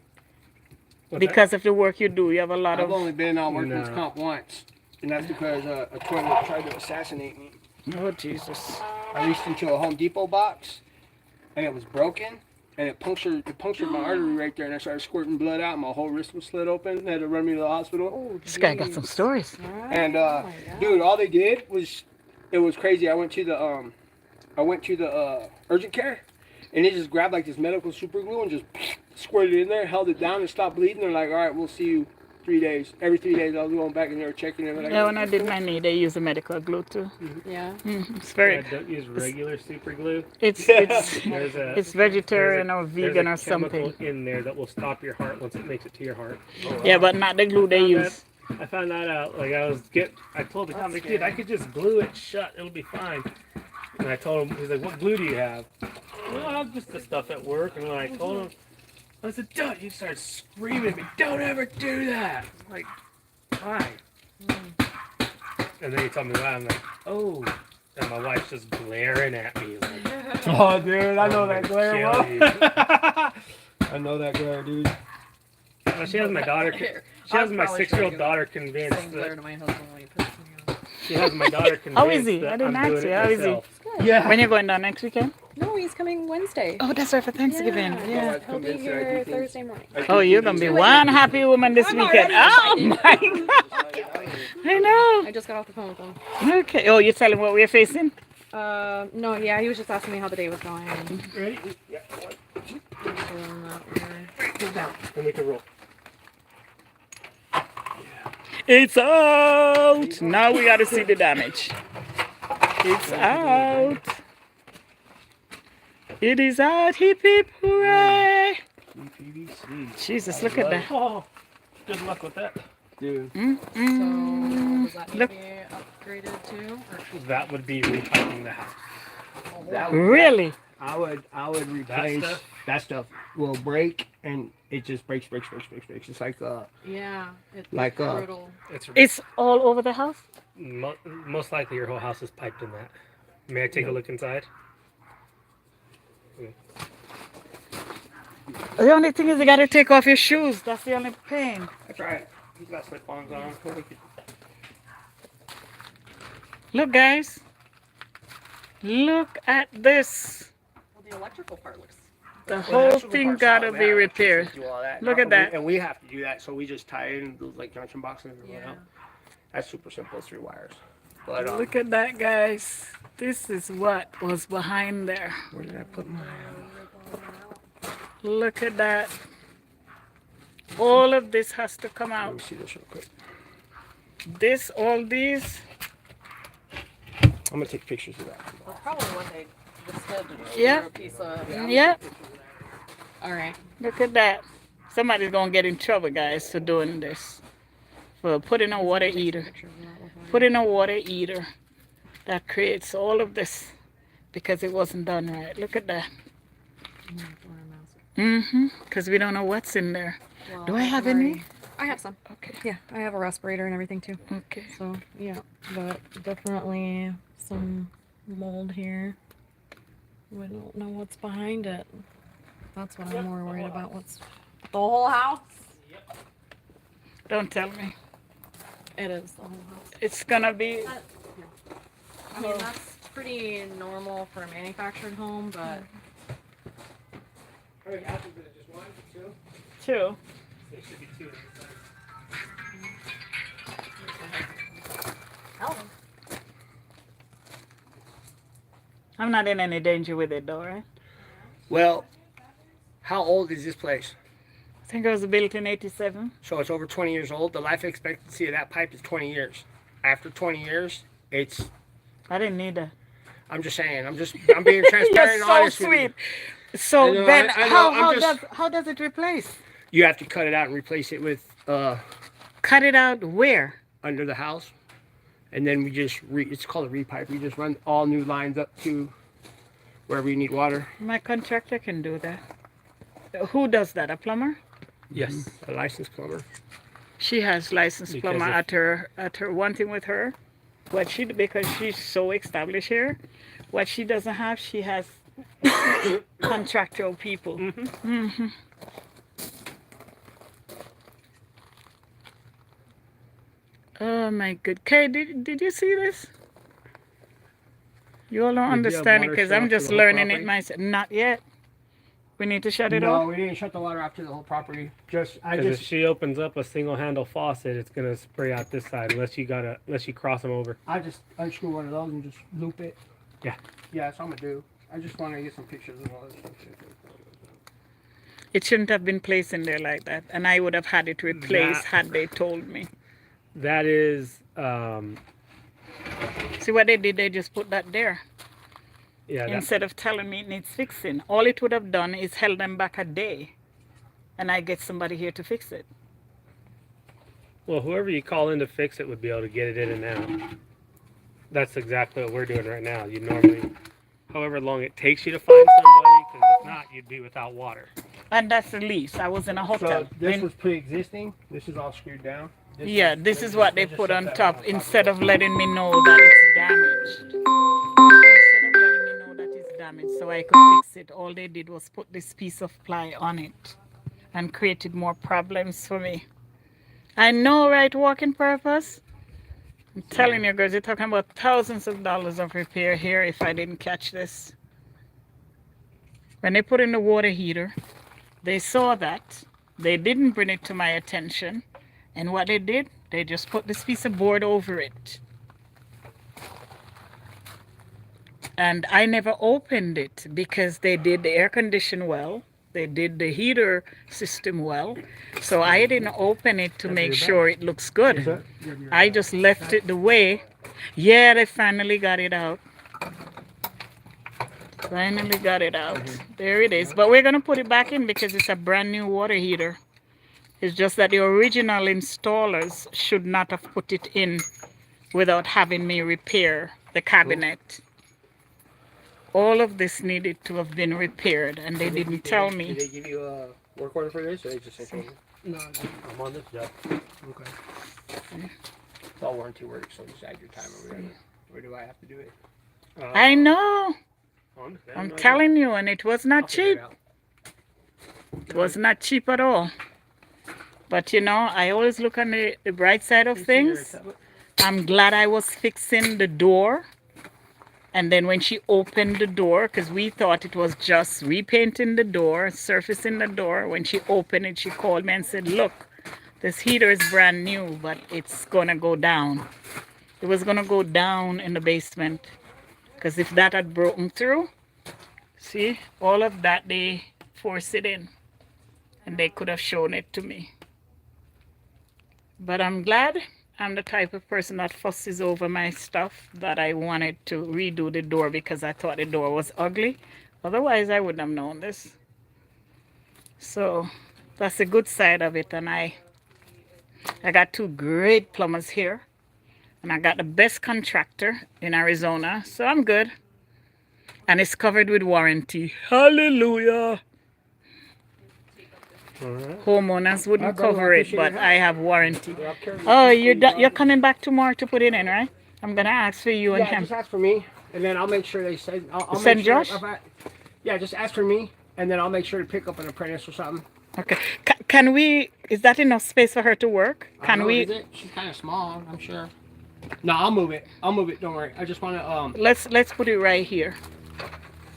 Speaker 4: What's
Speaker 1: Because of the work you do, you have a lot
Speaker 3: I've
Speaker 1: of.
Speaker 3: only been on workman's
Speaker 4: No.
Speaker 3: comp once, and that's because a toilet tried to assassinate me.
Speaker 1: Oh, Jesus.
Speaker 3: I reached into a Home Depot box, and it was broken, and it punctured my artery right there, and I started squirting blood out. My whole wrist was slit open. They had to run me to the hospital.
Speaker 2: Oh,
Speaker 1: This guy got some stories.
Speaker 3: And
Speaker 2: my God.
Speaker 3: dude, all they did was, it was crazy. I went to the urgent care, and they just grabbed like this medical super glue and just squirted it in there, held it down, and stopped bleeding. They're like, all right, we'll see you 3 days. Every 3 days, I was going back in there checking it. Like,
Speaker 1: Yeah, when I did my knee, they use a medical glue too.
Speaker 2: Yeah.
Speaker 1: It's very.
Speaker 4: Yeah, don't use regular super glue.
Speaker 1: It's
Speaker 4: There's a
Speaker 1: it's vegetarian or
Speaker 4: there's
Speaker 1: vegan
Speaker 4: a
Speaker 1: or something.
Speaker 4: chemical in there that will stop your heart once it makes it to your heart.
Speaker 1: Yeah, but not the glue they use.
Speaker 4: I found that out. Like I told the
Speaker 2: That's
Speaker 4: company, dude, I could just glue it shut. It'll be fine. And I told him, he's like, what glue do you have? Well, just the stuff at work. And when I told him, I said, dude, he started screaming at me, don't ever do that. I'm like, why? And then he told me why. I'm like, oh. And my wife's just glaring at me. Like,
Speaker 3: oh, dude, I know
Speaker 4: I'm
Speaker 3: that
Speaker 4: gonna
Speaker 3: glare,
Speaker 4: kill
Speaker 3: bro.
Speaker 4: you.
Speaker 3: I know that glare, dude.
Speaker 4: Well, she has my daughter. She has my 6-year-old daughter convinced
Speaker 2: Saying glare
Speaker 4: that
Speaker 2: to my husband while you piss me off.
Speaker 4: she has my daughter convinced
Speaker 1: How is he?
Speaker 4: that
Speaker 1: I didn't
Speaker 4: I'm
Speaker 1: ask
Speaker 4: doing
Speaker 1: you.
Speaker 4: it
Speaker 1: How is he?
Speaker 4: myself.
Speaker 3: Yeah.
Speaker 1: When you going down next weekend?
Speaker 2: No, he's coming Wednesday.
Speaker 1: Oh, that's right for Thanksgiving.
Speaker 2: Yeah.
Speaker 1: Yeah.
Speaker 3: I've
Speaker 2: He'll be
Speaker 3: convinced her I do
Speaker 2: here
Speaker 3: things.
Speaker 2: Thursday morning.
Speaker 1: Oh, you're gonna be one happy woman this
Speaker 2: I'm
Speaker 1: weekend.
Speaker 2: already
Speaker 1: Oh
Speaker 2: excited.
Speaker 1: my God! I know.
Speaker 2: I just got off the phone with him.
Speaker 1: Okay. Oh, you're telling what we're facing?
Speaker 2: No, yeah, he was just asking me how the day was going. And
Speaker 4: Ready? Yeah.
Speaker 2: doing that here.
Speaker 4: Go down. Then we can roll.
Speaker 1: It's out. Now we gotta see the damage. It's out. It is out. Hip hip hooray!
Speaker 3: PVC.
Speaker 1: Jesus, look at that.
Speaker 4: Oh, good luck with that.
Speaker 3: Dude.
Speaker 2: So, does that need
Speaker 1: Look.
Speaker 2: to be upgraded too? Or
Speaker 4: That would be repiping the house.
Speaker 3: That would,
Speaker 1: Really?
Speaker 3: I would replace
Speaker 4: stuff?
Speaker 3: that stuff will break, and it just breaks. It's like
Speaker 2: yeah, it's
Speaker 3: Like,
Speaker 2: brutal.
Speaker 1: It's all over the house?
Speaker 4: Most likely your whole house is piped in that. May I take a look inside?
Speaker 1: The only thing is you gotta take off your shoes. That's the only pain.
Speaker 3: that's right. You got slip-ons on.
Speaker 1: Look, guys. Look at this.
Speaker 2: Well, the electrical part looks.
Speaker 1: The whole thing gotta be repaired. Look at that.
Speaker 3: And we have to do that, so we just tie it in those like junction boxes and
Speaker 2: Yeah.
Speaker 3: whatnot. That's super simple. It's 3 wires. But
Speaker 1: Look at that, guys. This is what was behind there.
Speaker 3: where did I put my?
Speaker 1: Look at that. All of this has to come
Speaker 3: Let
Speaker 1: out.
Speaker 3: me see this real quick.
Speaker 1: This, all these.
Speaker 3: I'm gonna take pictures of that.
Speaker 2: That's probably what they listed.
Speaker 1: Yeah.
Speaker 2: For a piece of.
Speaker 1: Yeah,
Speaker 2: All right.
Speaker 1: look at that. Somebody's gonna get in trouble, guys, for doing this. For putting a water heater.
Speaker 2: Picture of that with my-
Speaker 1: Put in a water heater. that creates all of this because it wasn't done right. Look at that. Because we don't know what's in there.
Speaker 2: Well,
Speaker 1: Do I have any?
Speaker 2: I have some.
Speaker 1: Okay.
Speaker 2: Yeah, I have a respirator and everything too.
Speaker 1: Okay.
Speaker 2: So yeah, but definitely some mold here. We don't know what's behind it. That's what I'm more worried about. What's the whole house?
Speaker 1: Don't tell me.
Speaker 2: It is the whole house.
Speaker 1: It's gonna be.
Speaker 2: I mean, that's pretty normal for a manufactured home, but
Speaker 3: How many houses is it? Just one, two?
Speaker 1: Two.
Speaker 4: There should be 2 inside.
Speaker 1: I'm not in any danger with it though, right?
Speaker 3: Well, how old is this place?
Speaker 1: I think it was built in 87.
Speaker 3: So it's over 20 years old. The life expectancy of that pipe is 20 years. After 20 years, it's.
Speaker 1: I didn't need that.
Speaker 3: I'm just saying. I'm being transparent
Speaker 1: You're
Speaker 3: and
Speaker 1: so
Speaker 3: honest with you.
Speaker 1: sweet. So
Speaker 3: I know,
Speaker 1: then,
Speaker 3: I know,
Speaker 1: how does it replace?
Speaker 3: You have to cut it out and replace it with
Speaker 1: Cut it out where?
Speaker 3: under the house, and then we just it's called a repipe. We just run all new lines up to wherever you need water.
Speaker 1: My contractor can do that. Who does that? A plumber?
Speaker 4: Yes.
Speaker 3: A licensed plumber.
Speaker 1: She has licensed
Speaker 4: Because
Speaker 1: plumber
Speaker 4: if-
Speaker 1: at her one thing with her. What she because she's so established here. What she doesn't have, she has contractual people. Oh my good. Kay, did you see this? You all don't
Speaker 3: Did you have
Speaker 1: understand it
Speaker 3: water
Speaker 1: because
Speaker 3: shut
Speaker 1: I'm
Speaker 3: off to
Speaker 1: just
Speaker 3: the whole
Speaker 1: learning it
Speaker 3: property?
Speaker 1: myself. Not yet. We need to shut it
Speaker 3: No,
Speaker 1: off.
Speaker 3: we didn't shut the water off to the whole property. I
Speaker 4: Because if
Speaker 3: just
Speaker 4: she opens up a single handle faucet, it's gonna spray out this side unless you cross them over.
Speaker 3: unscrew one of those and just loop it.
Speaker 4: Yeah.
Speaker 3: Yeah, that's what I'm gonna do. I just want to get some pictures and all that stuff.
Speaker 1: It shouldn't have been placed in there like that, and I would have had it replaced
Speaker 4: That-
Speaker 1: had they told me.
Speaker 4: That is,
Speaker 1: See what they did? They just put that there
Speaker 4: yeah. That,
Speaker 1: instead of telling me it needs fixing. All it would have done is held them back a day, and I get somebody here to fix it.
Speaker 4: well, whoever you call in to fix it would be able to get it in and out. That's exactly what we're doing right now. You normally, however long it takes you to find somebody, because if not, you'd be without water.
Speaker 1: And that's the lease. I was in a hotel.
Speaker 3: So this
Speaker 1: When-
Speaker 3: was pre-existing. This is all screwed down.
Speaker 1: Yeah, this is what they
Speaker 3: just
Speaker 1: put
Speaker 3: set
Speaker 1: on
Speaker 3: that
Speaker 1: top
Speaker 3: on
Speaker 1: instead of letting me know that it's damaged. Instead of letting me know that it's damaged so I could fix it, all they did was put this piece of ply on it and created more problems for me. I know, right, working purpose? I'm telling you girls, you're talking about thousands of dollars of repair here if I didn't catch this. When they put in the water heater, they saw that. They didn't bring it to my attention. And what they did, they just put this piece of board over it. And I never opened it because they did the air condition well. They did the heater system well. So I didn't open it to make sure it looks good. I just left it the way. Yeah, they finally got it out. Finally got it out. There it is. But we're going to put it back in because it's a brand new water heater. It's just that the original installers should not have put it in without having me repair the cabinet. All of this needed to have been repaired, and they didn't tell
Speaker 3: Did
Speaker 1: me.
Speaker 3: they give you a work order for this, or they just said
Speaker 4: No, I'm on this job.
Speaker 3: okay? It's all warranty work, so just add your time or whatever. Or do I have to do it?
Speaker 1: I know.
Speaker 4: Honestly,
Speaker 1: I'm telling you, and it was not
Speaker 3: I'll figure
Speaker 1: cheap.
Speaker 3: it out.
Speaker 1: It was not cheap at all. But you know, I always look on the bright side of things. I'm glad I was fixing the door. And then when she opened the door, because we thought it was just repainting the door, surfacing the door, when she opened it, she called me and said, look, this heater is brand new, but it's going to go down. It was going to go down in the basement. Because if that had broken through, see, all of that, they forced it in. And they could have shown it to me. But I'm glad I'm the type of person that fusses over my stuff, that I wanted to redo the door because I thought the door was ugly. Otherwise, I wouldn't have known this. So that's the good side of it. And I got two great plumbers here. And I got the best contractor in Arizona, so I'm good. And it's covered with warranty. Hallelujah.
Speaker 4: All right.
Speaker 1: Homeowners wouldn't
Speaker 3: Alright, brother,
Speaker 1: cover
Speaker 3: I
Speaker 1: it,
Speaker 3: appreciate
Speaker 1: but
Speaker 3: your
Speaker 1: I have warranty.
Speaker 3: Yeah, I'll carry
Speaker 1: Oh,
Speaker 3: it.
Speaker 1: you're coming back tomorrow to put it in, right? I'm gonna ask for you and
Speaker 3: Yeah,
Speaker 1: him.
Speaker 3: just ask for me, and then I'll make sure they send. I'll
Speaker 1: Send
Speaker 3: make sure
Speaker 1: Josh?
Speaker 3: yeah, just ask for me, and then I'll make sure to pick up an apprentice or something.
Speaker 1: Okay. Can we? Is that enough space for her to work?
Speaker 3: I
Speaker 1: Can
Speaker 3: don't know,
Speaker 1: we?
Speaker 3: is it? She's kind of small, I'm sure. No, I'll move it. I'll move it. Don't worry. I just want to
Speaker 1: Let's put it right here.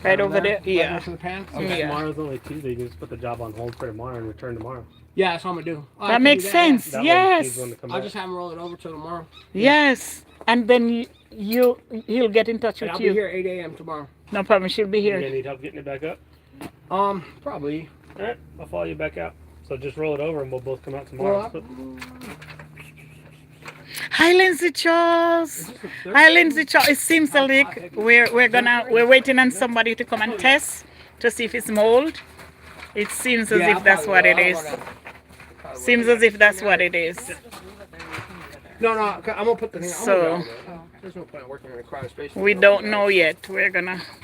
Speaker 1: Right over there.
Speaker 3: Right
Speaker 1: Yeah.
Speaker 3: next to the pan.
Speaker 4: Since
Speaker 3: Okay.
Speaker 1: Yeah.
Speaker 4: tomorrow's only Tuesday, you can just put the job on hold for tomorrow and return tomorrow.
Speaker 3: Yeah, that's what I'm gonna do. Oh, I
Speaker 1: That
Speaker 3: can
Speaker 1: makes
Speaker 3: do
Speaker 1: sense.
Speaker 4: That way
Speaker 1: Yes.
Speaker 4: he's willing to come
Speaker 3: I'll
Speaker 4: back.
Speaker 3: just have him roll it over till tomorrow,
Speaker 1: Yes. And then he'll get in touch
Speaker 3: and
Speaker 1: with
Speaker 3: I'll
Speaker 1: you.
Speaker 3: be here at 8 a.m. tomorrow.
Speaker 1: No problem. She'll be
Speaker 4: You
Speaker 1: here.
Speaker 4: gonna need help getting it back up?
Speaker 3: Probably.
Speaker 4: All right, I'll follow you back out. So just roll it over and we'll both come out tomorrow.
Speaker 3: Well,
Speaker 1: Hi, Lindsay Charles. Hi, Lindsay Charles. It seems like we're waiting on somebody to come and test to see if it's mold. It seems as
Speaker 3: Yeah,
Speaker 1: if that's what it is.
Speaker 3: Probably.
Speaker 1: Seems as if that's what it is.
Speaker 3: No, I'm gonna put the thing.
Speaker 1: So-
Speaker 3: There's no point in working in a crowded space.
Speaker 1: We don't know yet.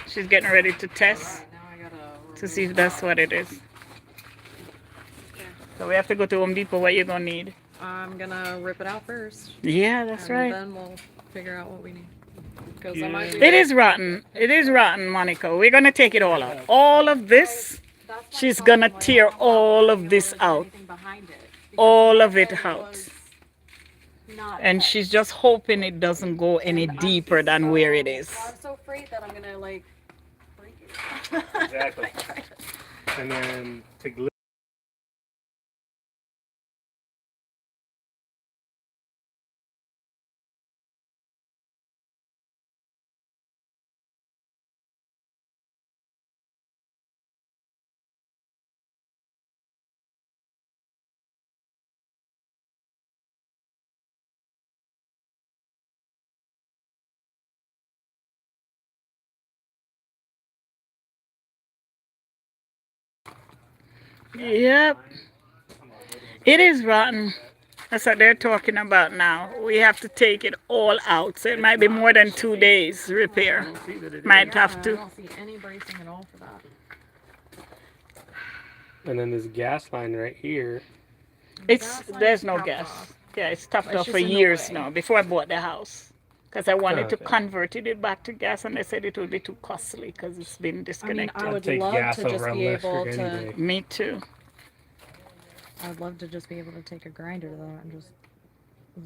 Speaker 1: She's getting ready to test
Speaker 2: Now I gotta.
Speaker 1: to see if that's what it is. So we have to go to Home Depot. What you gonna need?
Speaker 2: I'm gonna rip it out first.
Speaker 1: Yeah, that's
Speaker 2: and
Speaker 1: right.
Speaker 2: Then we'll figure out what we need. Because I might.
Speaker 1: It is rotten. It is rotten, Monica. We're gonna take it all out. All of this, she's gonna tear all of this out. All of it out. And she's just hoping it doesn't go any deeper than where it is.
Speaker 2: I'm so afraid that I'm gonna like break it.
Speaker 4: Exactly. And then to glue.
Speaker 1: Yep. It is rotten. That's what they're talking about now. We have to take it all out. So it might be more than 2 days repair. Might have
Speaker 2: I
Speaker 1: to.
Speaker 2: don't see any bracing at all for that.
Speaker 4: And then this gas line right here.
Speaker 1: There's no gas. Yeah, it's topped
Speaker 2: It's
Speaker 1: off
Speaker 2: just
Speaker 1: for
Speaker 2: in the
Speaker 1: years
Speaker 2: way.
Speaker 1: now, before I bought the house. Because I wanted to
Speaker 4: Okay.
Speaker 1: convert it back to gas, and they said it would be too costly because it's been
Speaker 2: I mean,
Speaker 1: disconnected.
Speaker 2: I
Speaker 4: I'd
Speaker 2: would
Speaker 4: take
Speaker 2: love
Speaker 4: gas
Speaker 2: to just
Speaker 4: over
Speaker 2: be able
Speaker 4: electric any
Speaker 2: to.
Speaker 4: day.
Speaker 1: Me too.
Speaker 2: I'd love to just be able to take a grinder to that and just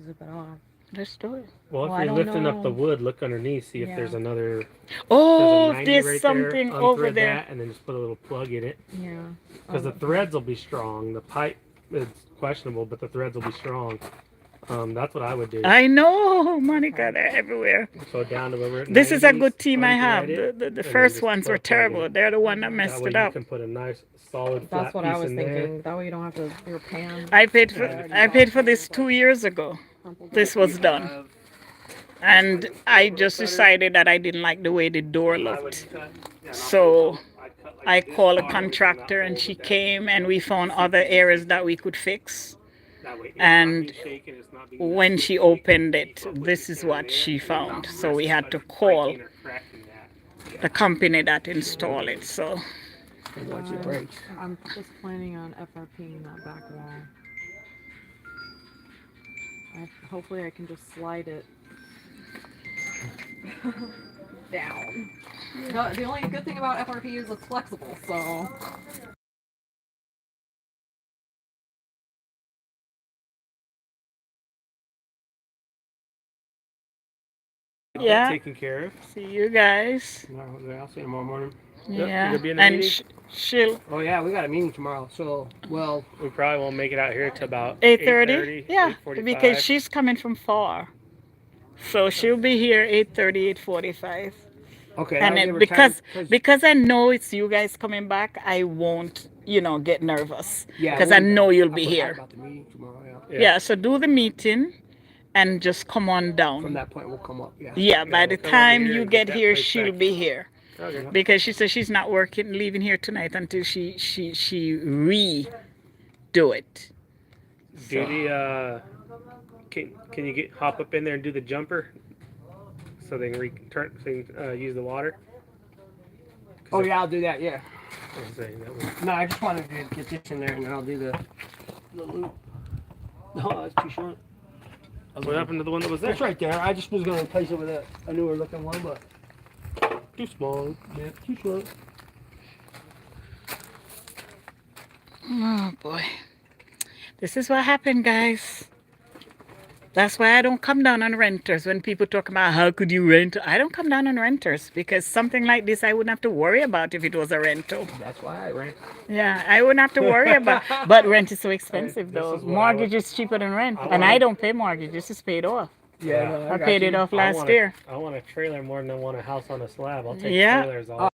Speaker 2: zip it off.
Speaker 1: Let's do it.
Speaker 4: Well,
Speaker 2: Well,
Speaker 4: if
Speaker 2: I
Speaker 4: you're
Speaker 2: don't
Speaker 4: lifting up the
Speaker 2: know.
Speaker 4: wood, look underneath, see if
Speaker 2: Yeah.
Speaker 4: there's another.
Speaker 1: Oh,
Speaker 4: there's a 90
Speaker 1: there's
Speaker 4: right
Speaker 1: something
Speaker 4: there.
Speaker 1: over
Speaker 4: Unthread
Speaker 1: there.
Speaker 4: that, and then just put a little plug in it.
Speaker 2: Yeah.
Speaker 4: Because the threads will be strong. The pipe is questionable, but the threads will be strong. That's what I would do.
Speaker 1: I know, Monica, they're everywhere.
Speaker 4: So down to where it
Speaker 1: This is a
Speaker 4: 90s,
Speaker 1: good team I have.
Speaker 4: unthread it,
Speaker 1: The
Speaker 4: and then
Speaker 1: first
Speaker 4: just
Speaker 1: ones
Speaker 4: put a
Speaker 1: were
Speaker 4: plug in
Speaker 1: terrible.
Speaker 4: it.
Speaker 1: They're the one that messed
Speaker 4: That way
Speaker 1: it
Speaker 4: you
Speaker 1: up.
Speaker 4: can put a nice solid flat
Speaker 2: That's what I
Speaker 4: piece
Speaker 2: was
Speaker 4: in there.
Speaker 2: thinking. That way you don't have to your pan.
Speaker 1: I paid for this 2 years ago. This was done. And I just decided that I didn't like the way the door looked. So I called a contractor and she came and we found other areas that we could fix. And when she opened it, this is what she found. So we had to call the company that installed it. So
Speaker 3: Once it breaks.
Speaker 2: I'm just planning on FRPing that back wall. Hopefully I can just slide it down. The only good thing about FRP is it's flexible, so.
Speaker 1: yeah,
Speaker 4: Taken care of.
Speaker 1: see you guys.
Speaker 3: I'll see you tomorrow morning.
Speaker 4: Yep,
Speaker 1: Yeah,
Speaker 4: you'll be in the
Speaker 1: and
Speaker 4: meeting?
Speaker 1: she'll
Speaker 3: Oh yeah, we got a meeting tomorrow. So well,
Speaker 4: We probably won't make it out here till about
Speaker 1: 8:30. Yeah,
Speaker 4: 8:45.
Speaker 1: because she's coming from far, so she'll be here 8:30, 8:45.
Speaker 3: okay.
Speaker 1: And
Speaker 3: that'll
Speaker 1: then
Speaker 3: give her
Speaker 1: because
Speaker 3: time,
Speaker 1: because I know it's you guys coming back, I won't get nervous
Speaker 3: yeah,
Speaker 1: because I know you'll be
Speaker 3: I'll talk
Speaker 1: here.
Speaker 3: about the meeting tomorrow. Yeah.
Speaker 1: Yeah, so do the meeting, and just come on
Speaker 3: From
Speaker 1: down.
Speaker 3: that point, we'll come up. Yeah.
Speaker 1: Yeah, by the
Speaker 4: we'll come over
Speaker 1: time
Speaker 4: here
Speaker 1: you
Speaker 4: and
Speaker 1: get
Speaker 4: get that
Speaker 1: here,
Speaker 4: place
Speaker 1: she'll
Speaker 4: back.
Speaker 1: be here.
Speaker 4: Okay.
Speaker 1: Because she says she's not leaving here tonight until she redo it.
Speaker 4: Do the Can you hop up in there and do the jumper so they can return so you can, use the water?
Speaker 3: Oh yeah, I'll do that. Yeah.
Speaker 4: I was saying that was-
Speaker 3: No, I just wanted to get this in there, and then I'll do the loop. No, that's too short.
Speaker 4: What happened to the one that was there?
Speaker 3: That's right there. I just was gonna replace it with a newer looking one, but
Speaker 4: Too small.
Speaker 3: yeah, too short.
Speaker 1: Oh boy. This is what happened, guys. That's why I don't come down on renters when people talk about how could you rent. I don't come down on renters because something like this I wouldn't have to worry about if it was a rental.
Speaker 3: That's why I rent.
Speaker 1: Yeah, I wouldn't have to worry about. But rent is so expensive
Speaker 4: This
Speaker 1: though.
Speaker 4: is what I
Speaker 1: Mortgage is cheaper than rent,
Speaker 4: I
Speaker 1: and
Speaker 4: wanna-
Speaker 1: I don't pay mortgage. This is paid off.
Speaker 3: Yeah, no,
Speaker 1: I
Speaker 3: got
Speaker 1: paid
Speaker 3: you.
Speaker 1: it off
Speaker 4: I
Speaker 1: last
Speaker 4: want
Speaker 1: year.
Speaker 4: I want a trailer more than I want a house on a slab. I'll take
Speaker 1: Yeah.
Speaker 4: trailers all.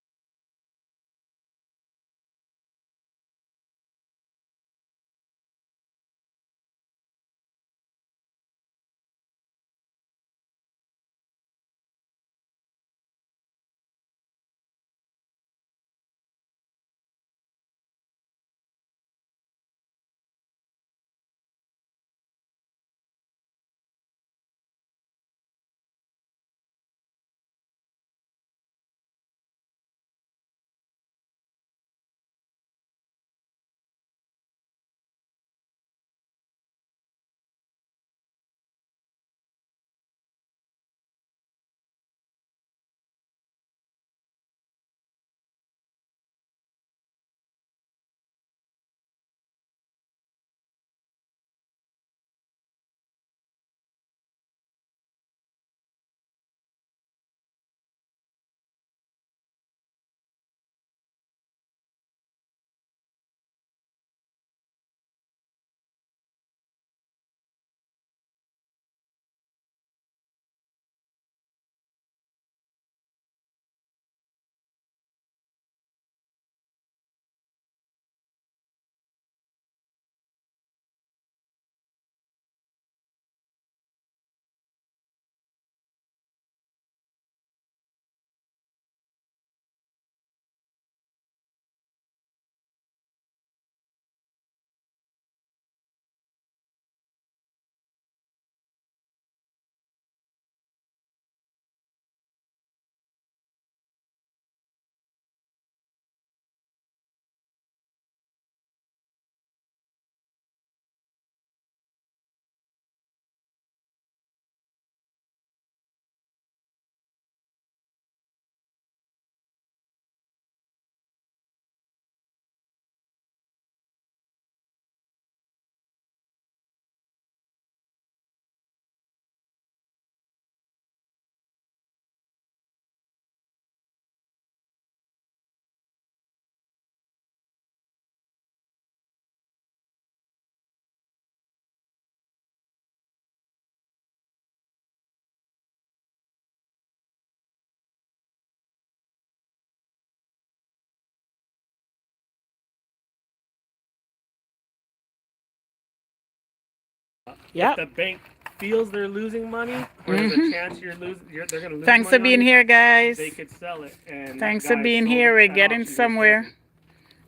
Speaker 1: Yep.
Speaker 4: If the bank feels they're losing money, or there's a chance they're going to lose
Speaker 1: Thanks
Speaker 4: money
Speaker 1: for being
Speaker 4: on you,
Speaker 1: here, guys.
Speaker 4: they could sell it. And
Speaker 1: Thanks
Speaker 4: that
Speaker 1: for
Speaker 4: guy
Speaker 1: being
Speaker 4: sold
Speaker 1: here.
Speaker 4: it
Speaker 1: We're
Speaker 4: at
Speaker 1: getting
Speaker 4: auction. He
Speaker 1: somewhere.
Speaker 4: doesn't.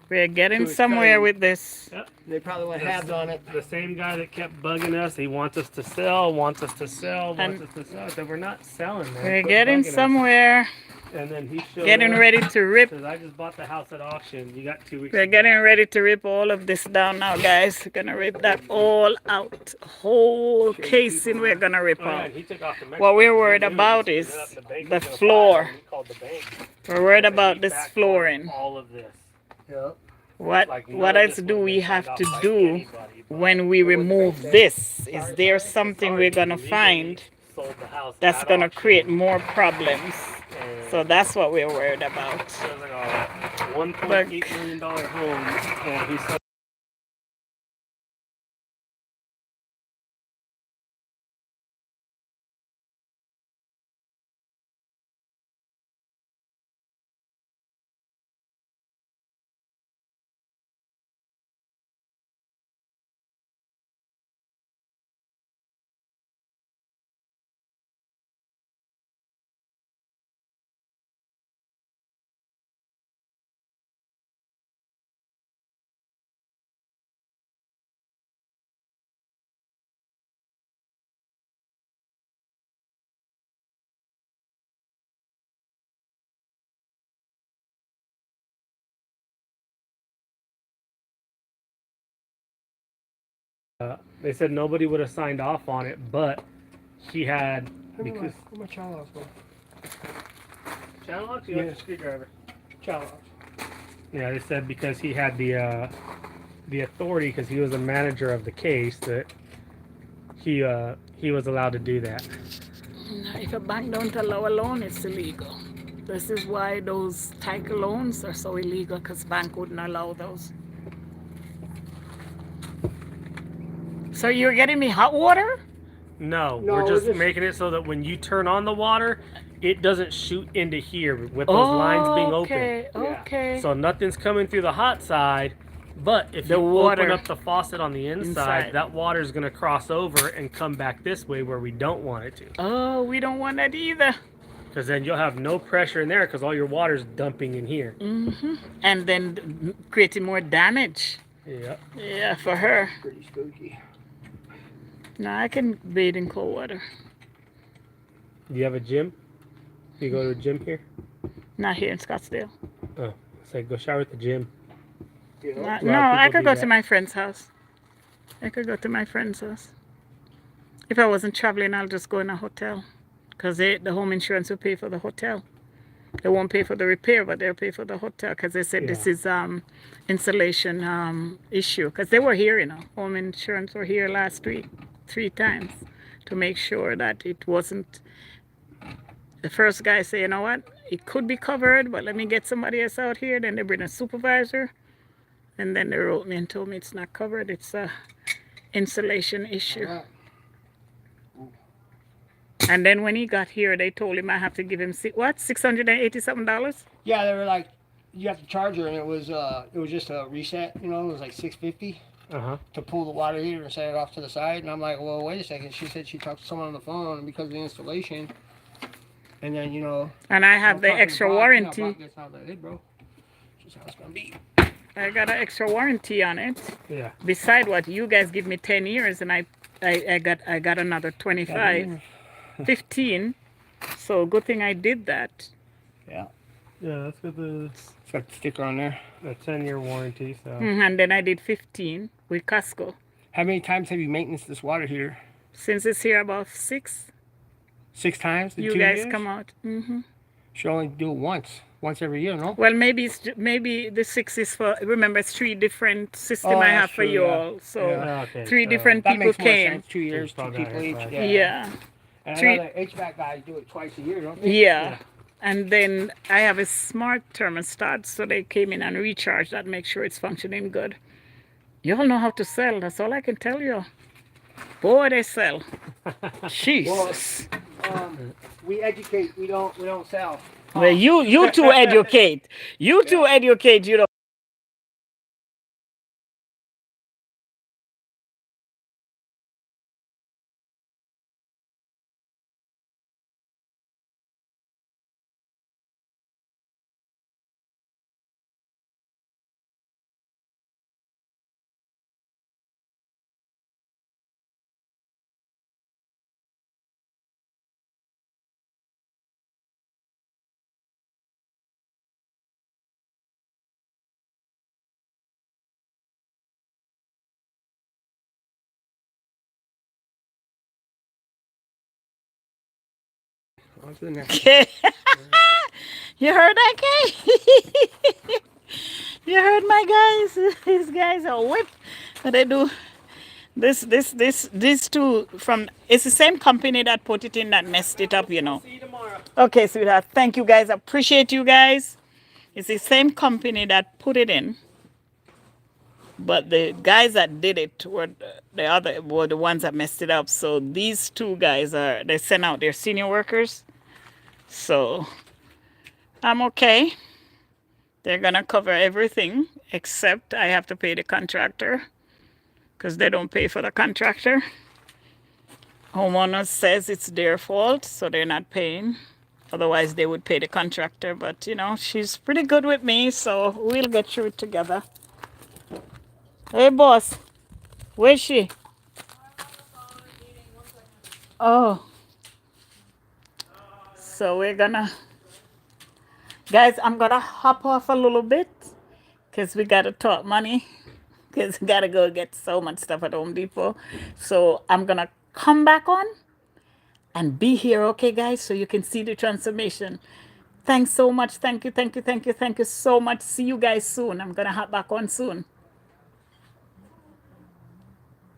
Speaker 1: We're getting
Speaker 3: So it's
Speaker 1: somewhere
Speaker 3: telling-
Speaker 1: with this.
Speaker 4: Yep.
Speaker 3: They probably went halves on it.
Speaker 4: The same guy that kept bugging us, he wants us to sell, wants us to sell, wants
Speaker 1: And-
Speaker 4: us to sell. So we're not selling, man.
Speaker 1: We're
Speaker 4: Quit
Speaker 1: getting
Speaker 4: bugging us.
Speaker 1: somewhere.
Speaker 4: And then he showed
Speaker 1: Getting
Speaker 4: up,
Speaker 1: ready to rip.
Speaker 4: says, I just bought the house at auction. You got 2 weeks.
Speaker 1: We're
Speaker 4: to
Speaker 1: getting
Speaker 4: buy."
Speaker 1: ready to rip all of this down now, guys. We're gonna rip that all out. Whole casing we're gonna rip
Speaker 4: Oh, yeah,
Speaker 1: out.
Speaker 4: and he took off to Mexico.
Speaker 1: What we're
Speaker 4: He
Speaker 1: worried
Speaker 4: knew
Speaker 1: about
Speaker 4: he
Speaker 1: is
Speaker 4: screwed up. The bank
Speaker 1: the
Speaker 4: was gonna
Speaker 1: floor.
Speaker 4: fire him. He called the bank.
Speaker 1: We're worried
Speaker 4: And
Speaker 1: about
Speaker 4: he
Speaker 1: this
Speaker 4: backed
Speaker 1: flooring.
Speaker 4: All of this.
Speaker 3: Yep.
Speaker 1: What
Speaker 4: Like, none
Speaker 1: what
Speaker 4: of
Speaker 1: else
Speaker 4: this
Speaker 1: do
Speaker 4: would've
Speaker 1: we
Speaker 4: been
Speaker 1: have
Speaker 4: signed
Speaker 1: to
Speaker 4: off by
Speaker 1: do
Speaker 4: anybody, but
Speaker 1: when we remove this? Is there something we're gonna
Speaker 4: legally
Speaker 1: find
Speaker 4: sold the house
Speaker 1: that's
Speaker 4: at
Speaker 1: gonna
Speaker 4: auction,
Speaker 1: create more problems?
Speaker 4: and
Speaker 1: So that's what we're worried about.
Speaker 4: it was like a $1.8 million home, and he sold They said nobody would have signed off on it, but he had because
Speaker 3: Where my child locks go?
Speaker 4: channel locks. You
Speaker 3: Yeah.
Speaker 4: like a screwdriver.
Speaker 3: Child locks.
Speaker 4: Yeah, they said because he had the authority because he was a manager of the case that he was allowed to do that.
Speaker 1: If a bank don't allow a loan, it's illegal. This is why those title loans are so illegal, because bank wouldn't allow those. So you're getting me hot water?
Speaker 4: No,
Speaker 3: No,
Speaker 4: we're
Speaker 3: we're
Speaker 4: just
Speaker 3: just-
Speaker 4: making it so that when you turn on the water, it doesn't shoot into here with those lines being open.
Speaker 1: Okay,
Speaker 3: Yeah.
Speaker 1: okay.
Speaker 4: So nothing's coming through the hot side, but if
Speaker 1: The
Speaker 4: you
Speaker 1: water
Speaker 4: open up the faucet on the inside,
Speaker 1: inside.
Speaker 4: that water's going to cross over and come back this way where we don't want it to.
Speaker 1: Oh, we don't want that either.
Speaker 4: Because then you'll have no pressure in there because all your water's dumping in here.
Speaker 1: And then creating more damage.
Speaker 4: Yeah.
Speaker 1: Yeah, for her.
Speaker 3: Pretty spooky.
Speaker 1: No, I can bathe in cold water.
Speaker 4: Do you have a gym? Do you go to a gym here?
Speaker 1: Not here in Scottsdale.
Speaker 4: Oh, say go shower at the gym.
Speaker 3: You know?
Speaker 1: No,
Speaker 4: of
Speaker 1: I
Speaker 4: people
Speaker 1: could
Speaker 4: do
Speaker 1: go
Speaker 4: that.
Speaker 1: to my friend's house. I could go to my friend's house. If I wasn't traveling, I'll just go in a hotel. Because the home insurance will pay for the hotel. They won't pay for the repair, but they'll pay for the hotel. Because they said this is installation issue. Because they were here, home insurance were here last week 3 times to make sure that it wasn't. The first guy said, you know what, it could be covered, but let me get somebody else out here. Then they bring a supervisor. And then they wrote me and told me it's not covered. It's a installation issue.
Speaker 3: Alright.
Speaker 1: And then when he got here, they told him I have to give him $680 something.
Speaker 3: Yeah, they were like, you have to charge her, and it was just a reset. It was like $650
Speaker 4: Uh-huh.
Speaker 3: to pull the water heater and set it off to the side. And I'm like, well, wait a second. She said she talked to someone on the phone, and because of the installation, and then
Speaker 1: And I have
Speaker 3: I'm
Speaker 1: the
Speaker 3: talking to
Speaker 1: extra
Speaker 3: Brock,
Speaker 1: warranty.
Speaker 3: Brock gets out like, hey, bro, this is how it's gonna be.
Speaker 1: I got an extra warranty on it.
Speaker 4: Yeah.
Speaker 1: Beside what you guys give me 10 years, and I got another 25, 15. So good thing I did that.
Speaker 3: Yeah,
Speaker 4: Yeah, that's got the
Speaker 3: it's got the sticker on there.
Speaker 4: 10-year warranty. So
Speaker 1: And then I did 15 with Costco.
Speaker 3: How many times have you maintenance this water heater?
Speaker 1: Since it's here about 6,
Speaker 3: 6 times in
Speaker 1: you
Speaker 3: 2
Speaker 1: guys
Speaker 3: years?
Speaker 1: come out.
Speaker 3: Should only do it once every year, no?
Speaker 1: Well, maybe the 6 is for. Remember, it's 3 different system
Speaker 3: Oh,
Speaker 1: I
Speaker 3: that's
Speaker 1: have for
Speaker 3: true,
Speaker 1: you
Speaker 3: yeah.
Speaker 1: all. So
Speaker 3: Yeah.
Speaker 4: Okay,
Speaker 1: 3
Speaker 4: so
Speaker 1: different
Speaker 3: That
Speaker 1: people
Speaker 3: makes more
Speaker 1: came.
Speaker 3: sense. 2 years, 2
Speaker 4: About
Speaker 3: people
Speaker 4: that,
Speaker 3: each.
Speaker 4: right.
Speaker 1: Yeah.
Speaker 3: And I
Speaker 1: Three-
Speaker 3: know that HVAC guys do it twice a year, don't they?
Speaker 1: Yeah. And then I have a smart thermostat, so they came in and recharged that, make sure it's functioning good. Y'all know how to sell. That's all I can tell you. Boy, they sell. Jesus.
Speaker 3: We educate. We don't sell.
Speaker 1: Well, you two educate. You two educate. You know.
Speaker 3: On to the next.
Speaker 1: You heard that, Kay? You heard my guys? These guys are whipped. What they do? These two from, it's the same company that put it in that messed it up,
Speaker 4: See you tomorrow.
Speaker 1: Okay, sweetheart. Thank you guys. Appreciate you guys. It's the same company that put it in. But the guys that did it were the ones that messed it up. So these 2 guys they sent out their senior workers. So I'm okay. They're gonna cover everything except I have to pay the contractor because they don't pay for the contractor. Homeowner says it's their fault, so they're not paying. Otherwise, they would pay the contractor. But she's pretty good with me, so we'll get through it together. Hey, boss. Where's she? Oh. So we're gonna... Guys, I'm gonna hop off a little bit because we gotta talk money. because I gotta go get so much stuff at Home Depot. So I'm gonna come back on and be here, okay, guys, so you can see the transformation. Thanks so much. Thank you, thank you, thank you, thank you so much. See you guys soon. I'm gonna hop back on soon.